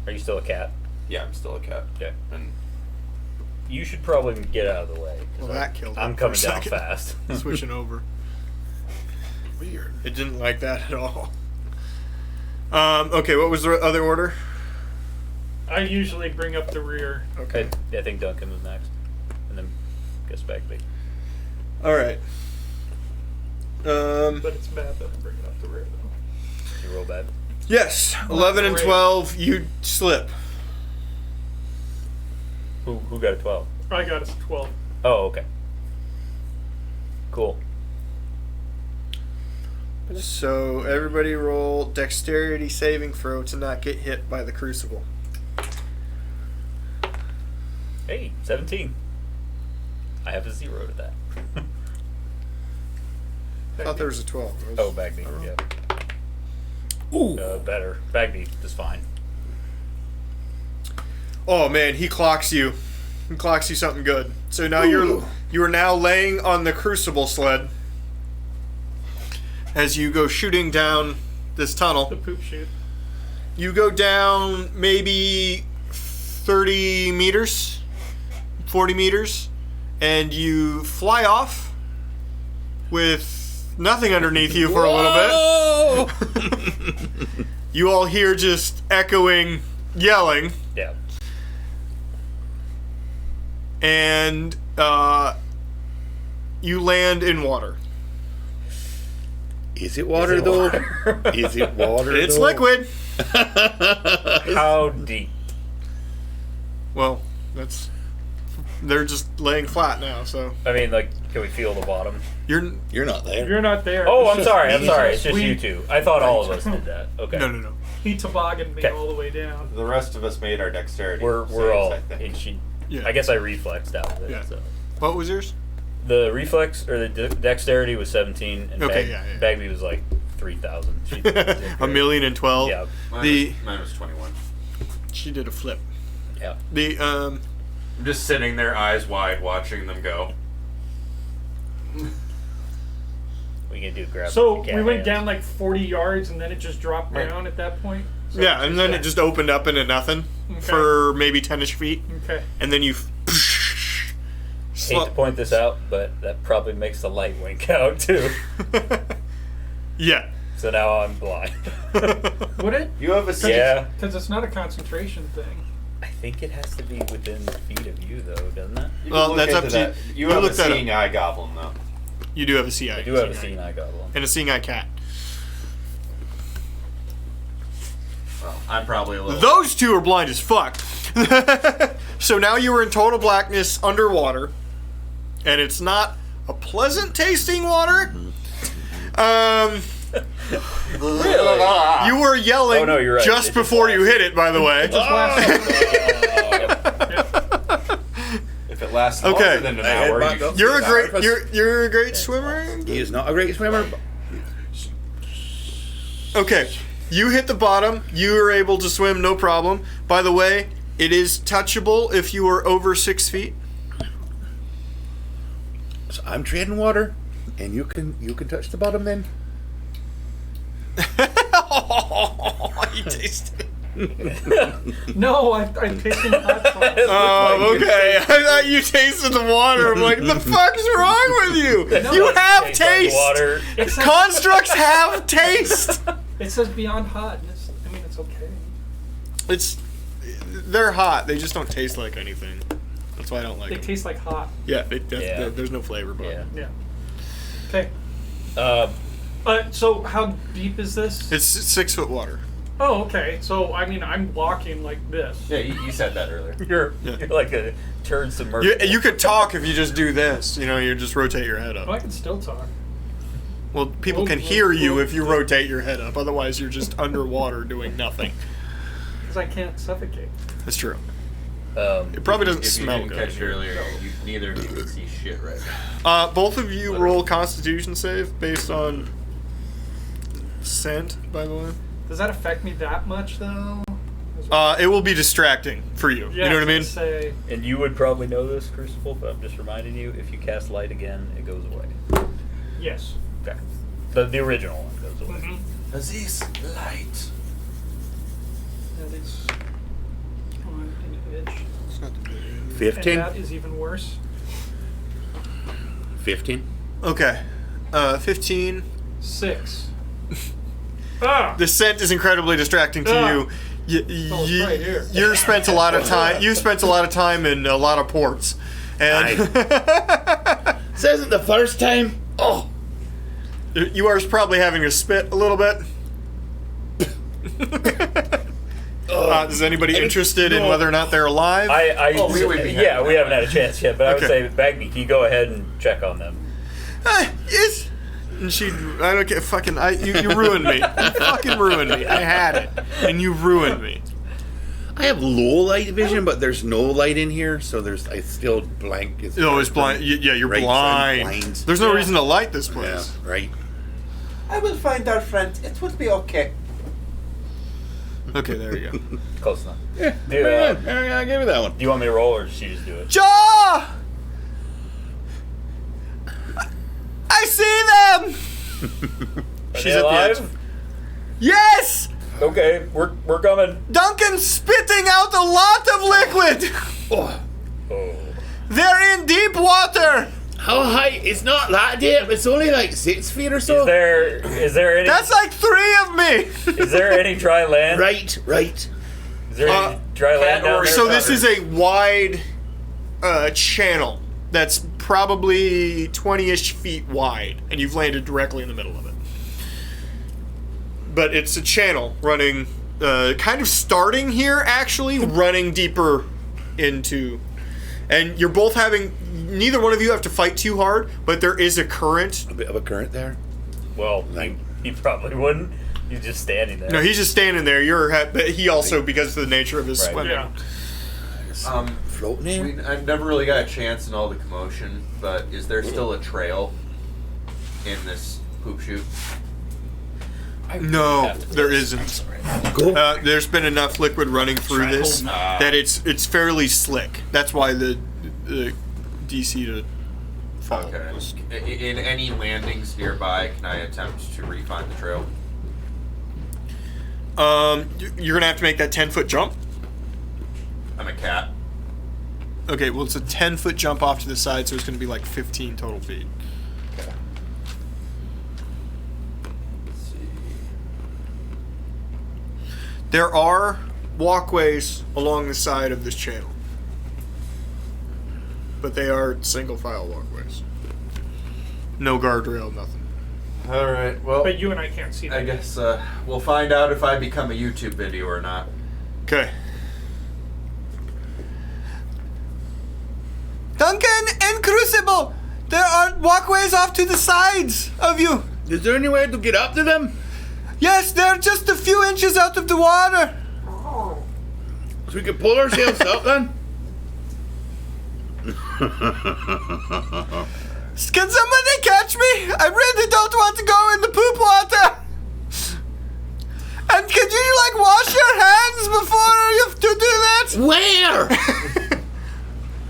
Are you still a cat? Yeah, I'm still a cat. Okay. And You should probably get out of the way. 'cause Well, that killed I'm him for coming a down second. fast. Switching over. Weird. It didn't like that at all. Okay, what was the other order? I usually bring up the rear. Okay. I think Duncan was next, and then guess Bagby. All right. But it's bad that I'm bringing up the rear, though. You roll bad. Yes, 11 and Great. 12, you slip. Who got a 12? I got us 12. Oh, okay. Cool. So everybody roll dexterity saving throw to not get hit by the crucible. Hey, 17. I have a 0 to that. I thought there was a 12. Oh, Bagby, yeah. Ooh. Better. Bagby is fine. Oh man, he clocks you. He clocks you something good. So now Ooh. you are now laying on the crucible sled as you go shooting down this The tunnel. poop chute. You go down maybe 30 meters, 40 meters, and you fly off with nothing underneath you for a little bit. You all hear just echoing yelling, Yeah. and you land in water. Is it water, though? Is it water? It's though? liquid. How deep? Well, that's they're just laying flat now. So I mean, like, can we feel the bottom? You're not there. You're not there. Oh, It's I'm just sorry. me. I'm sorry. It's just We- you two. I thought all of us did that. Okay. no. He tobogganed me Okay. all the way down. The rest of us made our dexterity. We're saves, all. I think. And she. Yeah. I guess I reflexed out of it. Yeah. So. What was yours? The reflex or the dexterity was 17, and Okay, yeah. Bagby was like 3,000. She did A great. million and 12. Yeah. Mine was 21. She did a flip. Yeah. The I'm just sitting there, eyes wide, watching them go. We can do grab. So cat we went hands. down like 40 yards, and then it just dropped down at that point. So yeah, and then it just opened up into nothing for maybe 10ish feet, Okay. and then you. Hate to point this out, but that probably makes the light wink out too. Yeah. So now I'm blind. Would it? You have a seat. Yeah. Because it's not a concentration thing. I think it has to be within feet of you, though, doesn't it? You can Well, look that's up into to that. you. You have a look that up. seeing eye goblin, though. You do have a CI. I do have a seeing eye goblin. And a seeing eye cat. Well, I'm probably a little. Those two are blind as fuck. So now you are in total blackness underwater, and it's not a pleasant tasting water. Really? You were yelling Oh, no, you're right. just It just before you hit it, by the way. If it lasts Okay. longer than an I head hour, back you up. You're a great Purpose. you're a great swimmer. He is not a great swimmer. But Okay, you hit the bottom. You are able to swim, no problem. By the way, it is touchable if you are over 6 feet. so I'm trading water, and you can touch the bottom then. You tasted it. No, I tasted hot sauce. Oh, okay. I thought you tasted the water. I'm like, the fuck's wrong with you? You have Tastes like taste. water. It says, Constructs have taste. it says beyond hot. And I mean, it's okay. They're hot. They just don't taste like anything. That's why I don't like They them. taste like hot. Yeah, Yeah. there's no flavor. But Yeah. Yeah. Okay. Um, So how deep is this? it's 6 foot water. Oh, okay. So I mean, I'm walking like this. Yeah, you said that earlier. you're like a turd submersible. You could talk if you just do this. You know, you just rotate your head Oh, up. I can still talk. Well, people can hear you if you rotate your head up. Otherwise, you're just underwater doing nothing. Because I can't suffocate. That's true. Um, It probably doesn't If you smell didn't good. catch it earlier, neither of you could see shit right now. Both of you roll Constitution save based on scent, by the way. Does that affect me that much, though? It will be distracting for you. Yeah, You know what I mean? Say, and you would probably know this, Crucible, but I'm just reminding you, if you cast light again, it goes away. yes. Okay. The original one goes away. Mm-hmm. Aziz, light. That is on an edge. It's not the big- 15. And that is even worse. 15. Okay. 15. 6. Ah! The scent is incredibly distracting to Ah. you. Oh, it's right here. You spent a lot of time. You spent a lot of time in a lot of ports, and This isn't the first time. Oh, you are probably having to spit a little bit. Is anybody interested in whether or not they're alive? We would be yeah, happy. we haven't had a chance yet, but I would Okay. say, Bagby, can you go ahead and check on them? Yes. And I don't get fucking. You ruined me. You fucking ruined me. I had it, and you ruined me. I have low light vision, but there's no light in here, so I still blank. It's Oh, it's blind. Yeah, you're Right, so I'm blind. blind. There's no Yeah. reason to light this Yeah, place. right. I will find our friend. It would be okay. Okay, there you go. Close enough. Yeah, Do, I'll give you that one. Do you want me to roll, or should you just do it? Jaw! I see them. Are She's they at the alive? edge. Yes! Okay, we're coming. Duncan's spitting out a lot of liquid! Oh, Oh. They're in deep water! how high? It's not that deep. It's only like 6 feet or so. Is there any That's like 3 of me! is there any dry land? Right. Is there any dry land down there? So this is a wide channel that's probably 20-ish feet wide, and you've landed directly in the middle of it. But it's a channel running, kind of starting here, actually, running deeper into... and you're both having. Neither one of you have to fight too hard, but there is a current. A bit of a current there. Well, Like- he probably wouldn't. He's just standing there. No, he's just standing there. But he also, because of the nature of his Right. swimming. Yeah. Floating in. I never really got a chance in all the commotion, but is there still a trail in this poop chute? No, there isn't. Go. There's been enough liquid running through this that it's fairly slick. That's why the DC to fall. Okay. In any landings nearby, can I attempt to refine the trail? You're gonna have to make that 10-foot jump. I'm a cat. Okay, well it's a 10-foot jump off to the side, so it's gonna be like 15 total feet. Okay. Let's see. There are walkways along the side of this channel, but they are single file walkways. No guardrail, nothing. All right. Well, But you and I can't see that. I guess we'll find out if I become a YouTube video or not. Okay. Duncan and Crucible, there are walkways off to the sides of you. Is there any way to get up to them? Yes, they're just a few inches out of the water. So we could pull ourselves up then? Can somebody catch me? I really don't want to go in the poop water. And could you like wash your hands before you have to do that? Where?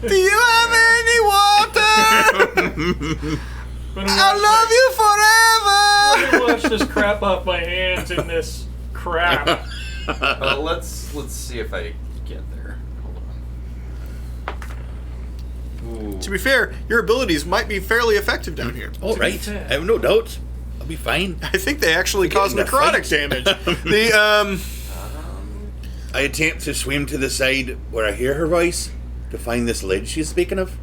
Do you have any water? I'll love you forever. Wash this crap off my hands in this crap. Let's see if I get there. Hold on. Ooh. To be fair, your abilities might be fairly effective down here. All right. fair. I have no doubts. I'll be fine. I think they actually cause getting the necrotic damage. The I attempt to swim to the side where I hear her voice to find this ledge she's speaking of.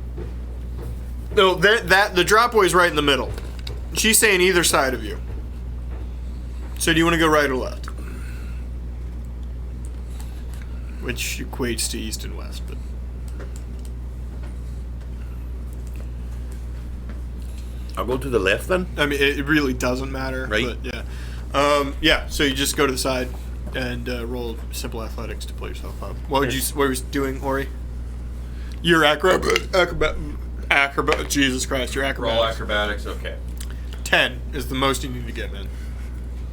no, that the dropway's right in the middle. She's saying either side of you. So do you want to go right or left? Which equates to east and west, but I'll go to the left then. I mean it really doesn't matter. Right. But yeah. So you just go to the side and roll simple athletics to pull yourself up. What were you doing, Ori? Your acrobat. Jesus Christ, your acrobatics. Roll acrobatics. Okay. 10 is the most you need to get, man.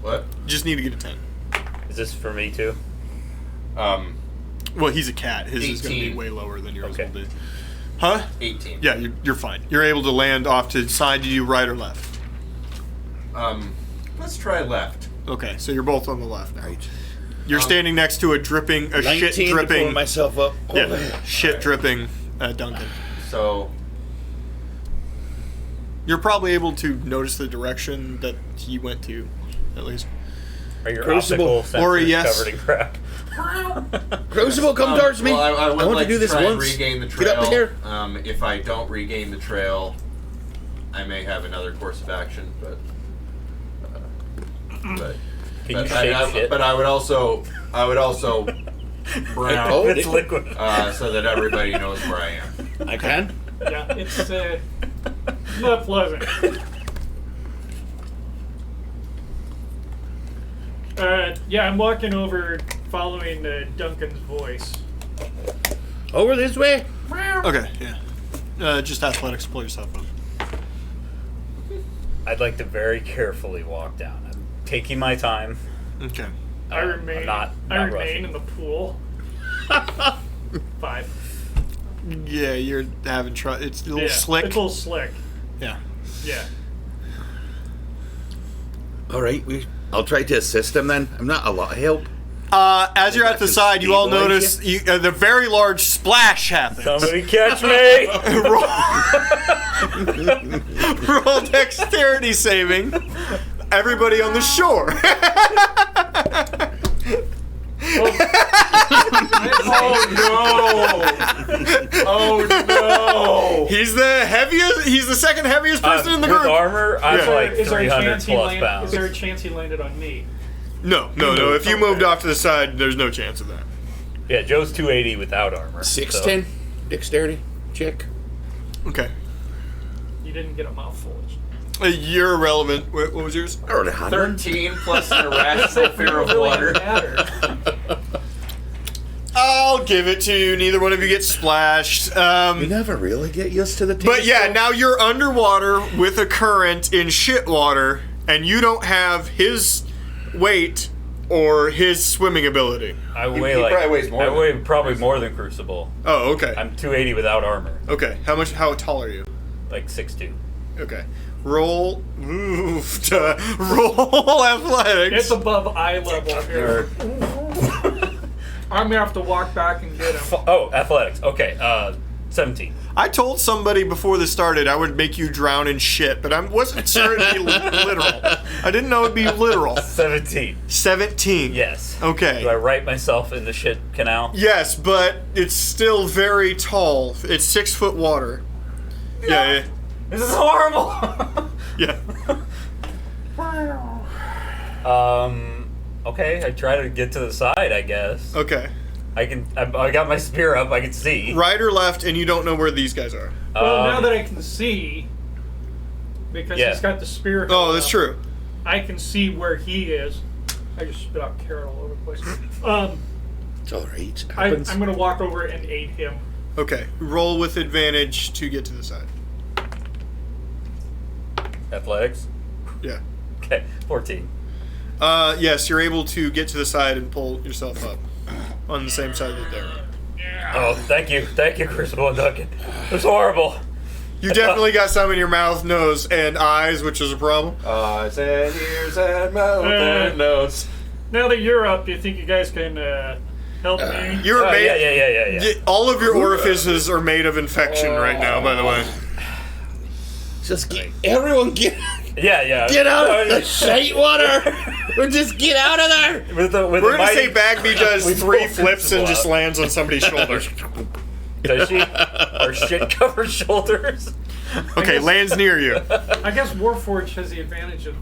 What? You just need to get a 10. Is this for me too? Well, he's a cat. His is going to be 18. way lower than yours Okay. will be. Huh? 18. Yeah, you're fine. You're able to land off to the side. Do you right or left? Let's try left. Okay, so you're both on the left now. Right. You're standing next to a shit 19 to pull dripping, myself up. yeah, shit dripping Duncan. So You're probably able to notice the direction that he went to, at least. Are your Crucible. optical sensors Or a yes. covered in crap? Crucible, come towards me. Well, I would want like to do this try and once. regain the Get trail. up here. If I don't regain the trail, I may have another course of action, but Can you but shape shit? but I would also brown Oh, It's liquid. so that everybody knows where I am. I can. Yeah, it's not pleasant. Yeah, I'm walking over, following Duncan's voice. Over this way. Okay, yeah. Just athletics to pull yourself up. I'd like to very carefully walk down. I'm taking my time. Okay. I remain. I'm not I remain rushing. in the pool. 5. Yeah, you're having trouble. It's a little Yeah, slick. It's a little slick. Yeah. Yeah. All right, I'll try to assist him then. I'm not a lot of help. As you're at the That side, you all stabilize notice the very large splash happens. Somebody catch me! Roll dexterity saving. Everybody on the shore. Oh no! He's the heaviest. He's the second heaviest person in the with group. armor, I'm Yeah. like Is there a 300 chance he plus landed? pounds. Is there a chance he landed on me? No. If you moved off to the side, there's no chance of that. Yeah, Joe's 280 without armor. 6'10", dexterity. check. Okay. You didn't get a mouthful. You're irrelevant. What was yours? I already had one. 13 plus an irrational fear of water. I'll give it to you. Neither one of you get splashed. We never really get used to the taste. But yeah, though. now you're underwater with a current in shit water, and you don't have his weight or his swimming ability. I weigh he like probably weighs more I than weigh Crucible. probably more than Crucible. Oh, okay. I'm 280 without armor, Okay. How tall are you? like 6'2". Okay. Roll. Roll athletics. It's above eye level here. I'm gonna have to walk back and get him. Oh, athletics. Okay, 17. I told somebody before this started I would make you drown in shit, but I wasn't sure it'd be literal. I didn't know it'd be literal. 17. 17. Yes. Okay. Do I write myself in the shit canal? Yes, but it's still very tall. It's 6 foot water. Yeah. This is horrible. Yeah. Okay, I try to get to the side, I guess. Okay. I got my spear up, I can see. Right or left, and you don't know where these guys are. Well, now that I can see, because Yeah. he's got the spear. Oh, that's true. I can see where he is. I just spit out carrot all over the place. It's all right. It I'm happens. going to walk over and aid him. Okay. Roll with advantage to get to the side. Athletics. Yeah. Okay, 14. Yes, you're able to get to the side and pull yourself up on the same side that they're on. Oh, thank you, Crucible and Duncan. It's horrible. You definitely got some in your mouth, nose, and eyes, which is a problem. Eyes and ears and mouth and nose. Now that you're up, do you think you guys can help me? You're Oh, made. yeah. All of your orifices are made of infection right now, by the way. Just everyone get Yeah. get out of the shite water. Or just get out of there. With We're the gonna say mighty- Bagby does We 3 pull flips and Crucible just out. lands on somebody's shoulder. Does she? Or shit-covered shoulders? Okay, lands near you. I guess Warforged has the advantage of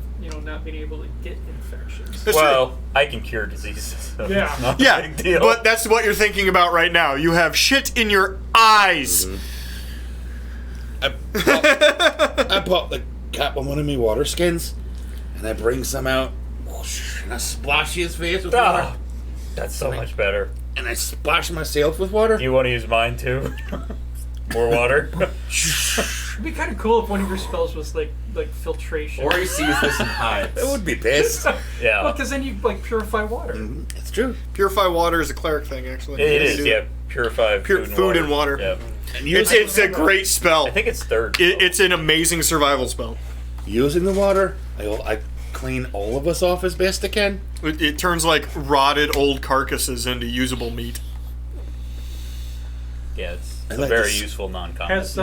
not being able to get infections. That's Well, I can cure diseases. So Yeah. it's not true. a Yeah, big deal. but that's what you're thinking about right now. You have shit in your eyes. I pop the cap on one of my water skins, and I bring some out, whoosh, and I splash his face with water, Oh, that's so much better. and I splash myself with water. Do you want to use mine too? More water? It'd be kind of cool if one of your spells was like filtration. Or he sees this and hides. That would be best. Yeah. Well, because then you purify water. It's true. Purify water is a cleric thing, actually. It You is, do yeah. Purify Food and water. Yeah. And It's a great spell. I think it's third. It's an amazing survival spell. using the water, I clean all of us off as best I can. It turns like rotted old carcasses into usable meat. Yeah, it's I a like very this. useful non-combat. Has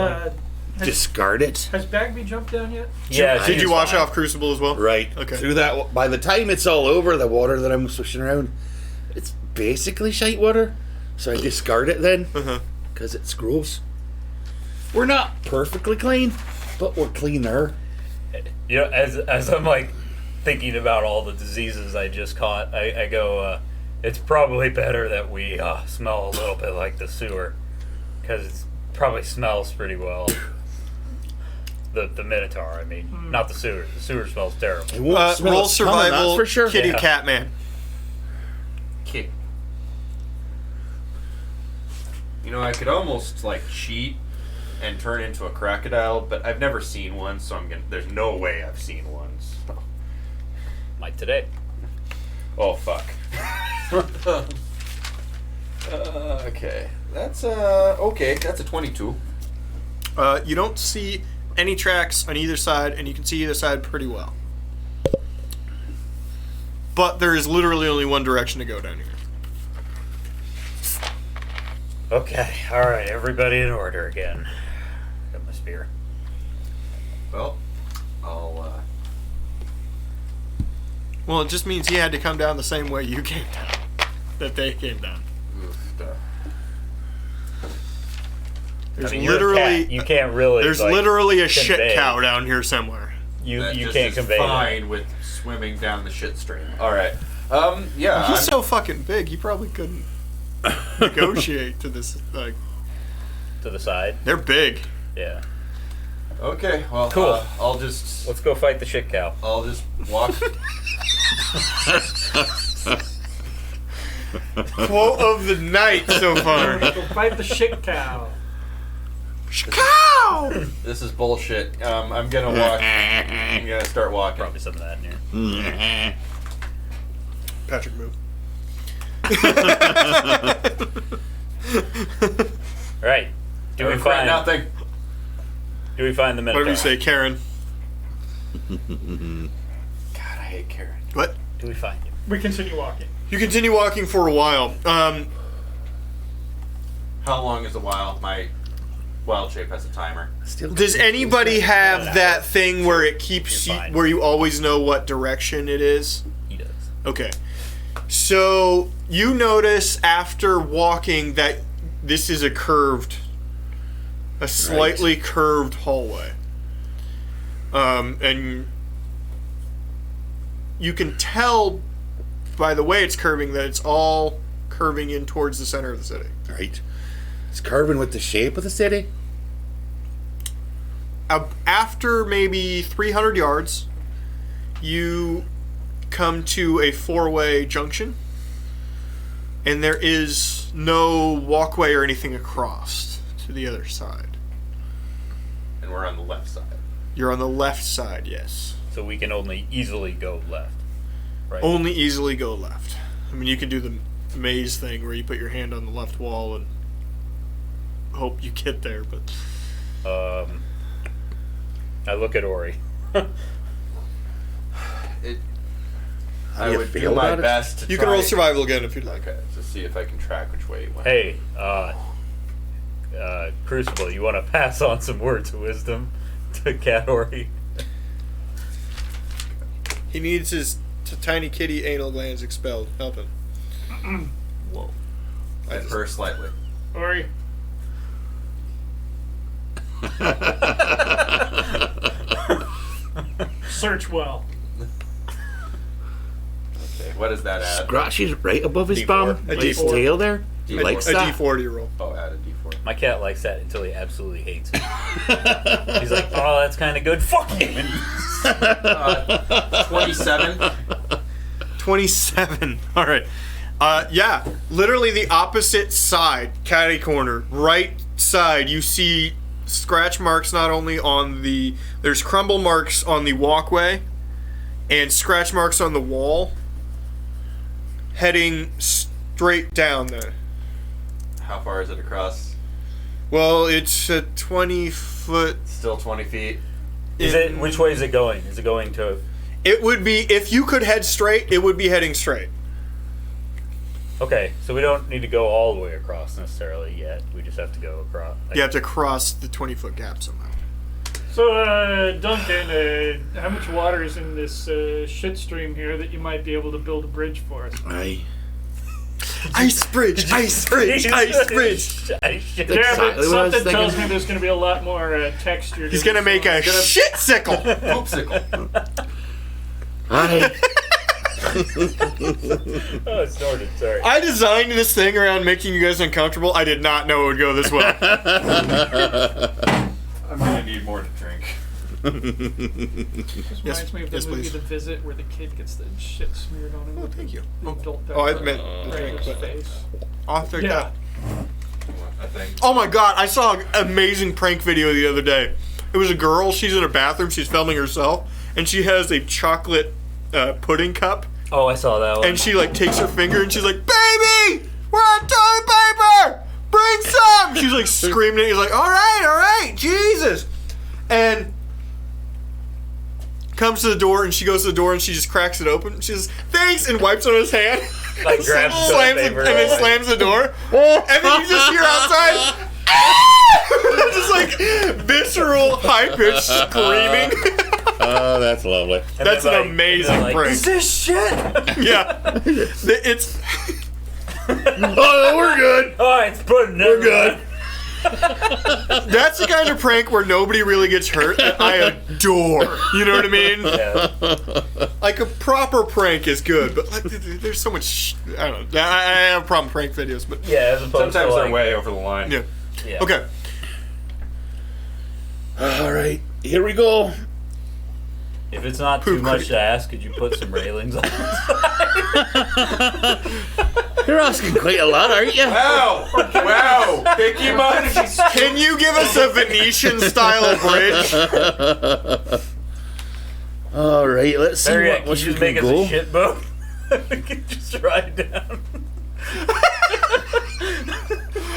Discard it. Bagby jumped down yet? Yeah, Did you she's wash fine. off Crucible as well? Right. Okay. Through that, by the time it's all over, the water that I'm swishing around, it's basically shite water. So I discard it then, Uh-huh. because it's gross. We're not perfectly clean, but we're cleaner. You know, as I'm like thinking about all the diseases I just caught, I go, it's probably better that we smell a little bit like the sewer, because it probably smells pretty well. The Minotaur, I mean, not the sewer. The sewer smells terrible. It won't smell Roll it's coming, survival, that's for sure. kitty Yeah. cat man. Kick. You know, I could almost like cheat and turn into a crocodile, but I've never seen one, so there's no way I've seen one. So. Like today. Oh fuck. Okay, that's okay. That's a 22. You don't see any tracks on either side, and you can see either side pretty well. But there is literally only one direction to go down here. Okay, alright, everybody in order again. Got my spear. Well, I'll. Well, it just means he had to come down the same way you came down. That they came down. There's I mean, you're a literally cat. You can't really. there's like, literally a shit convey. cow down here somewhere. You That you just can't is convey that. fine with swimming down the shit stream. All right. Yeah. He's so fucking big, he probably couldn't negotiate to this to the side. They're big. Yeah. Okay, well, Cool. I'll just Let's go fight the shit cow. walk. Quote of the night so far. Go fight the shit cow. Cow! This is bullshit. I'm gonna walk. I'm gonna start walking. Probably some of that in here. Patrick, move. All right. Do we Regret find nothing? the What Minotaur? did we say, Karen? God, I hate Karen. What? Do we find him? We continue walking. You continue walking for a while. How long is a while? My wild shape has a timer. Does anybody have that thing where it keeps you, You're fine. where you always know what direction it is? He does. Okay. So you notice after walking that this is a slightly curved hallway. And you can tell by the way it's curving that it's all curving in towards the center of the city. Right. It's curving with the shape of the city. After maybe 300 yards, you come to a four-way junction, and there is no walkway or anything across to the other side. And we're on the left side. You're on the left side, yes. So we can only easily go left. Right. Only easily go left. I mean, you can do the maze thing where you put your hand on the left wall and hope you get there, but I look at Ori. I you would do feel my about it? best to you try. can roll survival again if you'd like. Okay, to see if I can track which way he went. Hey, Crucible, you want to pass on some words of wisdom to Cat Ori? He needs his tiny kitty anal glands expelled. Help him. Whoa. I differ slightly. Ori. Search well. Okay, what does that add? Scratchy's right above his D4. bum. A Like his D4. tail there. He D4. likes A that. D4 to your roll. Oh, add a D4. My cat likes that until he absolutely hates it. He's like, oh, that's kind of good. Fuck him. 27. 27. All right. Yeah, literally the opposite side, catty corner, right side, you see scratch marks not only on there's crumble marks on the walkway and scratch marks on the wall heading straight down there. How far is it across? Well, it's a 20-foot. Still 20 feet. Which way is it going? Is it going to... It would be, if you could head straight, it would be heading straight. Okay, so we don't need to go all the way across necessarily yet. We just have to go across. You have to cross the 20-foot gap somehow. So, Duncan, how much water is in this shit stream here that you might be able to build a bridge for us? Aye. Ice bridge, ice bridge, ice bridge. Yeah, but exactly what I was something tells thinking. me there's going to be a lot more texture. He's gonna make a shit-sickle. Poopsicle. Aye. Oh, it started. Sorry. I designed this thing around making you guys uncomfortable. I did not know it would go this well. I'm gonna need more to drink. This reminds me of the yes, movie please. The Visit, where the kid gets the shit smeared on him. Oh, thank you. The adult Oh, I pepper meant right the in drink, his but face. I'll take Yeah. that. I think. Oh my god, I saw an amazing prank video the other day. It was a girl, she's in her bathroom, she's filming herself, and she has a chocolate pudding cup, Oh, I saw that one. and she like takes her finger and she's like, "Baby, we're on toilet paper! Bring some!" She's like screaming it. He's like, all right, Jesus. And comes to the door, and she goes to the door, and she just cracks it open. She says, "Thanks," and wipes on his hand. Like, grabs the slams it, paper. and then slams the door. And then you just hear outside, just like visceral, high-pitched screaming. Oh, that's lovely. And That's then, an amazing like, prank. Is this shit? Yeah, it's Oh, we're good. Oh, it's pudding. We're good. that's the kind of prank where nobody really gets hurt that I adore. You know what I mean? Yeah. Like a proper prank is good, but like there's so much. I don't know. I have a problem with prank videos, but Yeah, as opposed Sometimes to they're like, way over the line. yeah. Yeah. Okay. All right, here we go. If it's not too much to ask, could you put some railings on? You're asking quite a lot, aren't you? Wow! Wow! Picky much? Can you give us a Venetian style bridge? All right, let's see There, what can you we just make can us go. a shit boat? We can just ride down.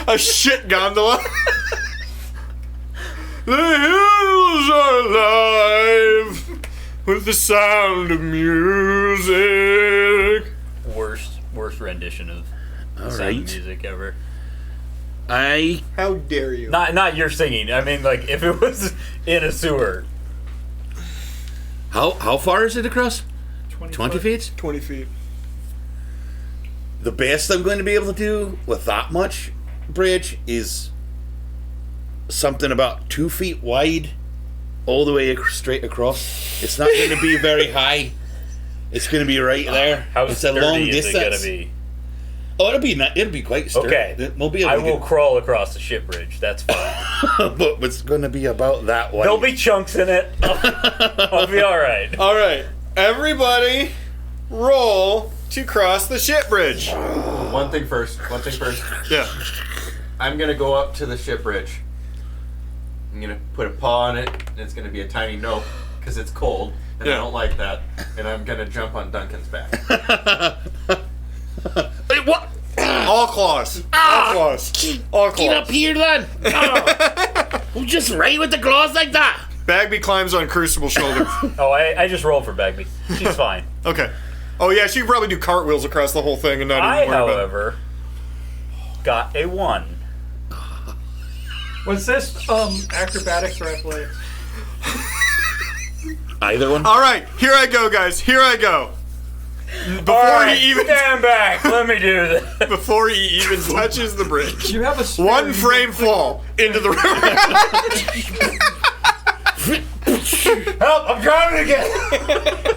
A shit gondola. The hills are alive with the sound of music. Worst rendition of All sound right. music ever. How dare you? Not your singing. I mean, like if it was in a sewer. How far is it across? 20 20 feet? 20 feet. The best I'm going to be able to do with that much bridge is something about 2 feet wide, all the way straight across. It's not going to be very high. It's going to be right there. How it's a sturdy long is distance. it gonna be? Oh, it'll be quite sturdy. Okay. We'll be able I to will get- crawl across the ship bridge. That's fine. but it's going to be about that wide. There'll be chunks in it. I'll be all right. All right, everybody, roll to cross the ship bridge. One thing first. Yeah. I'm gonna go up to the ship bridge. I'm gonna put a paw on it, and it's gonna be a tiny note because it's cold, and Yeah. I don't like that. And I'm gonna jump on Duncan's back. Wait, what? All claws. All claws. All Get up claws. here, then. Oh, just right with the claws like that. Bagby climbs on Crucible's shoulder. Oh, I just rolled for Bagby. She's fine. Okay. Oh yeah, she could probably do cartwheels across the whole thing and not I, even worry about it. however, got a 1. Was this acrobatics or athletics? Either one. All right, here I go, guys. Here I go. Before All right, he even stand back. Let me do this. before he even touches the bridge, You have a spare, one you frame fall into the river. Help! I'm drowning again.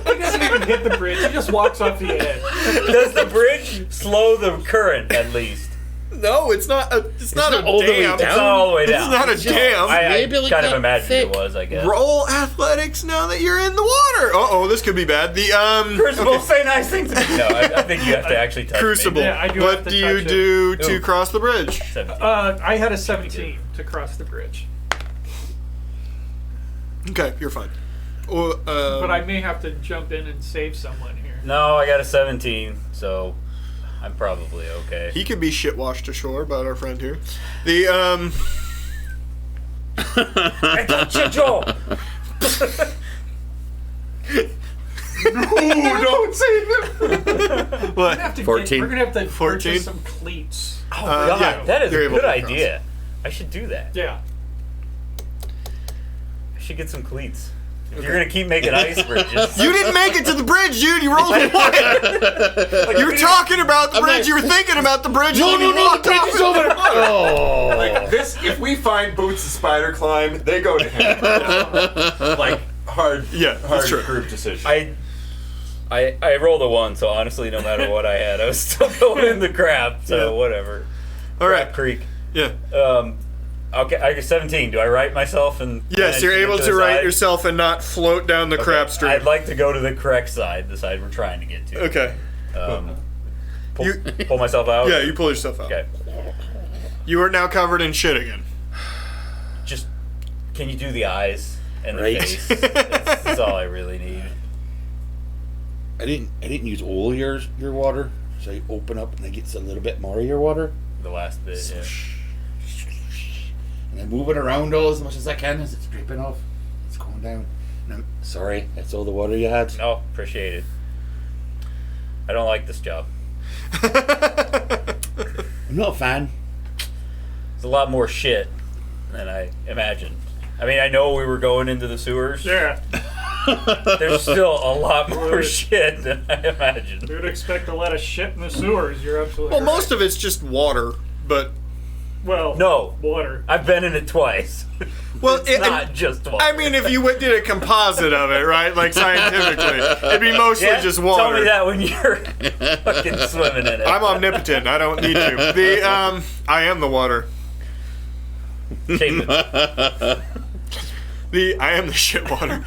He doesn't even hit the bridge. He just walks off the edge. Does the bridge slow the current at least? No, it's not. It's not not a all the way dam. down. It's not all the way down. It's not a dam. I Maybe like kind of that imagined thick. it was, I guess. Roll athletics now that you're in the water. Uh-oh, this could be bad. The Crucible, okay. say nice things to me. No, I think you have to actually touch Crucible. me. Yeah, I do What have to do you touch it. do to Ooh. cross the bridge? 17. I had a 17 to cross the bridge, Okay, you're fine. but I may have to jump in and save someone here. No, I got a 17, so I'm probably okay. He could be shit washed ashore about our friend here. The I got you, Joel. don't save him. What? Have to 14. we're gonna have to 14? purchase some cleats. Oh, God, yeah, that is you're a able good to cross. idea. I should do that. Yeah. I should get some cleats. If you're going to keep making ice bridges. You didn't make it to the bridge, dude. You rolled a 1. You were talking about the bridge. You were thinking about the bridge. No, and no, you no, walked the bridge off is into over. the water. Oh. Like this, if we find Boots' spider climb, they go to him. Like hard that's true. group decision. I rolled a 1, so honestly, no matter what I had, I was still going in the crap, so Yeah. whatever. All Crap right. Creek. Yeah. Okay, I get 17. Do I right myself? And Yes, you're manage able get to the right side? yourself and not float down the Okay, crap stream. I'd like to go to the correct side, the side we're trying to get to. Okay. Pull, You- pull myself out? Yeah, you pull yourself out. Okay. You are now covered in shit again. Just, can you do the eyes and the Right. face? That's all I really need. I didn't use all your water, so I open up and I get a little bit more of your water, The last bit, yeah. and I move it around all as much as I can as it's dripping off. It's going down. And I'm sorry, that's all the water you had. No, appreciate it. I don't like this job. I'm not a fan. It's a lot more shit than I imagined. I mean, I know we were going into the sewers. Yeah. There's still a lot more shit than I imagined. We would expect a lot of shit in the sewers. You're absolutely Well, right. most of it's just water, but Well, No. water. I've been in it twice. well, It's not just water. I mean, if you did a composite of it, right, like scientifically, it'd be mostly Yeah? just water. Tell me that when you're fucking swimming in it. I'm omnipotent. I don't need to. I am the water. Shape it. I am the shit water.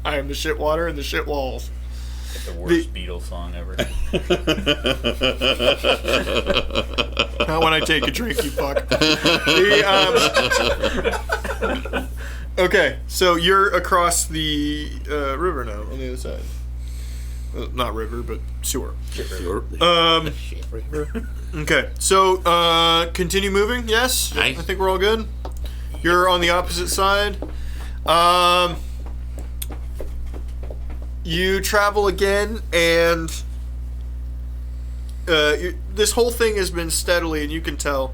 I am the shit water and the shit walls. It's the worst Beatles song ever. Not when I take a drink, you fuck. Okay, so you're across the river now on the other side. Not river, but sewer. Okay, so continue moving. Yes, Nice. I think we're all good. You're on the opposite side. You travel again, and this whole thing has been steadily, and you can tell,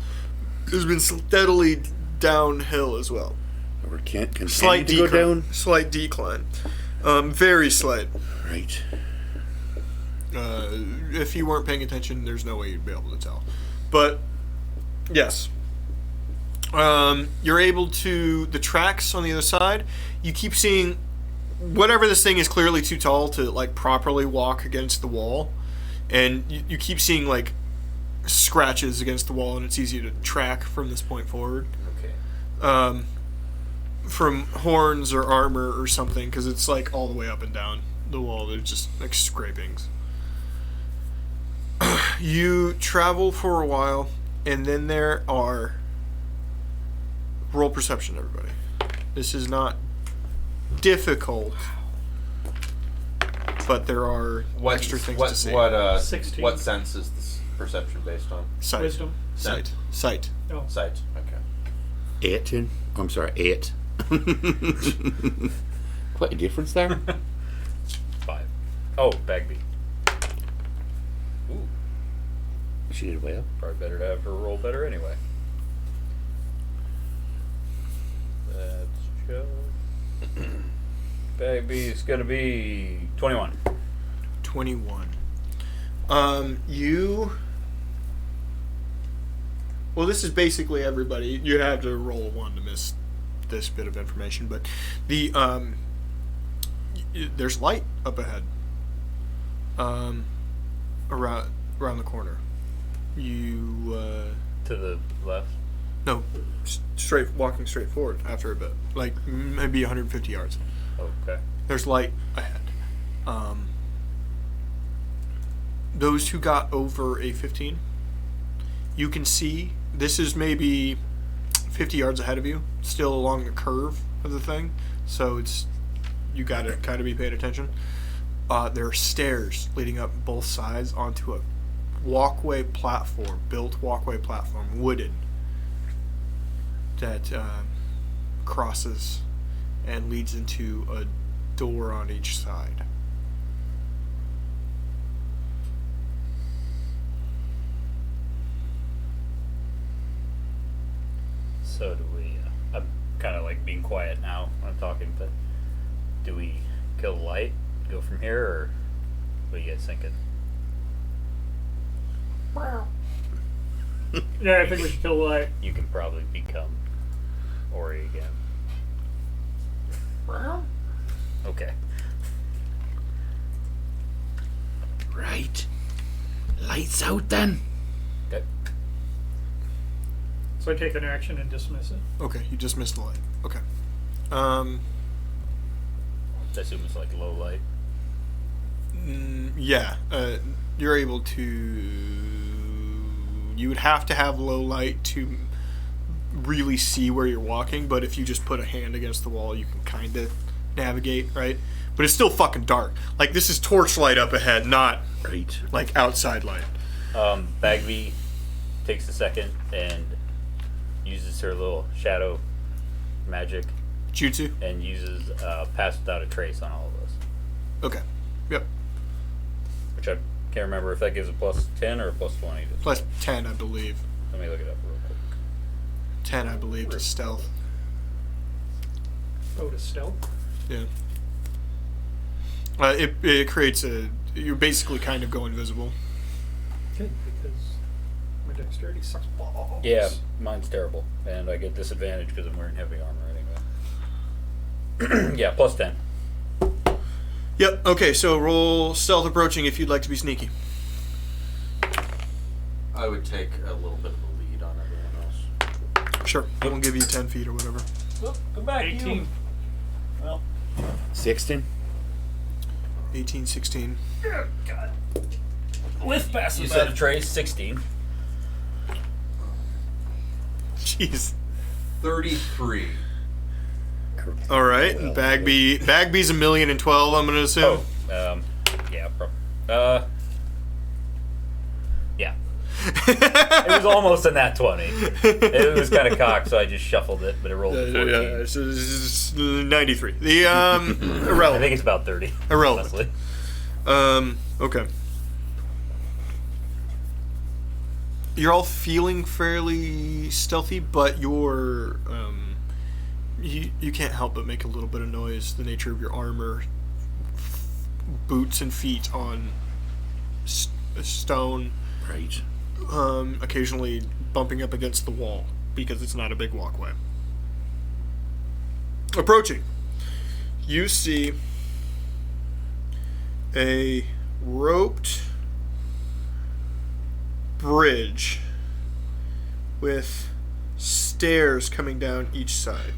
has been steadily downhill as well. We can't continue Slight to decline. go down. Slight decline. Very slight. Right. If you weren't paying attention, there's no way you'd be able to tell. But yes, you're able to the tracks on the other side. You keep seeing whatever this thing is clearly too tall to like properly walk against the wall, and you keep seeing like scratches against the wall, and it's easy to track from this point forward. Okay. From horns or armor or something, because it's like all the way up and down the wall. There's just like scrapings. You travel for a while, and then there are roll perception, everybody. This is not difficult, but there are extra things to see. What 16. what sense is this perception based on? Sight. Wisdom. Sight. No. Sight. Okay. 18. I'm sorry, 8. Quite a difference there. 5. Oh, Bagby. Ooh, She did well. probably better to have her roll better anyway. That's Joe. Bagby's gonna be 21. 21. You. Well, this is basically everybody. You have to roll a 1 to miss this bit of information, but the there's light up ahead. Around the corner. You To the left. no, walking straight forward after a bit, like maybe 150 yards. Okay. There's light ahead. Those who got over a 15, you can see this is maybe 50 yards ahead of you, still along the curve of the thing. So it's you got to kind of be paying attention. There are stairs leading up both sides onto a built walkway platform, wooden, that crosses and leads into a door on each side. So do we? I'm kind of like being quiet now when I'm talking, but do we kill the light, go from here, or what are you guys thinking? Yeah, I think we should kill the light. You can probably become Ori again. Okay. Right. Lights out then. Okay. So I take an action and dismiss it. Okay, you just missed the light. Okay. I assume it's like low light. Yeah. You're able to. You would have to have low light to really see where you're walking, but if you just put a hand against the wall, you can kind of navigate, right? But it's still fucking dark. Like, this is torchlight up ahead, not Right. like outside light. Bagby takes a second and uses her little shadow magic Jutsu? and uses pass without a trace on all of us, Okay. Yep. which I can't remember if that gives a plus 10 or a plus 20. Plus 10, I believe. Let me look it up real quick. 10, I believe, to stealth. Go to stealth. Yeah. It creates a. You basically kind of go invisible. Good, because my dexterity sucks balls. Yeah, mine's terrible, and I get disadvantage because I'm wearing heavy armor anyway. Yeah, plus 10. Yep. Okay, so roll stealth approaching if you'd like to be sneaky. I would take a little bit of a lead on everyone else. Sure. We'll give you 10 feet or whatever. Come back, 18. Well, 16. 18, 16. God. With passes You by said- the trace, 16. Jeez. 33. All right. And Bagby's $1,012,000, I'm going to assume. Yeah, yeah. It was almost in that 20. It was kind of cocked, so I just shuffled it, but it rolled a 14. Yeah, so this is 93. The I think irrelevant. it's about 30. Irrelevant. Honestly. Okay. You're all feeling fairly stealthy, but you're you can't help but make a little bit of noise. The nature of your armor, boots and feet on stone, Right. occasionally bumping up against the wall because it's not a big walkway. Approaching, you see a roped bridge with stairs coming down each side.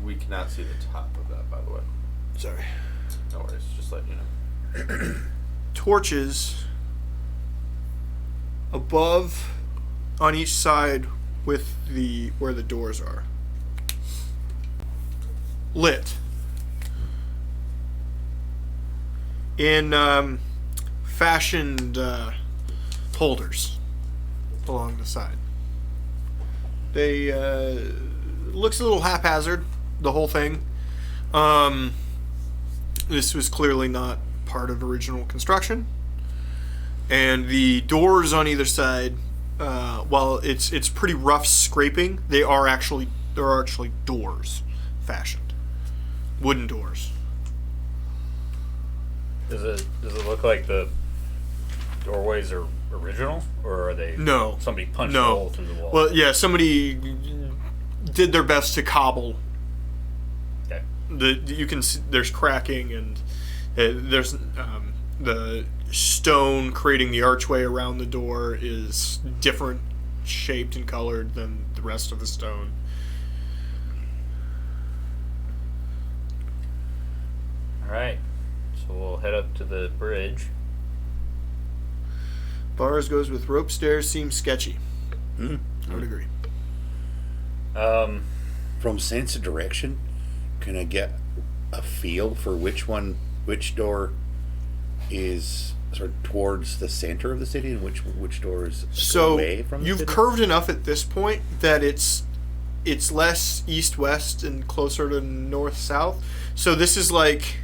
We cannot see the top of that, by the way. Sorry. No worries, just letting you know. Torches above on each side with where the doors are. Lit. In fashioned holders along the side. They looks a little haphazard, the whole thing. This was clearly not part of original construction. And the doors on either side, while it's pretty rough scraping, there are actually doors fashioned, wooden doors. Does it look like the doorways are original, or are they? No. Somebody punched a No. hole through the wall. Well, yeah, somebody did their best to cobble. Okay. You can see there's cracking and there's the stone creating the archway around the door is different shaped and colored than the rest of the stone. All right. So we'll head up to the bridge. Bars goes with rope stairs seems sketchy. Mm. I would agree. From sense of direction, can I get a feel for which door is sort of towards the center of the city and which door is So away from the you've city? curved enough at this point that it's less east-west and closer to north-south. So this is like,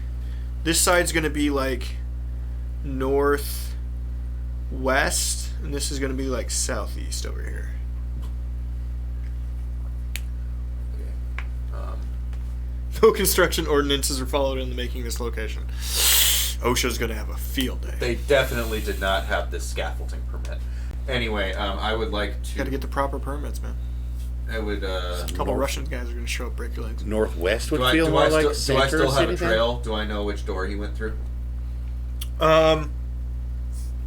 this side's going to be like northwest, and this is going to be like southeast over here. No construction ordinances are followed in the making this location. OSHA's going to have a field day. They definitely did not have this scaffolding permit. Anyway, I would like to. Got to get the proper permits, man. I would. A couple North- Russian guys are going to show up, break your legs. Northwest would Do I, feel do, more I like still, do I center still have city a then? trail? Do I know which door he went through?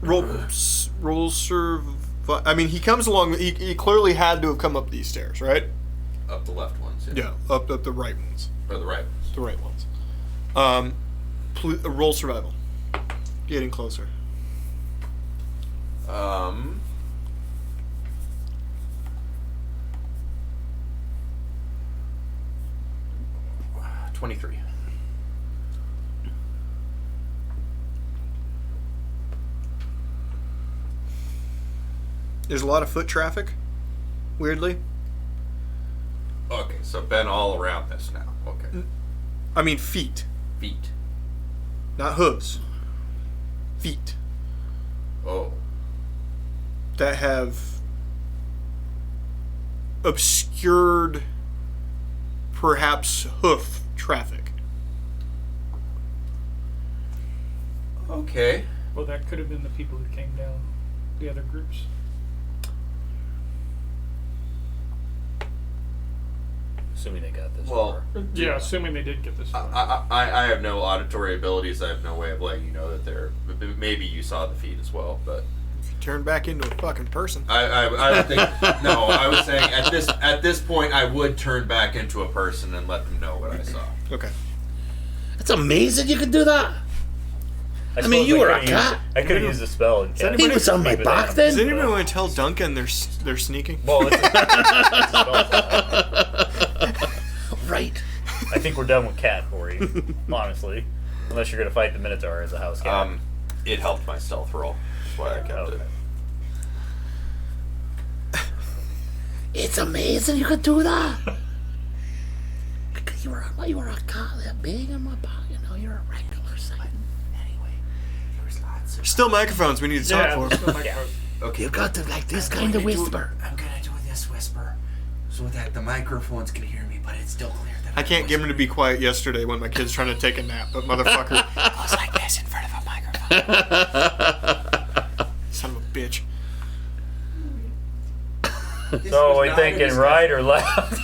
Roll survive. I mean, he comes along. He clearly had to have come up these stairs, right? Up the left ones. Yeah, up the right ones. Or the right ones. The right ones. Roll survival. Getting closer. 23. There's a lot of foot traffic. Weirdly, Okay, so been all around this now. Okay. I mean feet, Feet. not hooves. Feet Oh. that have obscured, perhaps hoof traffic. Okay. Well, that could have been the people who came down, the other groups. Assuming they got this Well, far. Yeah, assuming they did get this far. I have no auditory abilities. I have no way of letting you know that they're. Maybe you saw the feed as well, but turn back into a fucking person. I would think no. I was saying at this point I would turn back into a person and let them know what I saw. Okay. It's amazing you could do that. I mean, suppose you were a could've cat. used- I could have used a spell and cast He was on my keep it back in. then. Does anyone want to tell Duncan they're sneaking? Well, it's a Right. I think we're done with cat for you, honestly. Unless you're gonna fight the Minotaur as a house cat. It helped my stealth roll. That's why I kept Okay. it. It's amazing you could do that. Because you were a cat that big in my pocket. Now you're a regular size. Anyway, there was lots of. Still microphones we need to talk Yeah, for. so my Yeah. God. Okay. You got to like this I'm kind of gonna do- whisper. I'm gonna do this whisper so that the microphones can hear me, but it's still clear that I can't get him to be quiet yesterday when my kid's trying to take a nap, but motherfucker. I was like this in front of a microphone. Son of a bitch. So we thinking right or left?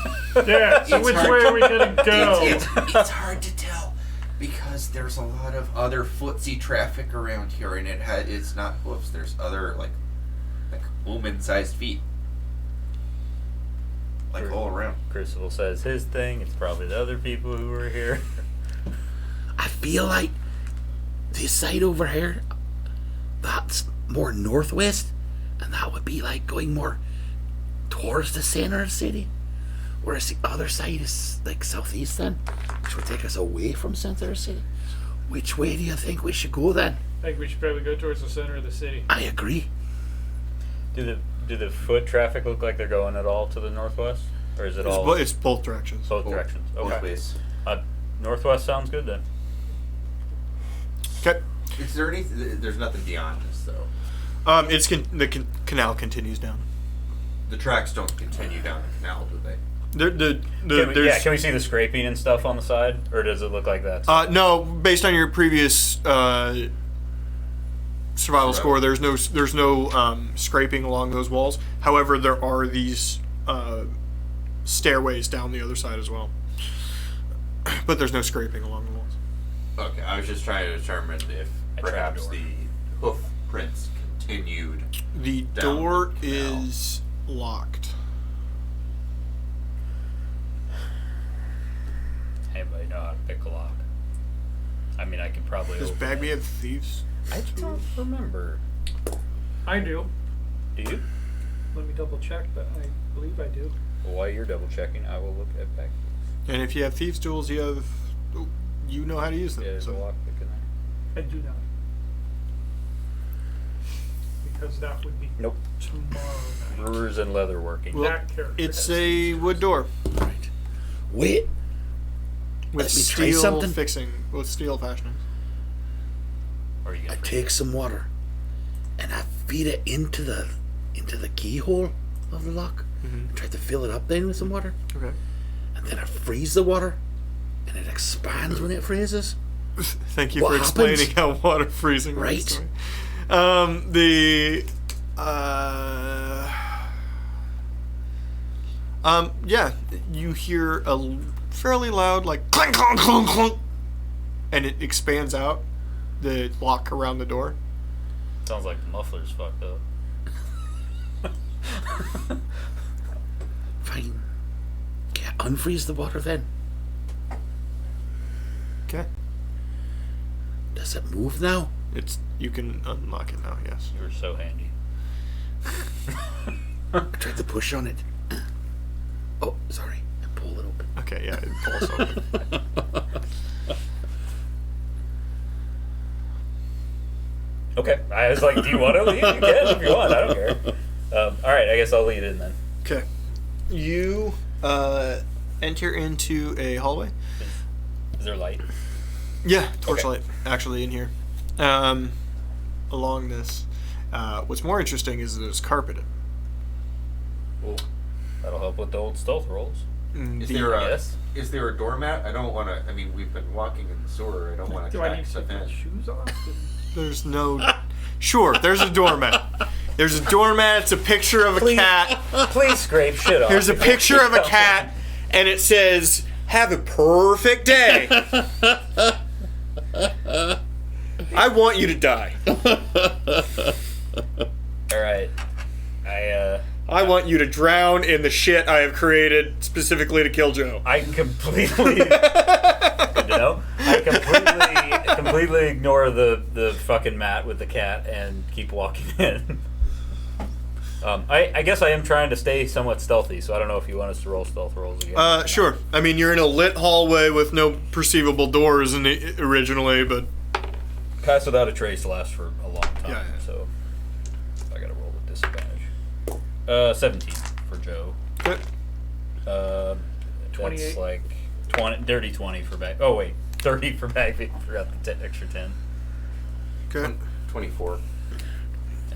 Yeah, so It's which hard way to- are we gonna go? It's hard to tell because there's a lot of other footsie traffic around here, and it's not hoofs. There's other like human-sized feet, like all around. Crucible says his thing. It's probably the other people who were here. I feel like this side over here, that's more northwest, and that would be like going more towards the center of the city. Whereas the other side is like southeast then, which would take us away from center of the city. Which way do you think we should go then? I think we should probably go towards the center of the city. I agree. Do the foot traffic look like they're going at all to the northwest, or is it all It's both directions. both directions? Both Okay. ways. Northwest sounds good then. Okay. Is there any? There's nothing beyond this though. The canal continues down. The tracks don't continue down the canal, do they? Can we see the scraping and stuff on the side, or does it look like that's No, based on your previous survival score, there's no scraping along those walls. However, there are these stairways down the other side as well. But there's no scraping along the walls. Okay, I was just trying to determine if I tried perhaps the the hoof prints continued. The Down door the canal. is locked. Anybody know how to pick a lock? I mean, I could probably. Does open Bagby it. have thieves? I don't remember. I do. Do you? Let me double check, but I believe I do. Well, while you're double checking, I will look at back. And if you have thieves tools, you know how to use them. Yeah, there's a so. lock pick in there. I do not. Because that would be Nope. tomorrow night. Brewers and leather working. Well, That character It's has a wood door Right. Wait. with Let me try steel something. fixing, with steel fastenings. Or you I get take some water and I feed it into the keyhole of the lock. Mhm. Try to fill it up then with some water. Okay. And then I freeze the water and it expands when it freezes. Thank you What for explaining happens? how water freezing works Right. to me. Yeah, you hear a fairly loud, like, clink, clunk, clunk, clunk, and it expands out the lock around the door. Sounds like the muffler's fucked up. Fine. Okay, unfreeze the water then. Okay. Does it move now? You can unlock it now, yes. You were so handy. I tried to push on it. Oh, sorry. And pull it open. Okay, yeah, it pulls open. Okay. I was like, do you want to lead? You can if you want. I don't care. All right. I guess I'll lead in then. Okay. You enter into a hallway. Is there light? Yeah, torchlight, Okay. actually, in here. Along this. What's more interesting is that it's carpeted. Well, that'll help with the old stealth rolls. Is there a Yes. is there a doormat? I don't want to. I mean, we've been walking in the sewer. I don't want to Do I track need to stuff take my in. shoes off? There's no... Sure, there's a doormat. There's a doormat. It's a picture of a cat. Please scrape shit off. There's a picture of a cat, and it says, "Have a perfect day." I want you to die. All All right. I want you to drown in the shit I have created specifically to kill Joe. I completely. Good to know. I completely ignore the fucking mat with the cat and keep walking in. I guess I am trying to stay somewhat stealthy, so I don't know if you want us to roll stealth rolls again. Sure. I mean, you're in a lit hallway with no perceivable doors originally, but Pass Without a Trace lasts for a long time, Yeah. so I gotta roll with disadvantage. 17 for Joe. okay. That's 28. like 20, dirty 20 for bag. Oh wait, 30 for bag. Forgot the extra 10. Okay. 24. I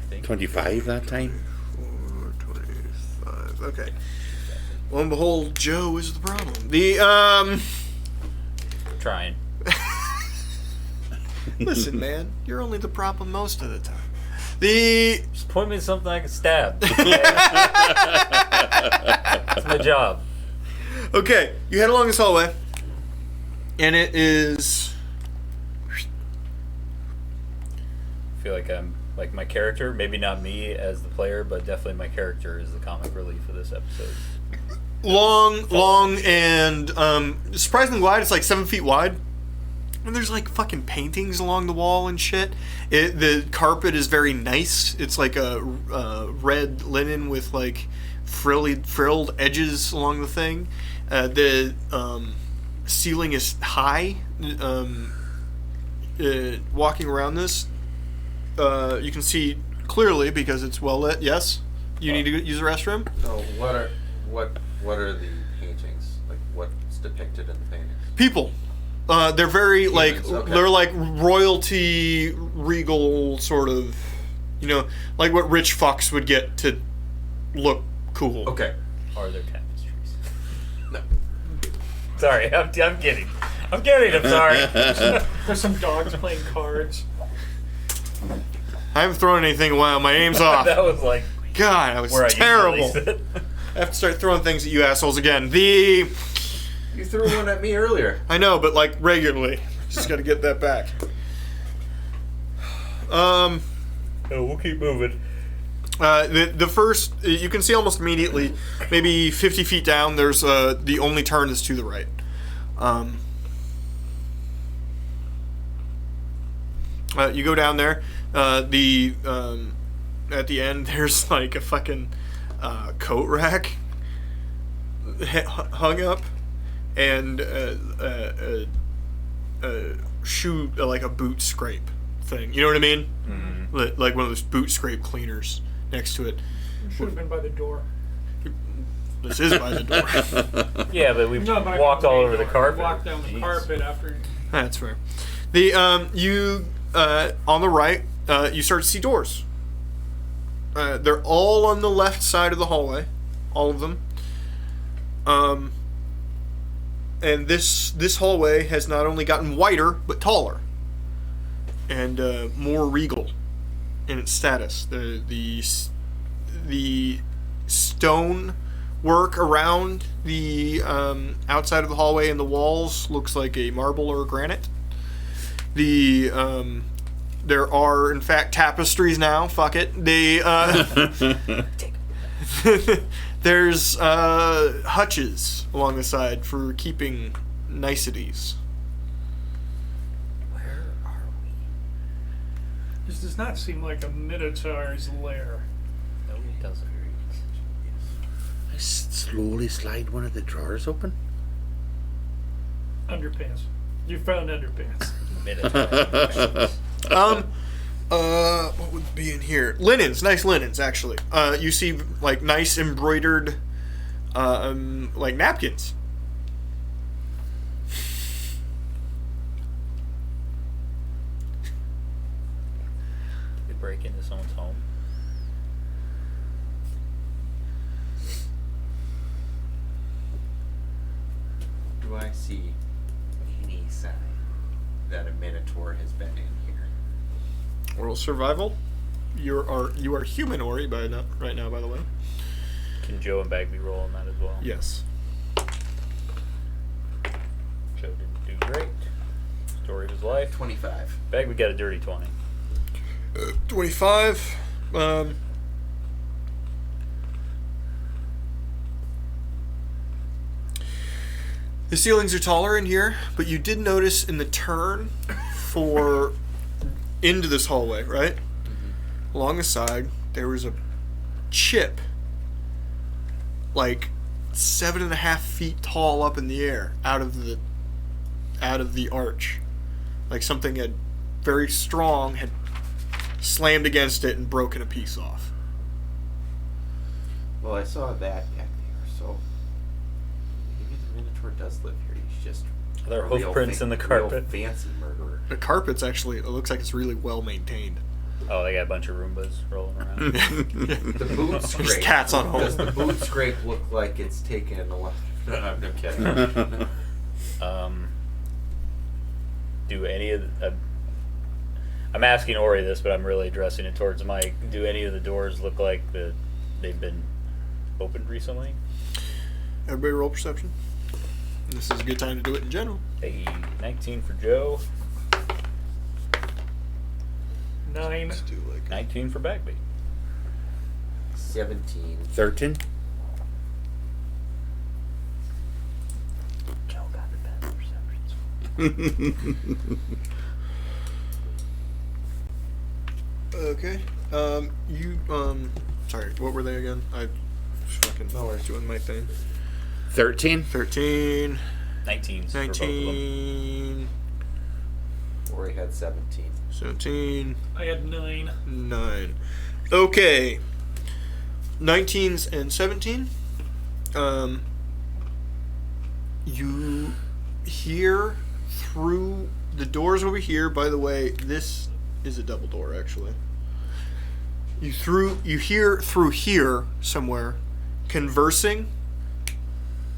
think. 25 that time. 4, 25. Okay. Lo and behold, Joe is the problem. Trying. Listen, man, you're only the problem most of the time. The Just point me to something I can stab. That's my job. Okay, you head along this hallway, and it is. I feel like I'm like my character, maybe not me as the player, but definitely my character is the comic relief of this episode. Long, and surprisingly wide. It's like 7 feet wide. And there's like fucking paintings along the wall and shit. The carpet is very nice. It's like a red linen with like frilled edges along the thing. The ceiling is high. Walking around this, you can see clearly because it's well lit. Yes, you need to use the restroom. So what are the paintings? Like what's depicted in the paintings? People. They're very Humans, okay. they're like royalty, regal sort of, like what rich fucks would get to look cool. Okay. Are there tapestries? No. Sorry, I'm kidding. I'm kidding. I'm sorry. There's some dogs playing cards. I haven't thrown anything in a while. My aim's off. That was like God, that was where terrible. I usually sit. I have to start throwing things at you assholes again. You threw one at me earlier. I know, but like regularly. Just got to get that back. Oh, we'll keep moving. The first, you can see almost immediately, maybe 50 feet down, there's the only turn is to the right. You go down there. At the end, there's like a fucking coat rack hung up, and a shoe, like a boot scrape thing. You know what I mean? Mm-hmm. Like one of those boot scrape cleaners next to it. Should have been by the door. This is by the door. Yeah, but we've No, but I walked mean, all main over the door. carpet. Walked down the Jeez. carpet after. That's fair. The you on the right, you start to see doors. They're all on the left side of the hallway, all of them. And this hallway has not only gotten wider but taller and more regal in its status. The stone work around the outside of the hallway and the walls looks like a marble or granite. There are in fact tapestries now. Fuck it. There's hutches along the side for keeping niceties. Where are we? This does not seem like a Minotaur's lair. No, it doesn't. I slowly slide one of the drawers open. Underpants. You found underpants. What would be in here? Linens, nice linens, actually. You see, like, nice embroidered, like, napkins. Did we break into someone's home? Do I see any sign that a minotaur has been in here? Oral survival. You are human, Ori, right now, by the way. Can Joe and Bagby roll on that as well? Yes. Joe didn't do great. Story of his life. 25. Bagby got a dirty 20. 25. The ceilings are taller in here, but you did notice in the turn for into this hallway, right? Along the side, there was a chip, like 7.5 feet tall up in the air, out of the arch, like something had very strong had slammed against it and broken a piece off. Well, I saw that back there, so maybe the Minotaur does live here. He's just Are there a real hoof prints in the real carpet? fancy murderer. The carpet's actually, it looks like it's really well maintained. Oh, they got a bunch of Roombas rolling around. The boot scrape. There's cats on Does hold. the boot scrape look like it's taken a lot? No, I'm kidding. Do any of the, I'm asking Ori this, but I'm really addressing it towards Mike. Do any of the doors look like they've been opened recently? Everybody roll perception. This is a good time to do it in general. Hey, 19 for Joe, 9. Let's do like 19 for Bagby. 17. 13. Joe got the best perceptions. Okay. Sorry, what were they again? I fucking was doing my thing. 13. 13, 19 for both of them. 19, Ori had 17. 17, I had 9. 9. Okay. 19s and 17. You hear through the doors over here. By the way, this is a double door actually. You hear through here somewhere conversing,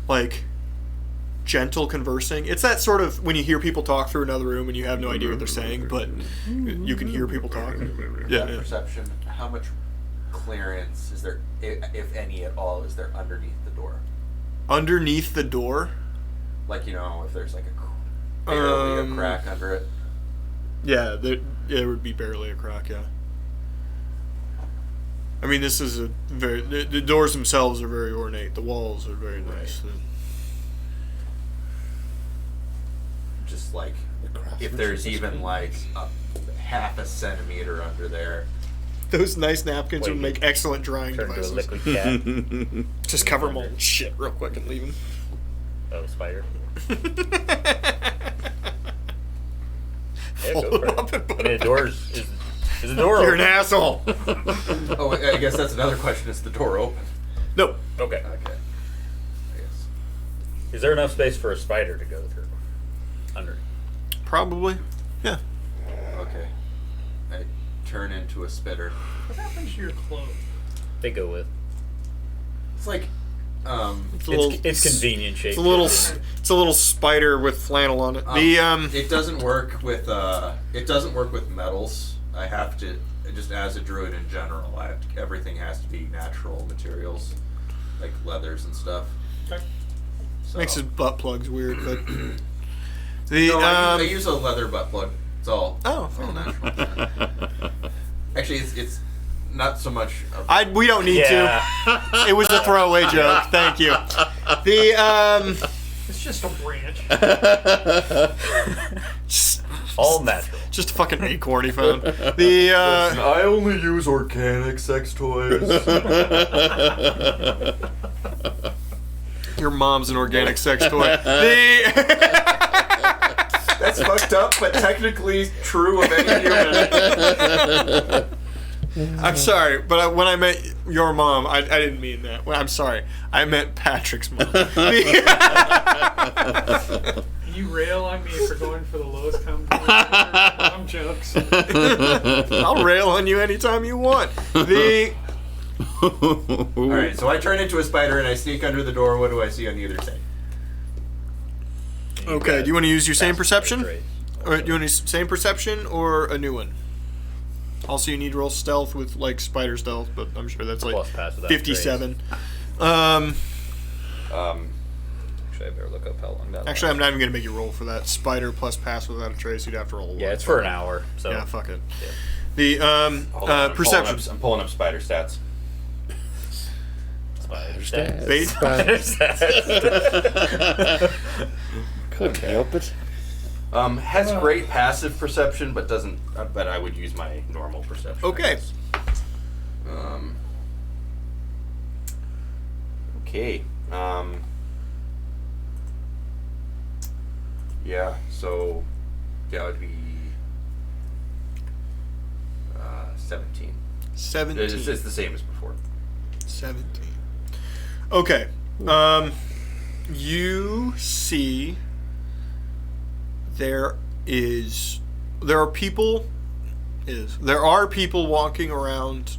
like gentle conversing. It's that sort of when you hear people talk through another room and you have no idea what they're saying, but you can hear people talk. That perception, how much clearance is there, if any at all, is there underneath the door? Underneath the door. Like, you know, if there's like barely a crack under it. Yeah, there would be barely a crack, yeah. I mean, this is a very... The doors themselves are very ornate. The walls are very nice. Just like, if there's even like a half a centimeter under there. Those nice napkins Wait, would make excellent drying Turn into a devices. liquid cat. Just cover them all in shit real quick and leave them. Oh, spider. Yeah, Fold go them for it. up and put I mean, them the doors is the door You're an open? asshole. Oh, I guess that's another question. Is the door open? No. Okay. Okay. I guess. Is there enough space for a spider to go through? Under. Probably. Yeah. Okay. I turn into a spitter. What happens to your clothes? They go with. It's like, It's a little, It's convenient shape. it's a little spider with flannel on it. it doesn't work with metals. I have to, just as a druid in general, everything has to be natural materials, like leathers and stuff. Okay. So, makes his butt plugs weird, but the no, I use a leather butt plug. It's all Oh, it's all natural. Actually, it's not so much. we don't need Yeah. to. It was a throwaway joke. Thank you. The It's just a branch. All natural. just a fucking acorn he found. The I only use organic sex toys. your mom's an organic sex toy. The That's fucked up, but technically true of any human. I'm sorry, but when I meant your mom, I didn't mean that. Well, I'm sorry. I meant Patrick's mom. You rail on me for going for the lowest common denominator jokes. I'll rail on you anytime you want. The Alright, so I turn into a spider and I sneak under the door. What do I see on either side? Okay, do you want to use your same perception? Great. Or do you want to same perception or a new one? Also, you need to roll stealth with like spider stealth, but I'm sure that's like Plus pass without 57. Actually, I better look up how long that. Actually, I'm lasts. not even gonna make you roll for that. Spider plus pass without a trace. You'd have to roll a Yeah, one. it's for an hour. So Yeah, fuck it. Yeah. The Hold on, perception. I'm pulling up spider stats. Spider's Dad. Bait. Spider's dead. Couldn't help it. Has great passive perception, but doesn't. But I would use my normal perception. I Okay. guess. Okay. Yeah. So that would be 17. 17. It's the same as before. 17. Okay. You see there are people walking around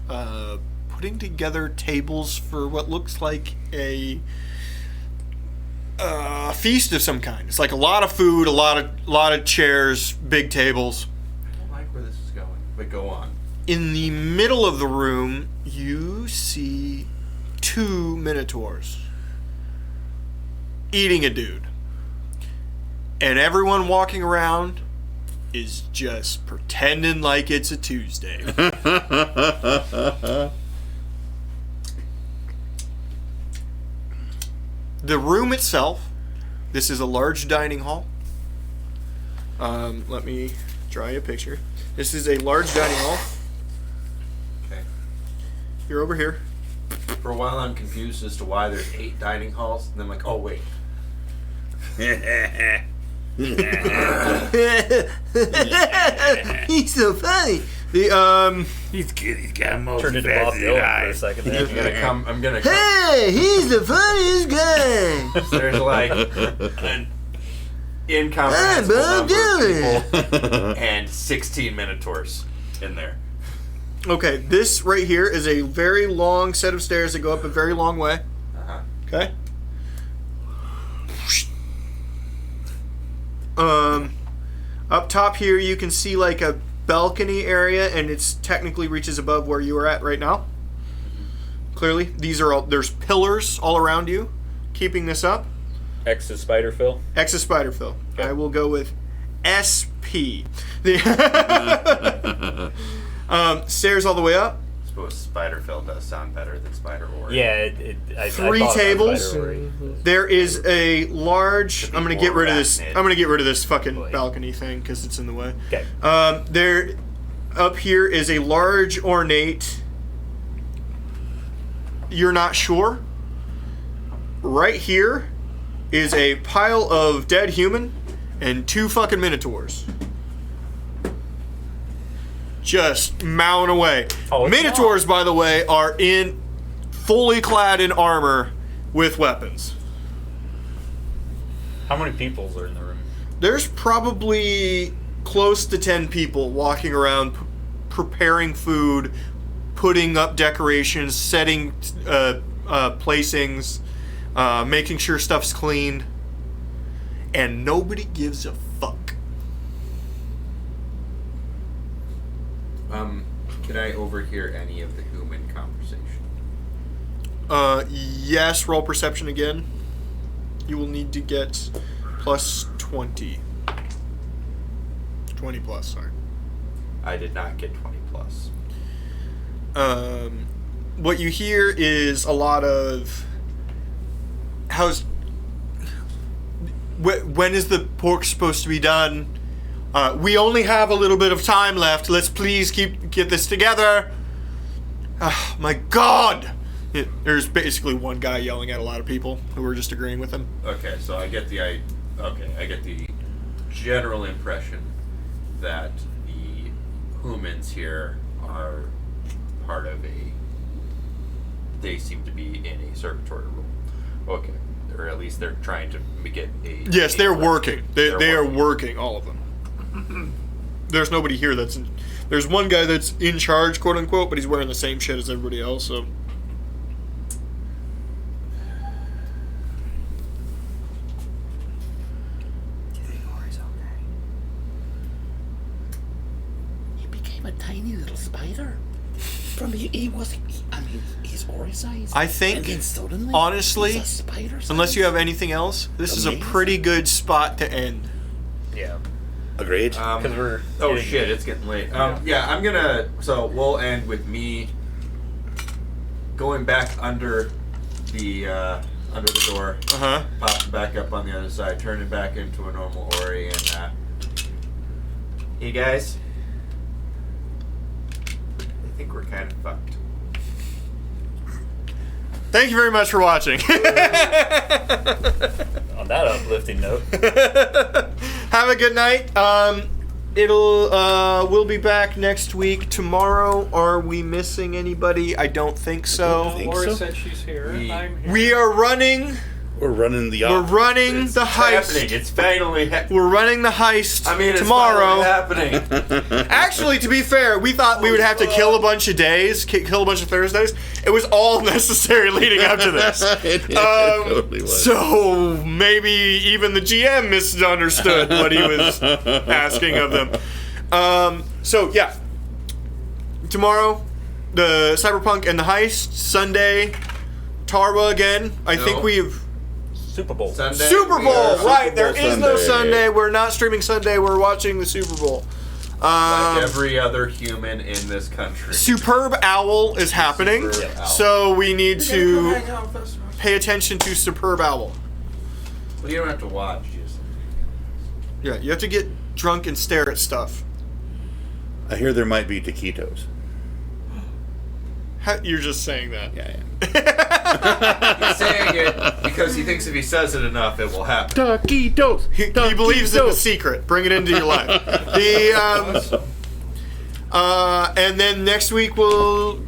putting together tables for what looks like a feast of some kind. It's like a lot of food, a lot of chairs, big tables. I don't like where this is going, but go on. In the middle of the room, you see 2 minotaurs eating a dude. And everyone walking around is just pretending like it's a Tuesday. The room itself, this is a large dining hall. Let me draw you a picture. This is a large dining hall. Okay. You're over here. For a while, I'm confused as to why there's 8 dining halls, and I'm like, oh wait. He's so funny. He's good. He's got most Turned into Bob Dylan for a second there. I'm gonna come. Hey, he's the funniest guy. There's like an incomprehensible Bob number of people and 16 minotaurs in there. Okay, this right here is a very long set of stairs that go up a very long way. Uh-huh. Okay. Up top here you can see like a balcony area, and it's technically reaches above where you are at right now. Clearly, there's pillars all around you, keeping this up. X is Spider Phil. X is Spider-Phil. Okay. I will go with SP. Stairs all the way up. I suppose Spider-Phil does sound better than Spider-Ori. Yeah, I 3 thought tables. Spider-Ori. There is a large. Could I'm be gonna get more rid of this. arachnid. I'm gonna get rid of this fucking Boy. balcony thing because it's in the way. Okay. There, up here is a large ornate. You're not sure. Right here is a pile of dead human and 2 fucking minotaurs. Just mowing away. Oh, it's Minotaurs, by the way, are fully clad in armor with weapons. How many peoples are in the room? There's probably close to 10 people walking around preparing food, putting up decorations, setting placings, making sure stuff's clean, and nobody gives a fuck. Can I overhear any of the human conversation? Yes, roll perception again. You will need to get plus 20. 20 plus, sorry. I did not get 20 plus. What you hear is a lot of when is the pork supposed to be done? We only have a little bit of time left. Let's please get this together. My God! There's basically one guy yelling at a lot of people who are just agreeing with him. Okay, so I get the general impression that the humans here are part of they seem to be in a servitory rule. Okay, or at least they're trying to get a. Yes, they're working. They are working. working, all of them. There's nobody here there's one guy that's in charge, quote unquote, but he's wearing the same shit as everybody else, so. He became a tiny little spider. He's Ori size. I think, And then suddenly, honestly, he's a spider size. unless you have anything else, this is a Amazing. pretty good spot to end. Yeah. Agreed. Because we're. Oh getting- shit! It's getting late. Yeah, I'm gonna. So we'll end with me going back under the under the door, popped it back up on the other side, turned it back into a normal Ori, and hey guys, I think we're kind of fucked. Thank you very much for watching. On that uplifting note. Have a good night. We'll be back next week. Tomorrow, are we missing anybody? I don't think so. Laura so. said she's here. I'm here. We are running. We're running the We're running the Happening. heist. It's finally We're running the heist it's tomorrow. finally happening. Actually, to be fair, we thought we would have to kill a bunch of days, kill a bunch of Thursdays. It was all necessary leading up to this. it totally was. So maybe even the GM misunderstood what he was asking of them. So yeah, tomorrow, the Cyberpunk and the heist. Sunday, Tarwa again. I think we've Super Bowl. Sunday, Super we Bowl. are Right, Super Bowl there is no Sunday. Sunday. We're not streaming Sunday. We're watching the Super Bowl. like every other human in this country. Superb Owl is happening, Superb Owl. so we need to Hang out with us. pay attention to Superb Owl. Well, you don't have to watch. You just Yeah, you have to get drunk and stare at stuff. I hear there might be taquitos. You're just saying that. Yeah, yeah. He's saying it because he thinks if he says it enough, it will happen. Taquitos. He believes in the secret. Bring it into your life. And then next week we'll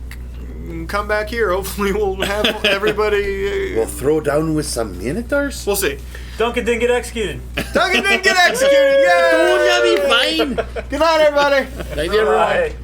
come back here. Hopefully we'll have everybody. We'll throw down with some minotaurs. We'll see. Duncan didn't get executed. Duncan didn't get executed. Yay! Oh, yeah, be fine. Good night, everybody. Night, everyone. Bye.